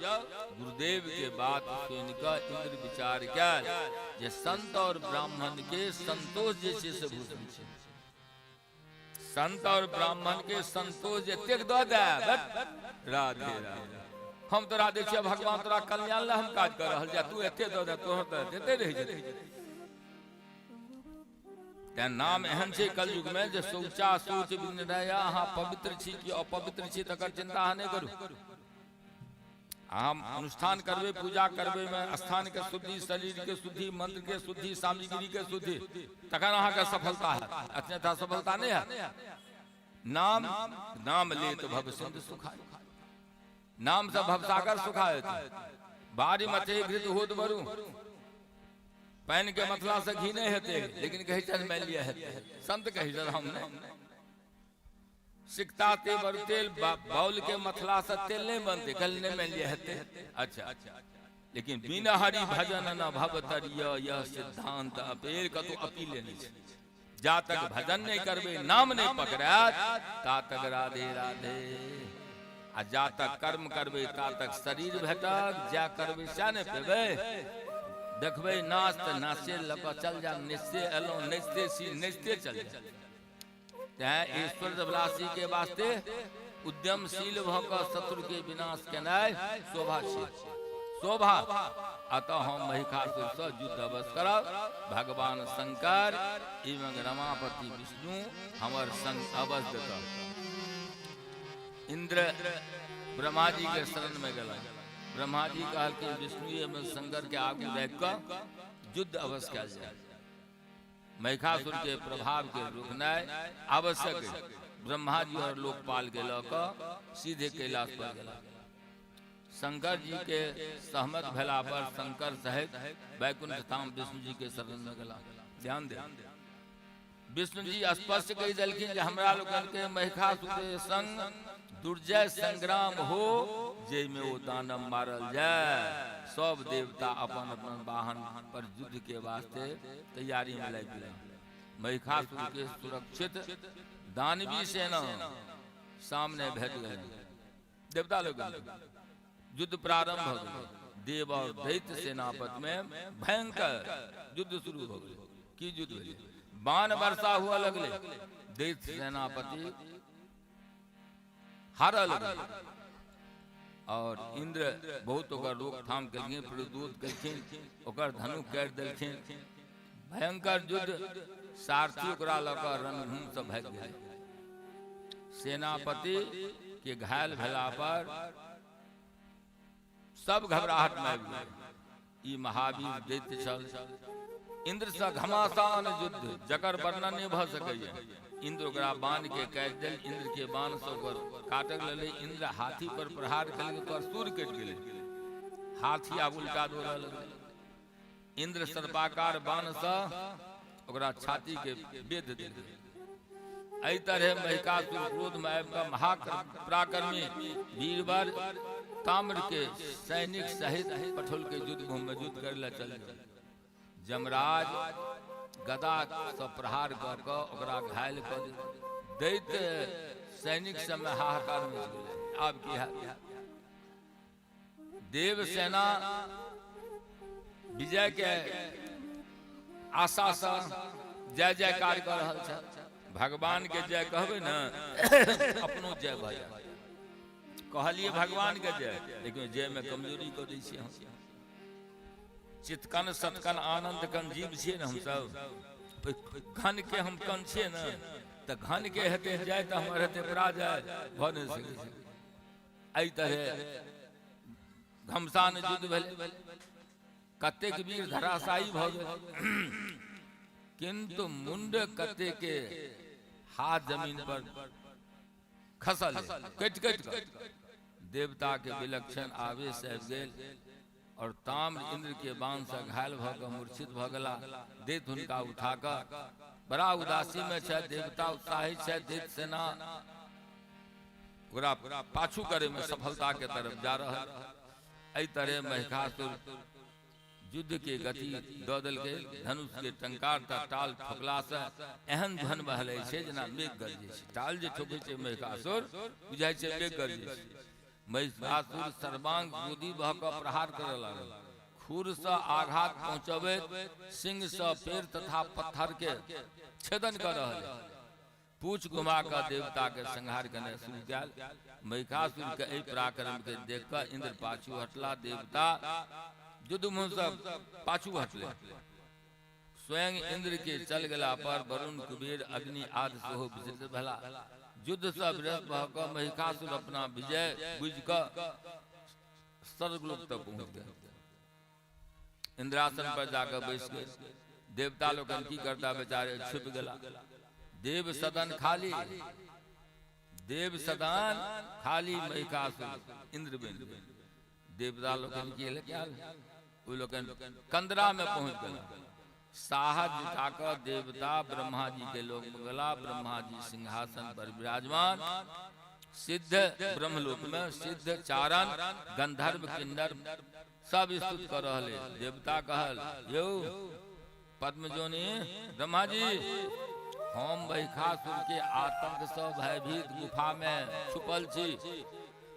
गुरुदेव के बात सुन कर इंद्र विचार क्या जे संत और ब्राह्मण के संतोष जैसे से भूषण छे। संत और ब्राह्मण के संतोष जतेक द दे, राधे राधे। हम तोरा देखिए भगवान तोरा कल्याण ला हम काज कर रहल जा, तू एते द दे, तोहर त देते रह जेते। ते नाम एहन छै कलयुग में जे सोचा सोच बिन रहया। अहाँ पवित्र छी कि अपवित्र छी तकर चिंता अहाँ नहीं करू। हम अनुष्ठान करबे, पूजा करबे में स्थान के शुद्धि, शरीर के शुद्धि, मंत्र के शुद्धि, सामग्री के शुद्धि, तखन अहाँ के सफलता है। अन्यथा सफलता नहीं है। नाम ले तो भव सिंधु सुखाय, नाम से भवसागर सुखाय। बारी मथे घृत होत बरू, पैन के मतला से घी नहीं हेते, लेकिन कही चल मैं लिया है। संत कही चल हमने सिकता ते बर तेल, बाउल के मथला से तेल नहीं बनते, कल नहीं मैं लिया हेते। अच्छा, लेकिन बिना हरि भजन न भवतरिय, यह सिद्धांत अपेर का तो अपीले नहीं। जा तक भजन नहीं करबे, नाम नहीं पकड़ा, ता तक राधे राधे। आ जा तक कर्म करबे, ता तक शरीर भेटक, जा करबे सा नहीं पेबे। देखबे नाच तो नाचे लक चल जा, निश्चय एलो निश्चय सी निश्चय चल जा। ईश्वर अभिलाषी के वास्ते उद्यमशील भक शत्रु के विनाश केनाय शोभा छे, शोभा। अतः हम महिषासुर से युद्ध अवश्य करब। भगवान शंकर एवं रमापति विष्णु हमर संग अवश्य देता। इंद्र ब्रह्मा जी के शरण में गला। ब्रह्मा जी कहल कि विष्णु एवं शंकर के आगू देख कर युद्ध अवश्य किया जाए। महिषासुर के प्रभाव के रोकना आवश्यक है। ब्रह्मा जी और लोकपाल के लौक सीधे कैलाश पर गेला। शंकर जी के सहमत भेला पर शंकर सहित वैकुंठ धाम विष्णु जी के शरण में गेला। ध्यान दे, विष्णु जी स्पष्ट कही दिलखिन जे हमरा लोगन के महिषासुर के संग दुर्जय संग्राम हो, जय में वो दानव मारल जाए। सब देवता अपन अपन वाहन पर युद्ध के वास्ते तैयारी में लग गए। महिषासुर के सुरक्षित दानवी सेना सामने भेट गए। देवता लोग युद्ध प्रारंभ हो गए। देव और दैत्य सेनापति में भयंकर युद्ध शुरू हो गए। की युद्ध हुए? बाण वर्षा हुआ लगले। दैत्य सेनापति हारल और इंद्र बहुत ओकर रोकथाम केलखिन, प्रतिरोध केलखिन, ओकर धनु काटि देलखिन। भयंकर युद्ध। सारथी ओकरा लऽ कऽ रणभूमि से भागि गेल। सेनापति के घायल भेला पर सब घबराहट में आबि गेल। ई महावीर दैत्य छल। इंद्र से घमासान युद्ध जकर वर्णन नहीं भ सकैया। इंद्र ओकरा बाण के काटि देल। इंद्र के बाण से ओकर काटक लेले। इंद्र हाथी पर प्रहार केलक, ओकर सूर कटि गेलै। हाथी आब उल्टा दौड़ऽ लगलै। इंद्र सर्पाकार बाण से ओकरा छाती के बेध देलकै। एहि तरह महिषासुर क्रोध में आबि कऽ महापराक्रमी वीरवर ताम्र के सैनिक सहित पठोल के युद्ध भूमि में युद्ध करे ला चल गेल। जमराज गदा से प्रहार कर कऽ ओकरा घायल कर देलकै। दैत्य सैनिक सब में हाहाकार मच गेलै। आब की हैत? देव सेना विजय के आशा से जय जयकार कर रहल छै। भगवान के जय कहबै न, अपनो जय भऽ जायत। कहलिए भगवान के जय, लेकिन जय में कमजोरी कऽ दै छियै हम। चितकन सतकन आनंद कन जीव छियै ने हमसब। घन के हम कन छियै न, तऽ घन के हेतै जय तऽ हमर हेतै पराजय। भऽ नहि सकै छै। एहि तरह घमसान युद्ध भेल। कतेक वीर धराशायी भऽ गेल, किंतु मुंड कते के हाथ जमीन पर खसल, कटि कटि कऽ। देवता के विलक्षण आवेश आबि गेल और ताम्र इंद्र के बाण से घायल भऽ कऽ मूर्छित भऽ गेला। दैत्य हुनका उठा कऽ बड़ा उदासी में छै। देवता उत्साहित छै। दैत्य सेना ओकरा पाछू करे में सफलता के तरफ जा रहल। एहि तरह महिषासुर युद्ध के गति दऽ देलकै। धनुष के टंकार तक टाल ठोकला से एहन ध्वन बहलै छै जेना मेघ गरजै छै। टाल जे ठोकै छै महिषासुर, बुझाइ छै मेघ गरजै छै। महिषासुर सर्वांग गोदी बह कऽ प्रहार करऽ लागल। खुर से आघात पहुँचबैत सिंह से पेड़ तथा पत्थर के छेदन कर रहल। पूछ घुमा कऽ देवता के संहार करने शुरू कयल। महिषासुर के एहि पराक्रम के देख कऽ इंद्र पाछू हटला। देवता युद्ध मुँह से पाछू हटले। स्वयं इंद्र के चल गेला पर वरुण कुबेर अग्नि आदि सेहो विचलित भेला। युद्ध से विरत भऽ कऽ महिषासुर अपना विजय बुझि कऽ स्वर्गलोक तक पहुँच गए। इंद्रासन पर जाकर बैस गए। देवता लोकन की करता बेचारे छुप गेला। देव सदन खाली, देव सदन खाली। महिषासुर इंद्र बन गए। देवता लोकन की क्या वो लोकन कंदरा में पहुँच गए। साहस जुटाकर देवता ब्रह्मा जी के लोक में गला। ब्रह्मा जी सिंहासन पर विराजमान। सिद्ध ब्रह्मलोक में सिद्ध चारण गंधर्व किन्नर सब स्तुत कर रहे। देवता कहल, यौ पद्मजोनि ब्रह्मा जी, हम महिषासुर के आतंक से भयभीत गुफा में छुपल छी।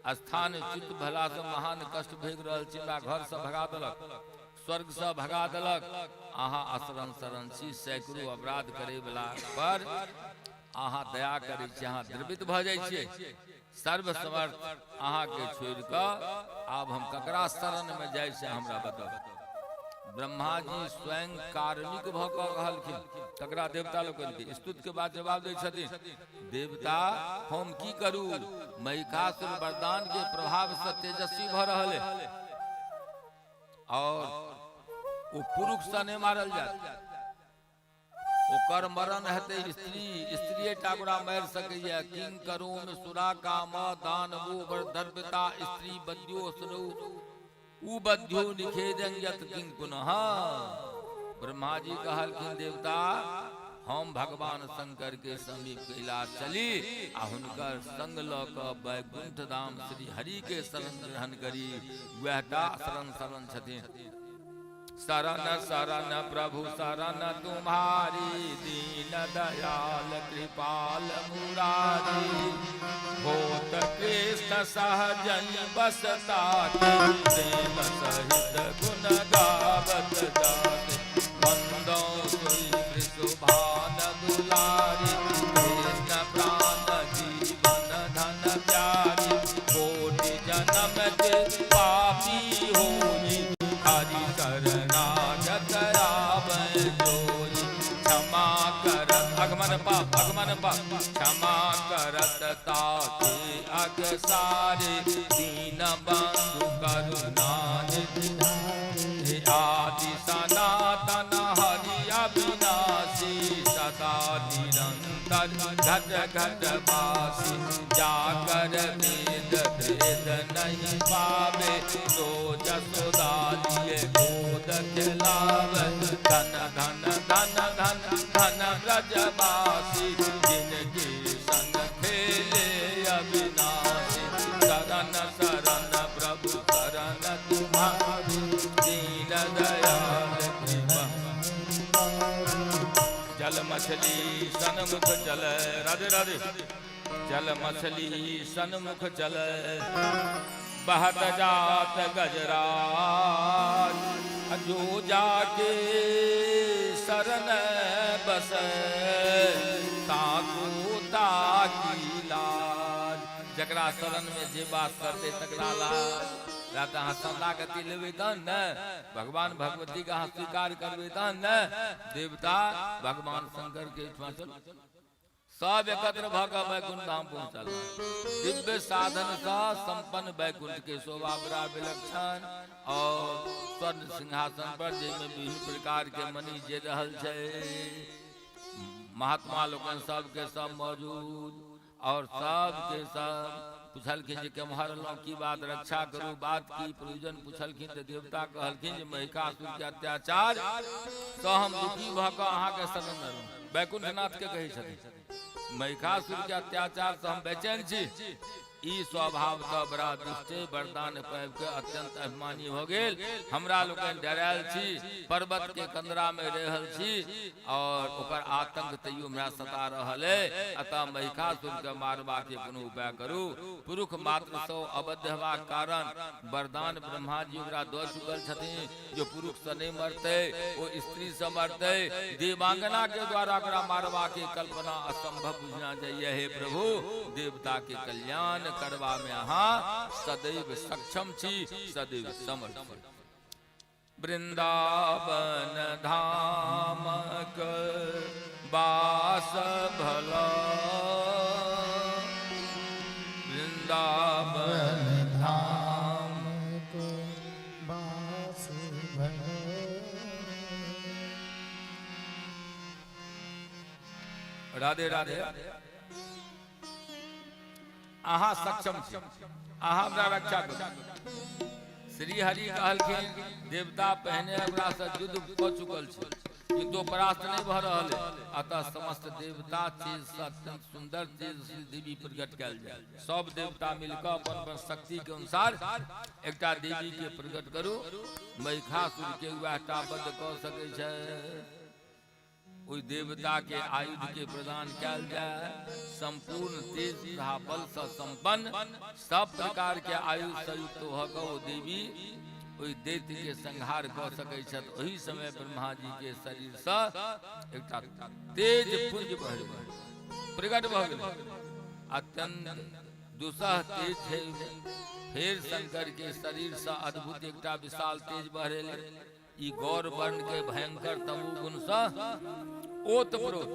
स्थान चित्त भला से महान कष्ट भेग रहल छी। हमरा घर से भगा देलक, स्वर्ग से भगा देलक। अहाँ असरण शरण छी। सैकड़ों अपराध करे वाला पर अहाँ दया करे छी। अहाँ द्रवित भऽ जाइ छियै। सर्वसमर्थ अहाँ के छोड़ कऽ आब हम ककरा शरण में जाय से हमरा बताउ। ब्रह्मा जी स्वयं कारुणिक भऽ कऽ कहलखिन। ककरा? देवता लोकन के। स्तुति के बाद जवाब दै छथिन, देवता हम की करू? महिषासुर वरदान के प्रभाव से तेजस्वी भऽ रहल है और वो पुरुष से नहीं मारल जाए। ओकर पर मरण हेते स्त्री स्त्री ठाकुरा मर सकैया किंग करू में सुरा काम दान वो वर दर्पिता स्त्री बद्यो सुनो उ बद्यो निखेदं यत किंग पुनः। ब्रह्मा जी कहलखिन देवता हम भगवान शंकर के समीप कैलाश चली आ हुनकर संग ल क वैकुंठ धाम श्री हरि के शरण ग्रहण करी वह टा शरण शरण छथिन। शरण शरण प्रभु शरण तुम्हारी दीन दयाल कृपाल मुरारी होत कृष्ण सहजन बसता प्रेम सहित गुण गावत जाते बंदो सोई वृषभान दुलारी कृष्ण प्राण जीवन धन प्यारी कोटि जन्म के पापी होई हरि शरणागत आवे जोई क्षमा करत अगमन पाप क्षमा करत ताके अग सारे दीन बंधु करुणा निधि आदि सनातन हरि अविनाशी सदा निरंतर घट घट वासी जाकर वेद भेद नहीं पावे तो जसोदा लिए गोद खिलावे धन धन धन धन धन ब्रजवासी जिनके संग खेले अविनाशी शरण शरण प्रभु शरण तुम्हारी दीन दयाल कृपा। जल मछली सन्मुख चले राधे राधे जल मछली सन्मुख चले बहत जात गजराज जो जाके शरण बस ताकू ताकी लाज जकरा शरण में जे बात करते तकरा लाज रहता हंसला गति लेवे तहन न भगवान भगवती का स्वीकार करवे तहन न देवता भगवान शंकर के चल सब एकत्र भऽ वैकुंठ धाम पहुँचल दिव्य साधन सा संपन्न वैकुंठ के शोभा बड़ा विलक्षण और स्वर्ण सिंहासन पर जिसमें विभिन्न प्रकार के मणि जे रहल छै महात्मा लोगन सब के सब मौजूद और सब के सब पूछलखिन जे केम्हर लौ की बात रक्षा करू बात की प्रयोजन पूछलखिन तो देवता कहलखिन जे महिषासुर के अत्याचार तो हम दुखी भऽ कऽ अहाँ के शरण रहूं वैकुंठनाथ के कहै छथिन महिषासुर के अत्याचार से हम बेचैन छी ई स्वभाव तो बड़ा दुष्ट वरदान पाबि के अत्यंत अभिमानी हो गेल हमरा लोकन डरायल छी पर्वत के कंदरा में रहल छी और ओकर आतंक तैयो हमरा सता रहल है अतः महिषासुर के मारबा के कोनो उपाय करू पुरुष मात्र सौ अबद्ध हेबाक कारण वरदान ब्रह्मा जी ओकरा दऽ चुकल छथिन जो पुरुष से नहीं मरते वो स्त्री से मरते देवांगना के द्वारा ओकरा मारबा के कल्पना असंभव बुझना चाहिए हे प्रभु देवता के कल्याण करवा में अहाँ सदैव सक्षम छी सदैव समर्थ वृंदावन धामक वास भला वृंदावन धाम को वास भला। राधे राधे अहाँ सक्षम छी अहाँ हमरा रक्षा करू श्री हरि कहलखिन देवता पहने हमरा से युद्ध कऽ चुकल छै किंतु परास्त नहीं भऽ रहल है अतः समस्त देवता चीज अत्यंत सुंदर चीज देवी प्रकट कयल जाय सब देवता मिलकर अपन अपन शक्ति के अनुसार एकटा देवी के प्रकट करू महिषासुर के वहटा बद्ध कऽ सकै छै ओई देवता के आयुध के प्रदान कयल जाय संपूर्ण तेज तथा बल से संपन्न सब प्रकार के आयुध से युक्त भऽ कऽ ओ देवी ओई दैत्य के संहार कऽ सकै छथि। ओही समय ब्रह्मा जी के शरीर से एकटा तेज पुंज प्रकट भऽ गेल अत्यंत दुसह तेज छै फेर शंकर के शरीर से अद्भुत एकटा विशाल तेज बढ़ेले ई गौर वर्ण के भयंकर तमो गुण से ओतप्रोत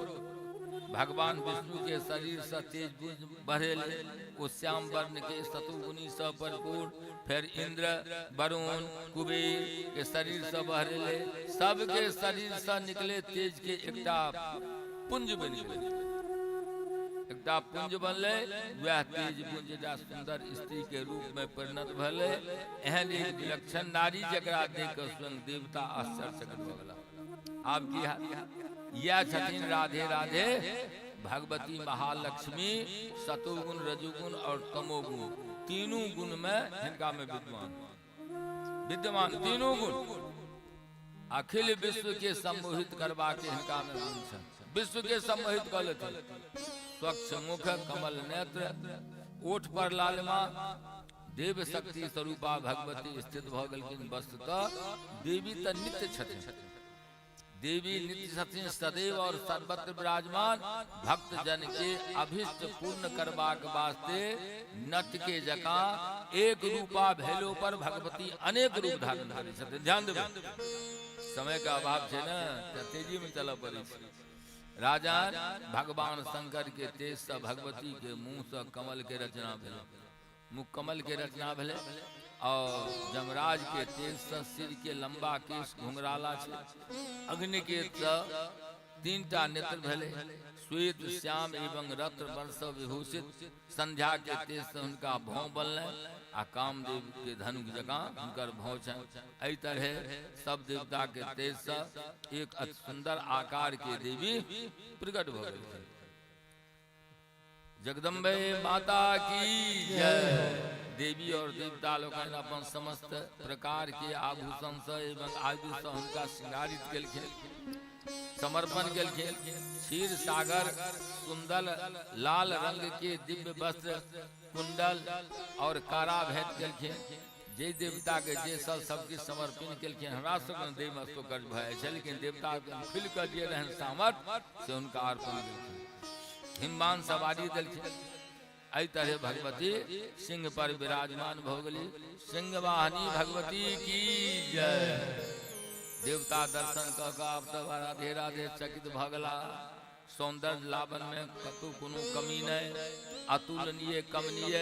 भगवान विष्णु के शरीर से तेज बढ़ेले वो श्याम वर्ण के शत्रुगुणी से भरपूर फिर इंद्र वरुण कुबेर के शरीर से बढ़ेले सबके शरीर से निकले तेज के एकटा पुंज बन गेलै। एकटा पुंज बनले, वह तेज पुंज जा सुंदर स्त्री के रूप में परिणत भले। एहन एक विलक्षण नारी जकरा देख कऽ स्वयं देवता आश्चर्यचकित भऽ गेला। आब की हाल? यह छथिन राधे राधे भगवती महालक्ष्मी, सतोगुण, रजोगुण और तमोगुण, तीनों गुण में हिनका में विद्यमान तीनों गुण। अखिल विश्व के सम्मोहित करवा के हिनका में गुण छनि। विश्व के सम्मोहित कर लेते। स्वच्छ मुख, कमल नेत्र, ओठ पर लालिमा, देव शक्ति स्वरूपा भगवती स्थित भ गेलखिन। वस्तुतः देवी त नित्य छथिन। देवी नित्य छथिन सदैव और सर्वत्र विराजमान। भक्त जन के अभिष्ट पूर्ण करबाक वास्ते नट के जका एक रूपा भेलो पर भगवती अनेक रूप धारण करै छथिन। ध्यान देबै, समय का अभाव है ना, तेजी में चल पड़े। राजा भगवान शंकर के तेज से भगवती के मुंह से कमल के रचना भेल। मुख कमल के रचना भेले और जमराज के तेज से सिर के लंबा केश घुंघराला छे। अग्नि के तीनटा नेत्र भेले, श्वेत श्याम एवं रत्न वर्ष विभूषित। संध्या के तेज से उनका भौं बनले आ कामदेव के धनुक जका उनकर भौं छनि। एहि तरह सब देवता के तेज से एक अति सुंदर आकार के देवी प्रकट भ गेल। जगदम्बे माता की जय। देवी और देवता लोग अपन समस्त प्रकार के आभूषण से एवं आयु से उनका श्रृंगारित केलखिन, समर्पण केलखिन। क्षीर सागर सुंदर लाल रंग के दिव्य वस्त्र, कुंडल और कारा भेंट केलखिन। जे देवता के जे सबके समर्पण केलखिन। हमरा सब देव मस्तो कर्ज भय छै, लेकिन देवता खुल कर जे रहन सामर्थ से उनका अर्पण केलखिन। हिमवान सवारी देलखिन। एहि तरह भगवती सिंह पर विराजमान भ गेली। सिंह वाहनी भगवती की जय। देवता दर्शन क के आब तब राधे राधे चकित भ गेला। सौंदर्य लावन में कतौ कोनो कमी नहीं, अतुलनीय कमनीय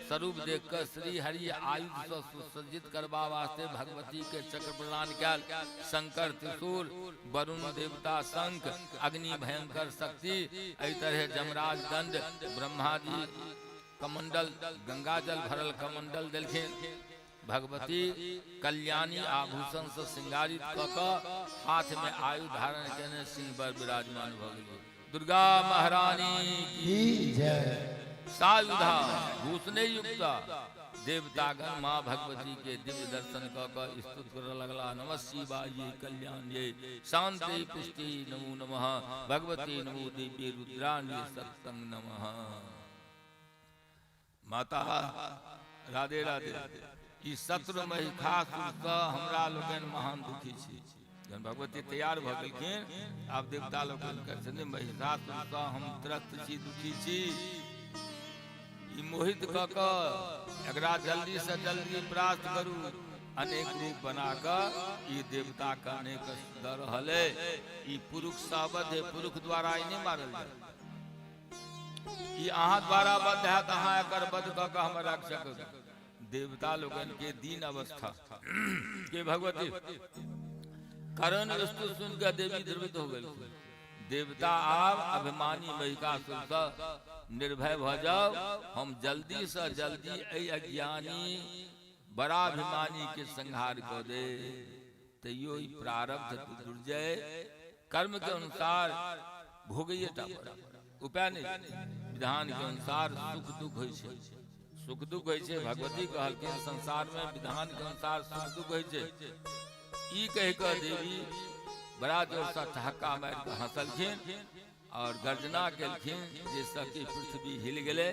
स्वरूप देख कर श्री हरि आयुध से सुसज्जित करवा वास्ते भगवती के चक्र प्रदान कैल। शंकर त्रिशूल, वरुण देवता शंख, अग्नि भयंकर शक्ति, एहि तरह जमराज दंड, ब्रह्मा जी कमंडल, गंगा जल भरल कमंडल देलखिन। भगवती कल्याणी आभूषण से श्रृंगारित क हाथ में आयु धारण केने सिंह पर विराजमान भ गेली। दुर्गा महारानी की जय। सायुधा भूषणे युक्ता देवतागण माँ भगवती के दिव्य दर्शन क स्तुत कर लगला। नमः शिवाय कल्याण्ये शांति पुष्टि नमो नमः भगवती नमो देवी रुद्राणी सत्संग नमः। माता राधे राधे। ई शत्रु मही खास हमरा लोगन महान दुखी छी। जन भगवती तैयार भ गेलखिन, आब देवता लोग कहथिन महिषासुर सँ हम त्रस्त छी, दुखी छी। ई मोहित क क एकरा जल्दी से जल्दी परास्त करू। अनेक रूप बना क ई देवता का अनेक दर रहले। ई पुरुष सावध है, पुरुष द्वारा ई नहीं मारल जाय। ई अहाँ द्वारा बद्ध है, अहाँ एकर वध क क हम रक्षक। देवता लोगन के दीन अवस्था के भगवती करण वस्तु सुन कर देवी द्रवित हो गई। देवता आप अभिमानी महिषासुर से निर्भय भ जाओ, हम जल्दी से जल्दी ऐ अज्ञानी बड़ा अभिमानी के संहार कर दे। तैयो प्रारब्ध दुर्जय कर्म के अनुसार भोगिए टा उपाय नहीं। विधान के अनुसार सुख दुख होय छै, सुख दुख होय छै। भगवती कहलखिन संसार में विधान के अनुसार सुख दुख होय छै। ई कह कर देवी बड़ा जोर से ठहाका मार के हंसलखिन और गर्जना केलखिन, जैसा कि पृथ्वी हिल गेले।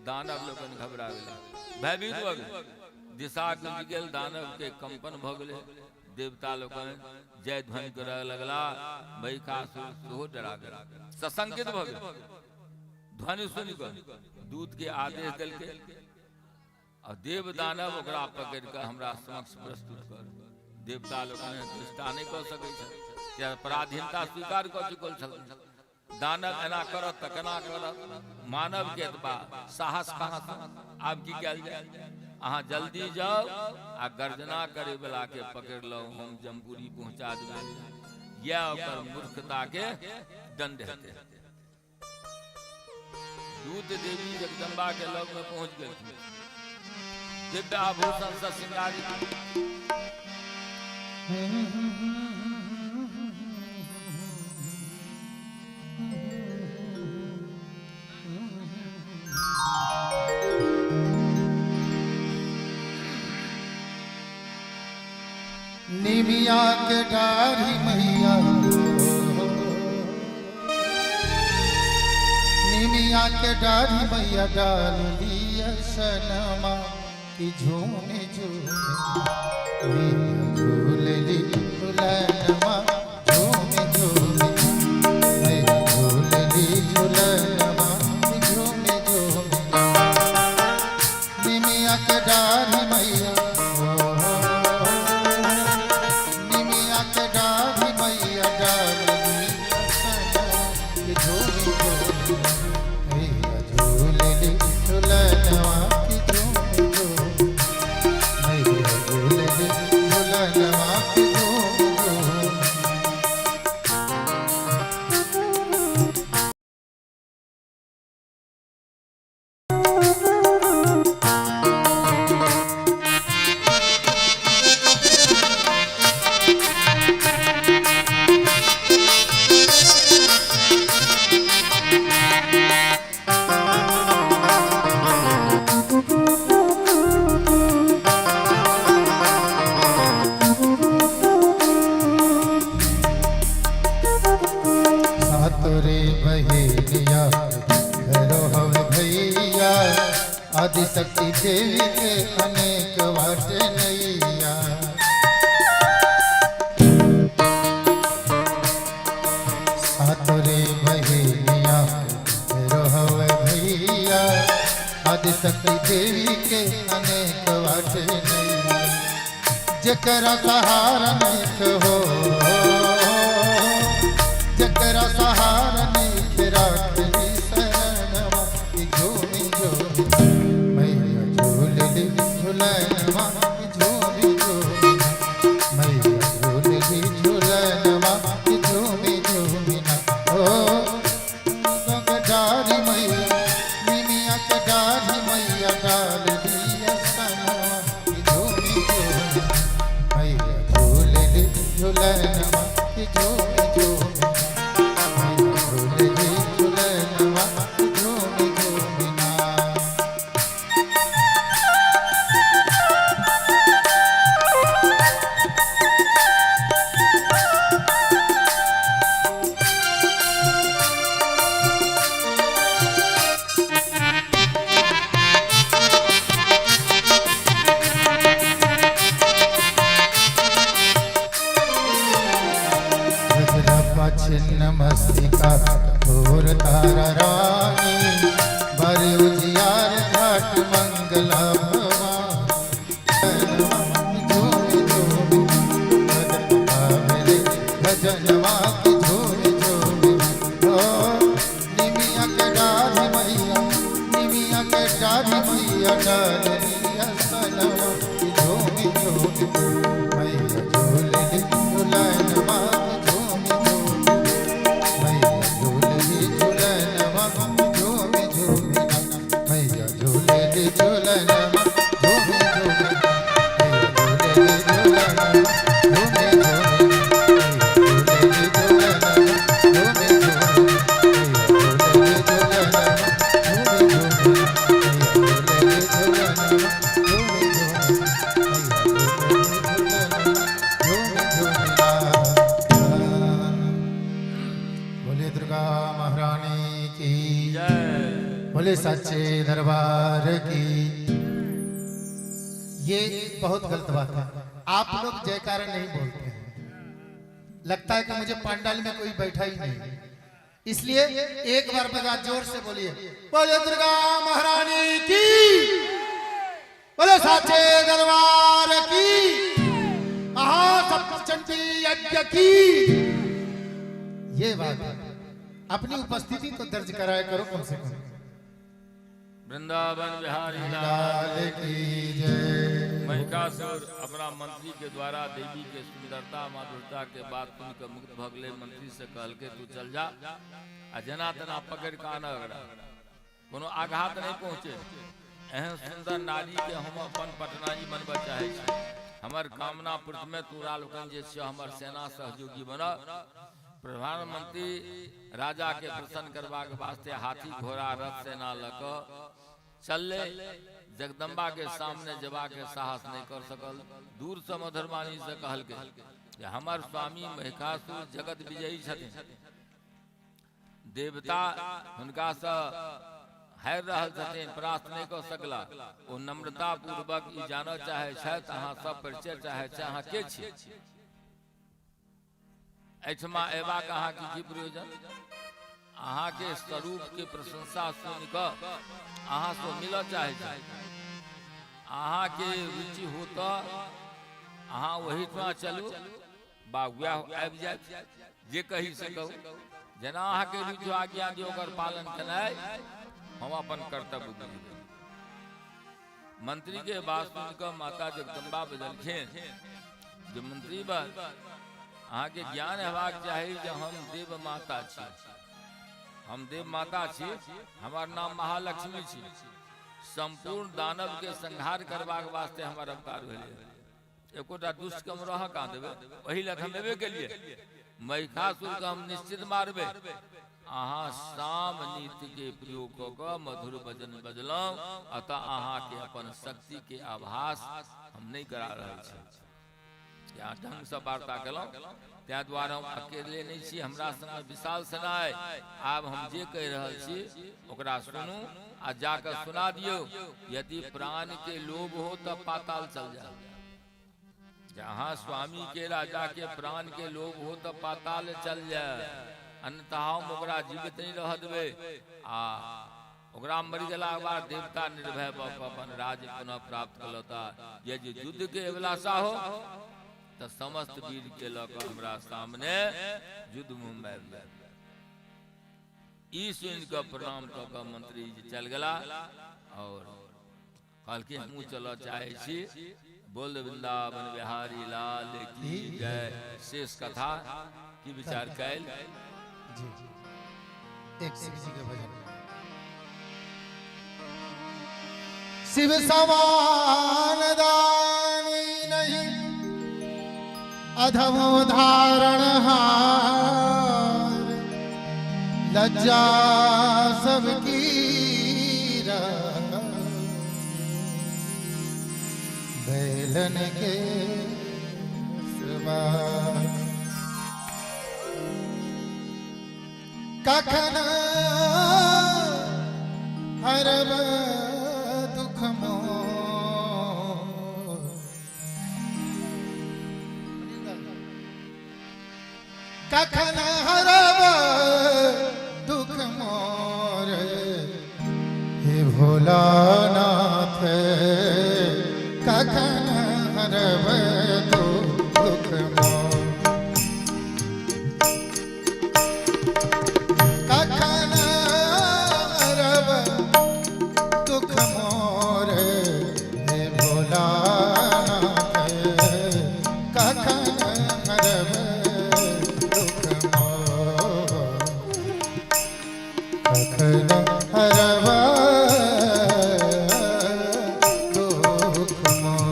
दानव लोगन घबरा गेले, भयभीत भ गेले, दिशा गुंज गेल, दानव के कंपन भ गेले। देवता लोगन जय ध्वनि करय लगला। महिषासुर सेहो डरा गेल, सशंकित भ गेल। ध्वनि सुनि कऽ दूत के आदेश देलकै और देव दानव ओकरा पकड़ के हमरा समक्ष प्रस्तुत कर। देवता लोग दृष्टा नहीं कऽ सकै छै, पराधीनता स्वीकार कऽ चुकल छल। दानव एना करत तऽ केना करत, मानव के साहस कहाँ। आब की कयल जाय? अहाँ जल्दी जाओ आ गर्जना करे वाला के पकड़ लो, हम जमपुरी पहुंचा देबै। यह ओकर मूर्खता के दंड देते दूध देवी जगदम्बा के लोग में पहुंच गए थे। दिव्य आभूषण से श्रृंगारित निमिया के डारी मैया, निमिया के डारी मैया डाल दिया सनमा की झूमे झूमे झूले ली झूलनमा झूमे झूमे झूले ली झूलनमा झूमे झूमे निमिया के डारी मैया, आदिशक्ति देवी के अनेक वाट नैया, सातरे बहेलिया रोहव भैया आदिशक्ति देवी के अनेक वाट नैया, जकरा सहारा नहीं हो जकरा सहारा नहीं राखली शरणवा की झूमी झूमी मैया झूलली झूलनवा की झूमी झूमी मैया झूलली झूलनवा की झूमी झूमी ना ओ डारी मैया निमिया के डारी मैया डाल दिया सनवा की झूमी झूमी मैया झूलली झूलनवा की झूमी झूमी छिन्न मस्तिका घोर तारा रानी बड़े उजियार घाट मंगला भजनवा की झूमी झूमी ओ निमिया के डारी मैया निमिया के डारी मैया डाल दिया सनवा की झूमी झूमी मैया झूलली झूलनवा बोले सच्चे दरबार की। ये बहुत गलत बात है, आप लोग जयकारा नहीं बोलते हैं, लगता है कि मुझे पंडाल में कोई बैठा ही नहीं, इसलिए एक बार बजा जोर से बोलिए बोले दुर्गा महारानी की, बोले सच्चे दरबार की, महासप्तचंडी यज्ञ की। ये बात है, अपनी उपस्थिति तो दर्ज कराया करो कम से कम। वृंदावन बिहारी लाल की जय। महिषासुर अपना मंत्री के द्वारा देवी के सुंदरता माधुरता के बात सुनकर मुक्त भगले मंत्री से कहल के तू चल जा आ जना तना पकड़ का न अगड़ा कोनो आघात नहीं पहुँचे। एहन सुंदर नारी के हम अपन पटनाई बनबा चाहे छी। हमर कामना पूर्ति में तू रालकन जे छै हमर सेना सहयोगी बन। प्रधानमंत्री राजा के प्रसन्न करबाक वास्ते हाथी घोड़ा रथ सेना लक चलले। जगदम्बा के सामने जबा के साहस नहीं कर सकल। दूर से मधुरवाणी से कहल के जे हमर स्वामी महिषासुर जगत विजयी छथिन। देवता हुनका से हार रहल छथिन, परास्त नहीं कर सकला। ओ नम्रता पूर्वक ई जानऽ चाहे छथि अहाँ सब परिचय चाहे छै अहाँ के छी। एहिठमा एबाक अहाँ की प्रयोजन? अहाँ के स्वरूप के प्रशंसा सुन कऽ अहाँ से मिलऽ चाहे छै। अहाँ के रुचि हो तो अहाँ वही ठमा चलू बा वएह आबि जायत जे कही सकू। जेना अहाँ के रुचि आज्ञा दियौ ओकर पालन केनाइ हम अपन कर्तव्य बुझबै। मंत्री के बात सुनकर माता जगदम्बा बजलखिन जे मंत्री बा अहाँ के ज्ञान हेबाक चाही जे हम देव माता छी। हम देव माता छी, हमार नाम महालक्ष्मी छी। संपूर्ण दानव के संहार करबाक वास्ते हमार अवतार भेलै। एकोटा दुष्ट कम रह कहाँ देबै, वही लग हम एबे केलिए। महिषासुर के हम निश्चित मारबे। अहाँ साम नीति के प्रयोग क के मधुर वचन बजलौं, अतः अहाँ के अपन शक्ति के आभास हम नहीं करा रहल छी। यहाँ ढंग से वार्ता केलौं, त्या द्वारा हम अकेले नहीं छी, हमरा संग विशाल सेना है। आब हम जे कह रहल छी ओकरा सुनू आ जाकर सुना दियो। यदि प्राण के लोभ हो तब पाताल चल जाओ। जहाँ स्वामी के राजा के प्राण के लोभ हो तब पाताल चल जाए, अन्यथा हम ओकरा जीवित नहीं रह देवे। आ ओकरा मरि गेला के बाद देवता निर्भय भऽ कऽ अपन राज्य पुनः प्राप्त कलता। यदि युद्ध के अभिलाषा हो तो समस्त वीर के लऽ कऽ हमरा सामने युद्ध में ई सुन के प्रणाम कऽ कऽ मंत्री जी चल गेला और कहलखिन हमहूँ चलऽ चाहे छी। बोल वृंदावन बिहारी लाल की जय। शेष कथा की विचार कैल जी एक शिव जी के भजन। शिव समान दानी नहीं अधम धारण हार, लज्जा सबकी बैलन के सवार। कखन हरब दुख मोर, कखन हरब दुख मोर, हे भोलानाथ कखन हरब दुख मोर। कखन हरब दुख मोर, हे भोलानाथ कखन हरब दुख मोर, कखन हरब दुख मोर।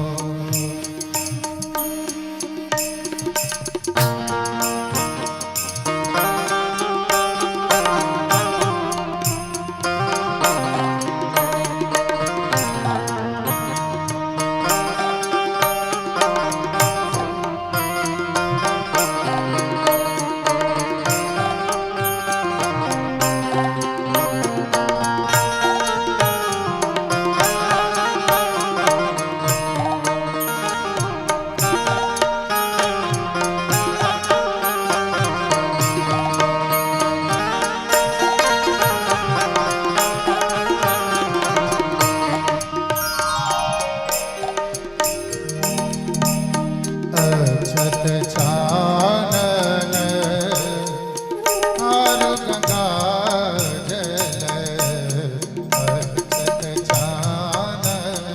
अक्षत चानन और गंगा जल, अक्षत चानन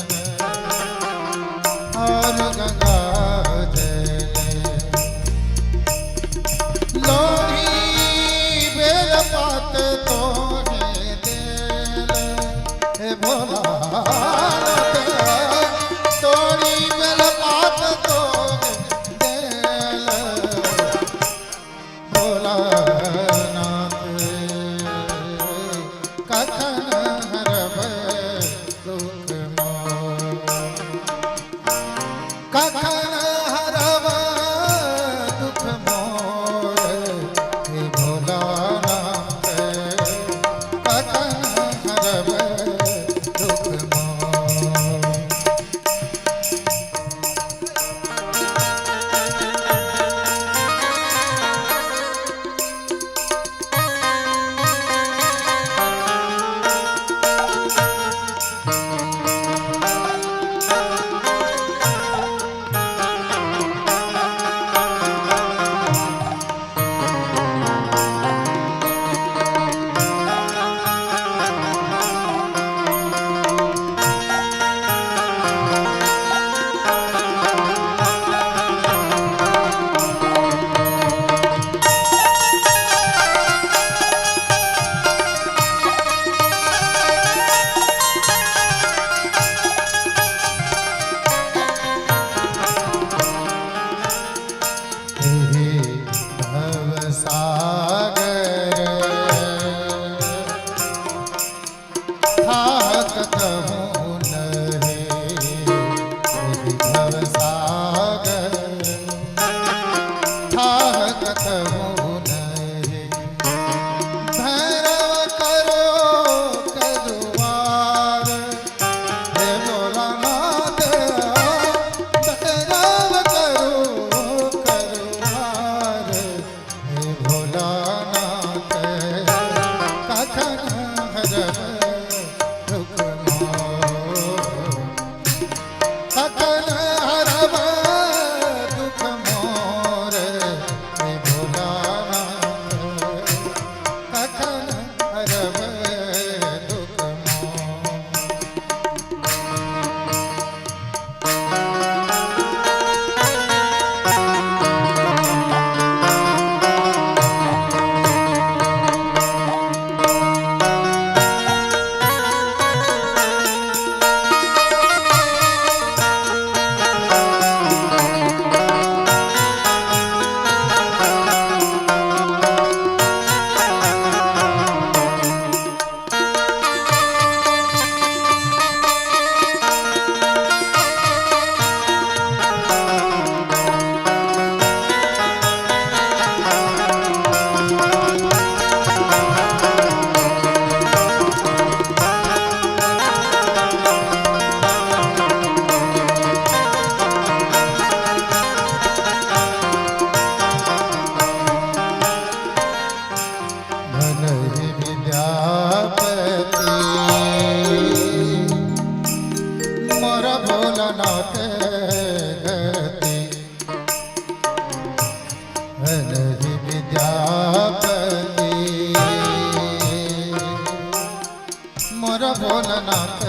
भोलनाथ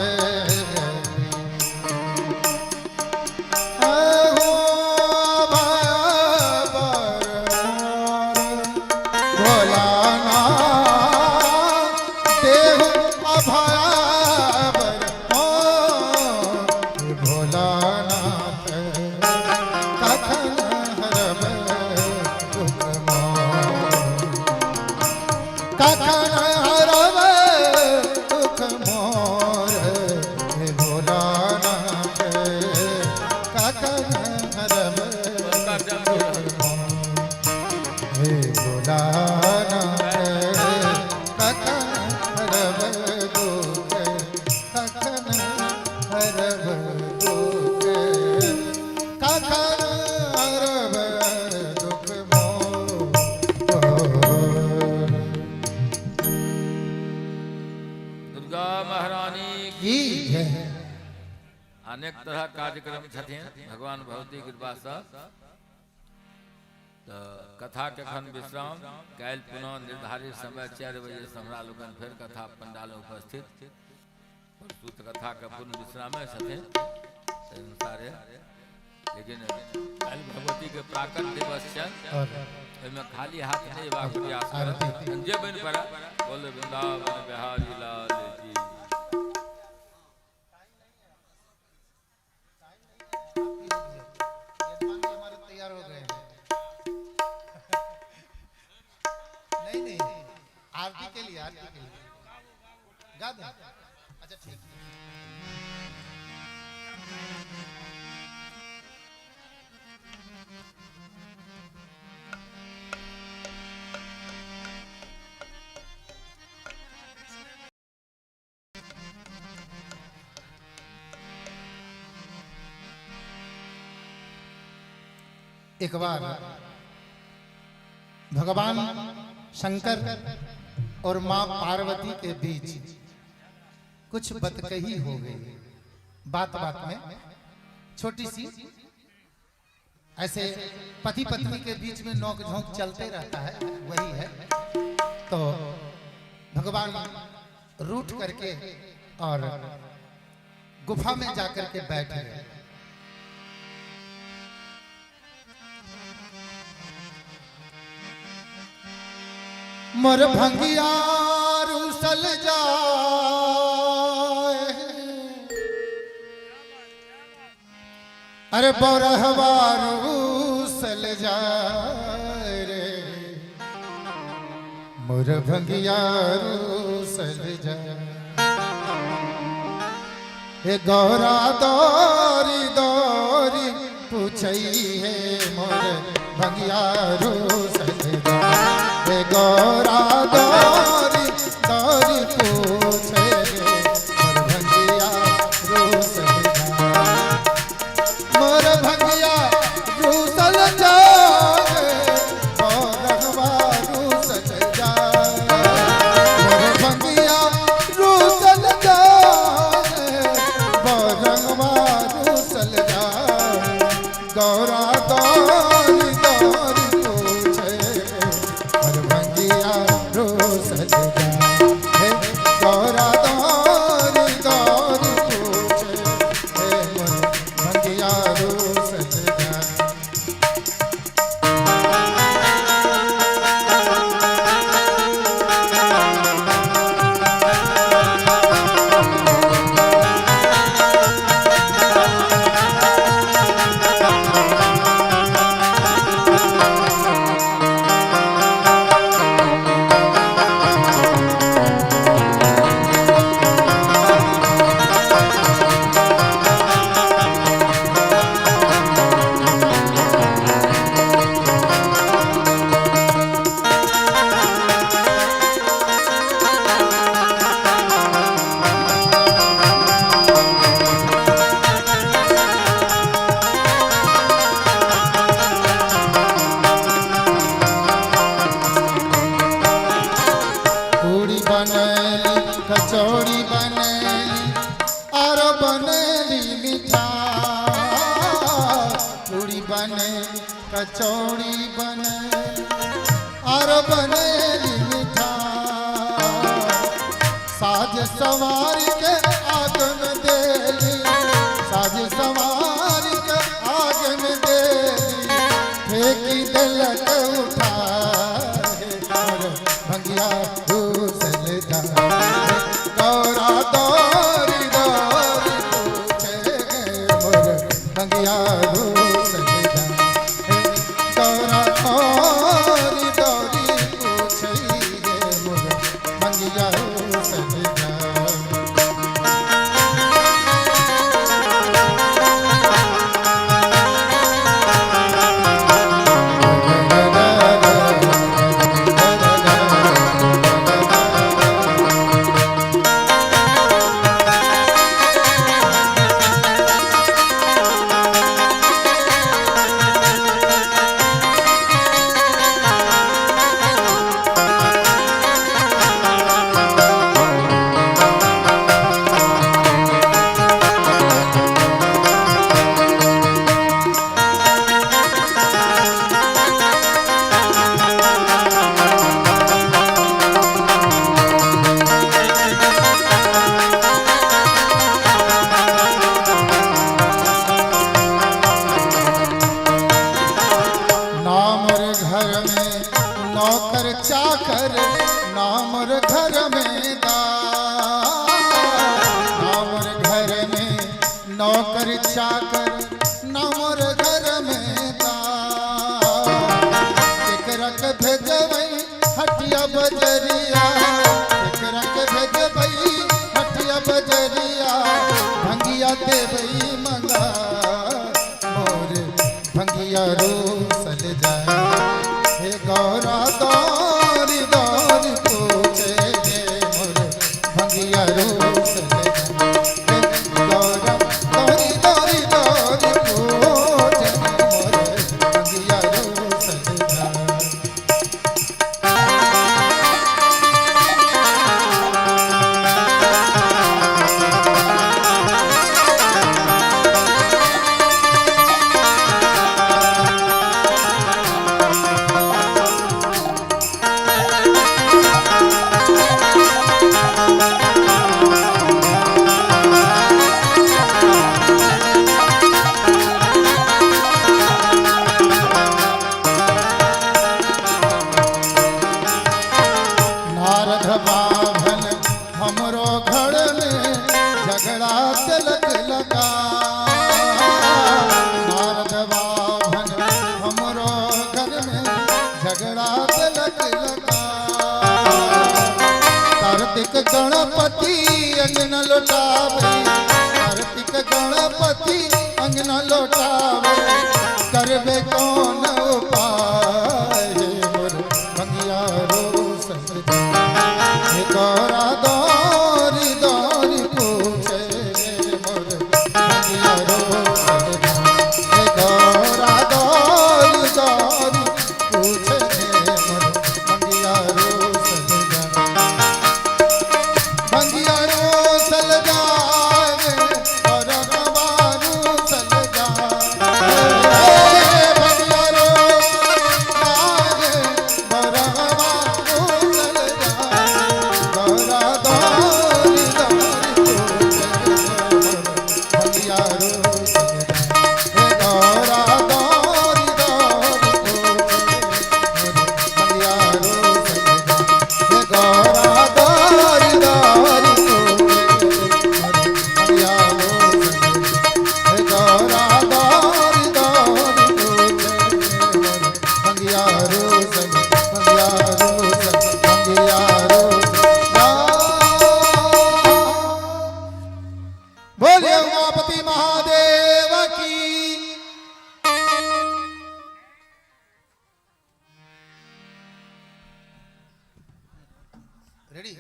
अनेक तरह कार्यक्रम छथिन भगवान भगवती कृपा से तो कथा के खन विश्राम काल पुनः निर्धारित समय 4 बजे से हमरा लोगन फिर कथा पंडाल में उपस्थित परसू कथा के पूर्ण विश्राम छथिन अनुसारे लेकिन काल भगवती के प्राकट दिवस छन में खाली हाथ नहीं बा प्रयास करब जे बन पर बोले वृंदावन बिहारी लाल जी आरती के लिए गा दो। अच्छा ठीक एक बार भगवान शंकर और मां पार्वती के बीच कुछ बतकही हो गई। बात बात में छोटी सी ऐसे पति पत्नी के बीच में नोक झोंक चलते रहता है, वही है। तो भगवान रूठ करके और गुफा में जाकर के बैठ गए। मोर भंगिया रूसल जाए, अरे बरहवा रूसल जाए रे, मोर भंगिया रूसल जाए। हे गौरा दौरी दौरी पूछई है, मोर भंगिया रूसल जाए। हे गौरा दौरी दौरी पूछे मोर भंगिया रूसल जाए, मोर भंगिया रूसल जाए, मोरवा रूसल जाए, मोर भंगिया रूसल जाए, मोरवा रूसल जाए। गौरा दौरी दौरी पूछे रूसल जाए, गौरा दौरी दौरी पूछे मोर भंगिया रूसल जाए। कचौड़ी बनेली और बनेली मिठाई, पूरी बनेली कचौड़ी बनेली और बनेली मिठाई। साज सवार के भंगिया रूसल जाए गौरा दौरी दौरी पूछे मोर भंगिया रूसल जाए गौरा दौरी दौरी पूछे मोर भंगिया रूसल जाए नौकर चाकर नामर घर में दार नामर घर में नौकर चाकर नामर घर में दार एकरक भेजबई हटिया बजरिया एकरक भेजबई हटिया बजरिया भंगिया देबई मंगा मोर भंगिया रूसल जाए हे गौरा दौरी दौरी पूछे मोर भंगिया रूसल जाए गौरा दौरी दौरी दौरी पूछे मोर भंगिया रूसल जाए बाभन हमरो घर में झगड़ा तिलक लगा नारद बाभन हमरो घर में झगड़ा तिलक लगा कार्तिक गणपति अंगना लौटावे कार्तिक गणपति अंगना लौटावे करबे कौन उपाय मोर भंगिया रूसल जाए गौरा दौरी दौरी पूछे मोर भंगिया रूसल जाए गौरा दौरी दौरी पूछे मोर भंगिया रूसल जाए भंगिया रूसल जाए और रवा रूसल जाए भंगिया रूसल जाए और रवा रूसल जाए गौरा दौरी दौरी पूछे भंगिया रूसल जाए गौरा दौरी दौरी पूछे भंगिया रूसल जाए गौरा दौरी दौरी पूछे भंगिया रूसल जाए गौरा दौरी दौरी पूछे भंगिया रूसल भंगिया रूसल भंगिया बोलिए उमापति महादेव की रेडी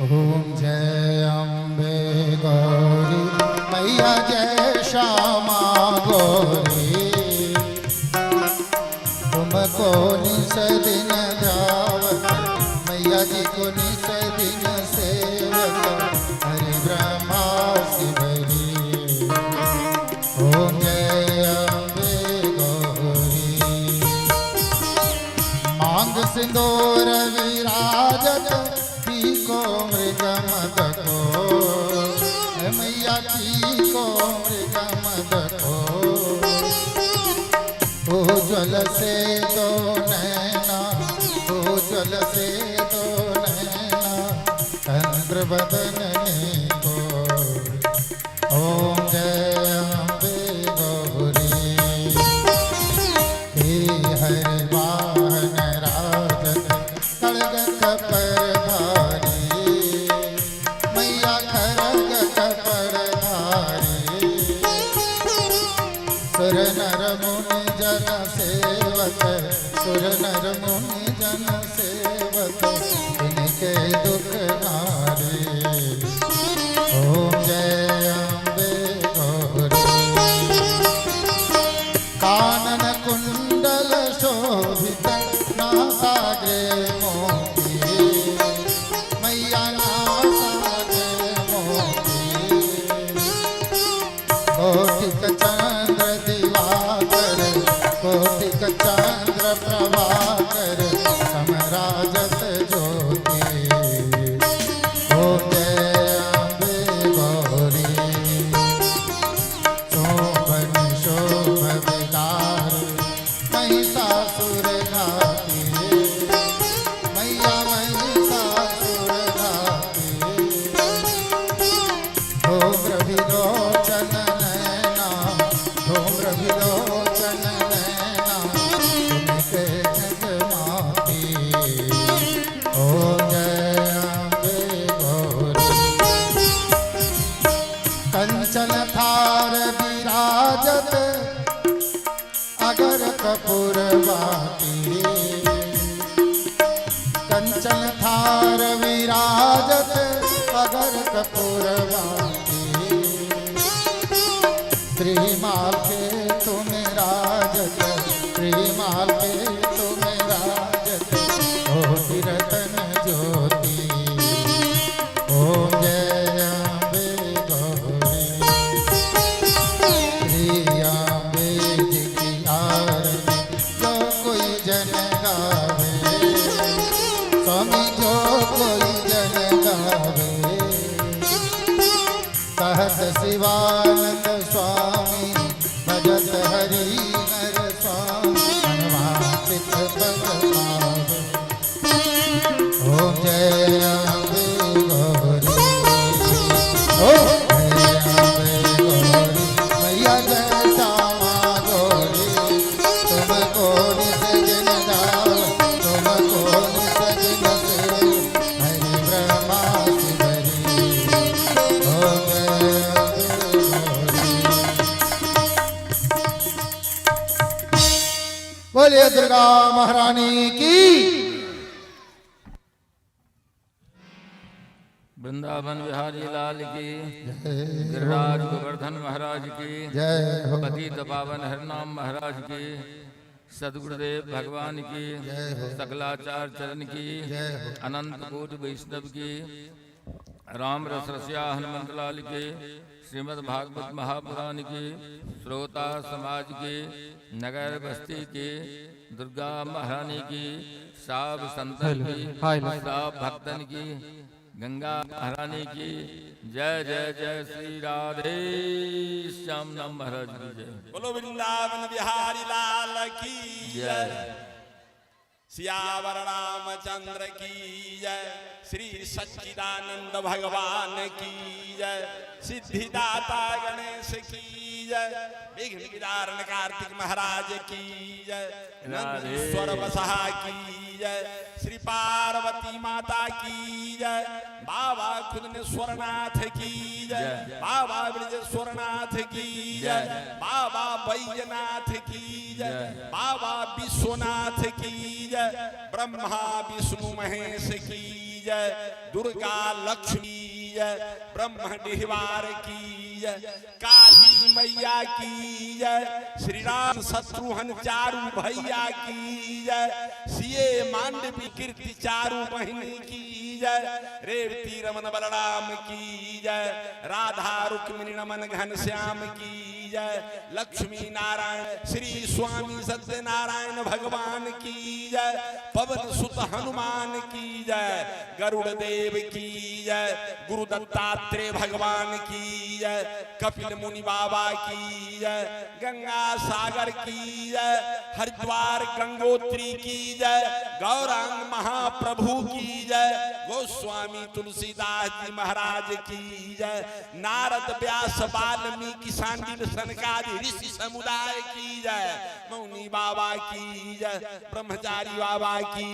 ओम जय अम्बे गौरी मैया जय श्यामा गौरी तुमको निस दिन ध्यावत मैया जी को निस दिन सेवक हरि ब्रह्मा शिवरी ओम जय अम्बे गौरी मांग सिंदूर विराजत को मृग मद को मैया की को मृग मद को उज्ज्वल से दो नैना उज्ज्वल से दो नैना चंद्र बदन को ओम जय अम्बे गौरी हे हरि वाहन राजत खड्ग कपर धारी मैया खड्ग कपर धारी सुर नर मुनि जन सेवक सुर नर मुनि जन सेवक इनके दुख नारे ओम जय अम्बे गौरी कानन कुंडल शोभित नासाग्रे मोती मैया नासाग्रे मोती कोटिक चंद्र दिवाकर कोटिक चंद्र प्रभाकर समराजत ज्योति ओम जय अम्बे गौरी शोभन शोभ विलार महिषासुर घाती मैया महिषासुर घाती धूम्र विलोचन नैना धूम्र विलोचन नैना तुमके जगमाती ओम जय अम्बे गौरी कंचन थार विराजत अगर कपूरवाती कंचन थार विराजत अगर कपूरवाती श्रीमाल के तुम राजत श्रीमाल के तुम राजत कोटि रतन ज्योति ओम जय अम्बे गौरी श्री अम्बे जी की आरती जो कोई जन गावे स्वामी जो कोई जन गावे कहत शिवानंद स्वामी भजत हरि हर स्वामी मनवांचित पद पावे ओम जय अम्बे गौरी ओम जय अम्बे गौरी मैया जय श्यामा गौरी तुमको निस दिन दाव तुमको निस दिन से हरि ब्रह्मा शिवरी ओम जय अम्बे गौरी बोलिए दुर्गा महारानी की वृंदावन बिहारी लाल की गिरिराज गोवर्धन महाराज की जय हो पतित पावन हरनाम महाराज की सदगुरुदेव भगवान की सकलाचार चरण की अनंत कोटि वैष्णव की राम रस रसिया हनुमंत लाल की श्रीमद् भागवत महापुराण की श्रोता समाज की नगर बस्ती की दुर्गा महारानी की सब संतन की सब भक्तन की गंगा महारानी की जय जय जय श्री राधे श्याम नाम महाराज की जय बोलो वृंदावन बिहारी लाल की जय सियावर रामचंद्र की जय श्री सच्चिदानंद भगवान की जय सिद्धिदाता गणेश की जय विघ्न विदारण कार्तिक महाराज की जय नंदीश्वर बसहा की जय श्री पार्वती माता की जय बाबा खुदनेश्वरनाथ की जय बाबा ब्रजेश्वरनाथ की जय बाबा बैजनाथ की जय बाबा विश्वनाथ की जय ब्रह्मा विष्णु महेश की जय, दुर्गा लक्ष्मी जय, ब्रह्म डिहवार की जय, काली मैया की जय, श्री राम शत्रुघ्न चारू भैया की जय, सिए मांडवी कीर्ति चारू बहिनी की जय, रेवती रमन बलराम की जय, राधा रुक्मिणी रमन घनश्याम की जय, लक्ष्मी नारायण श्री स्वामी सत्यनारायण भगवान की जय, पवन सुत हनुमान की जय, गरुड़ देव की जय, गुरु दत्तात्रेय भगवान की जय, कपिल मुनि बाबा की जय, गंगा सागर की जय, हरिद्वार गंगोत्री की जय, गौरांग महाप्रभु की जय, गोस्वामी तुलसीदास जी महाराज की जय, नारद व्यास वाल्मीकि सांडिल सनकादि ऋषि समुदाय की जय, मौनी बाबा की जय, ब्रह्मचारी बाबा की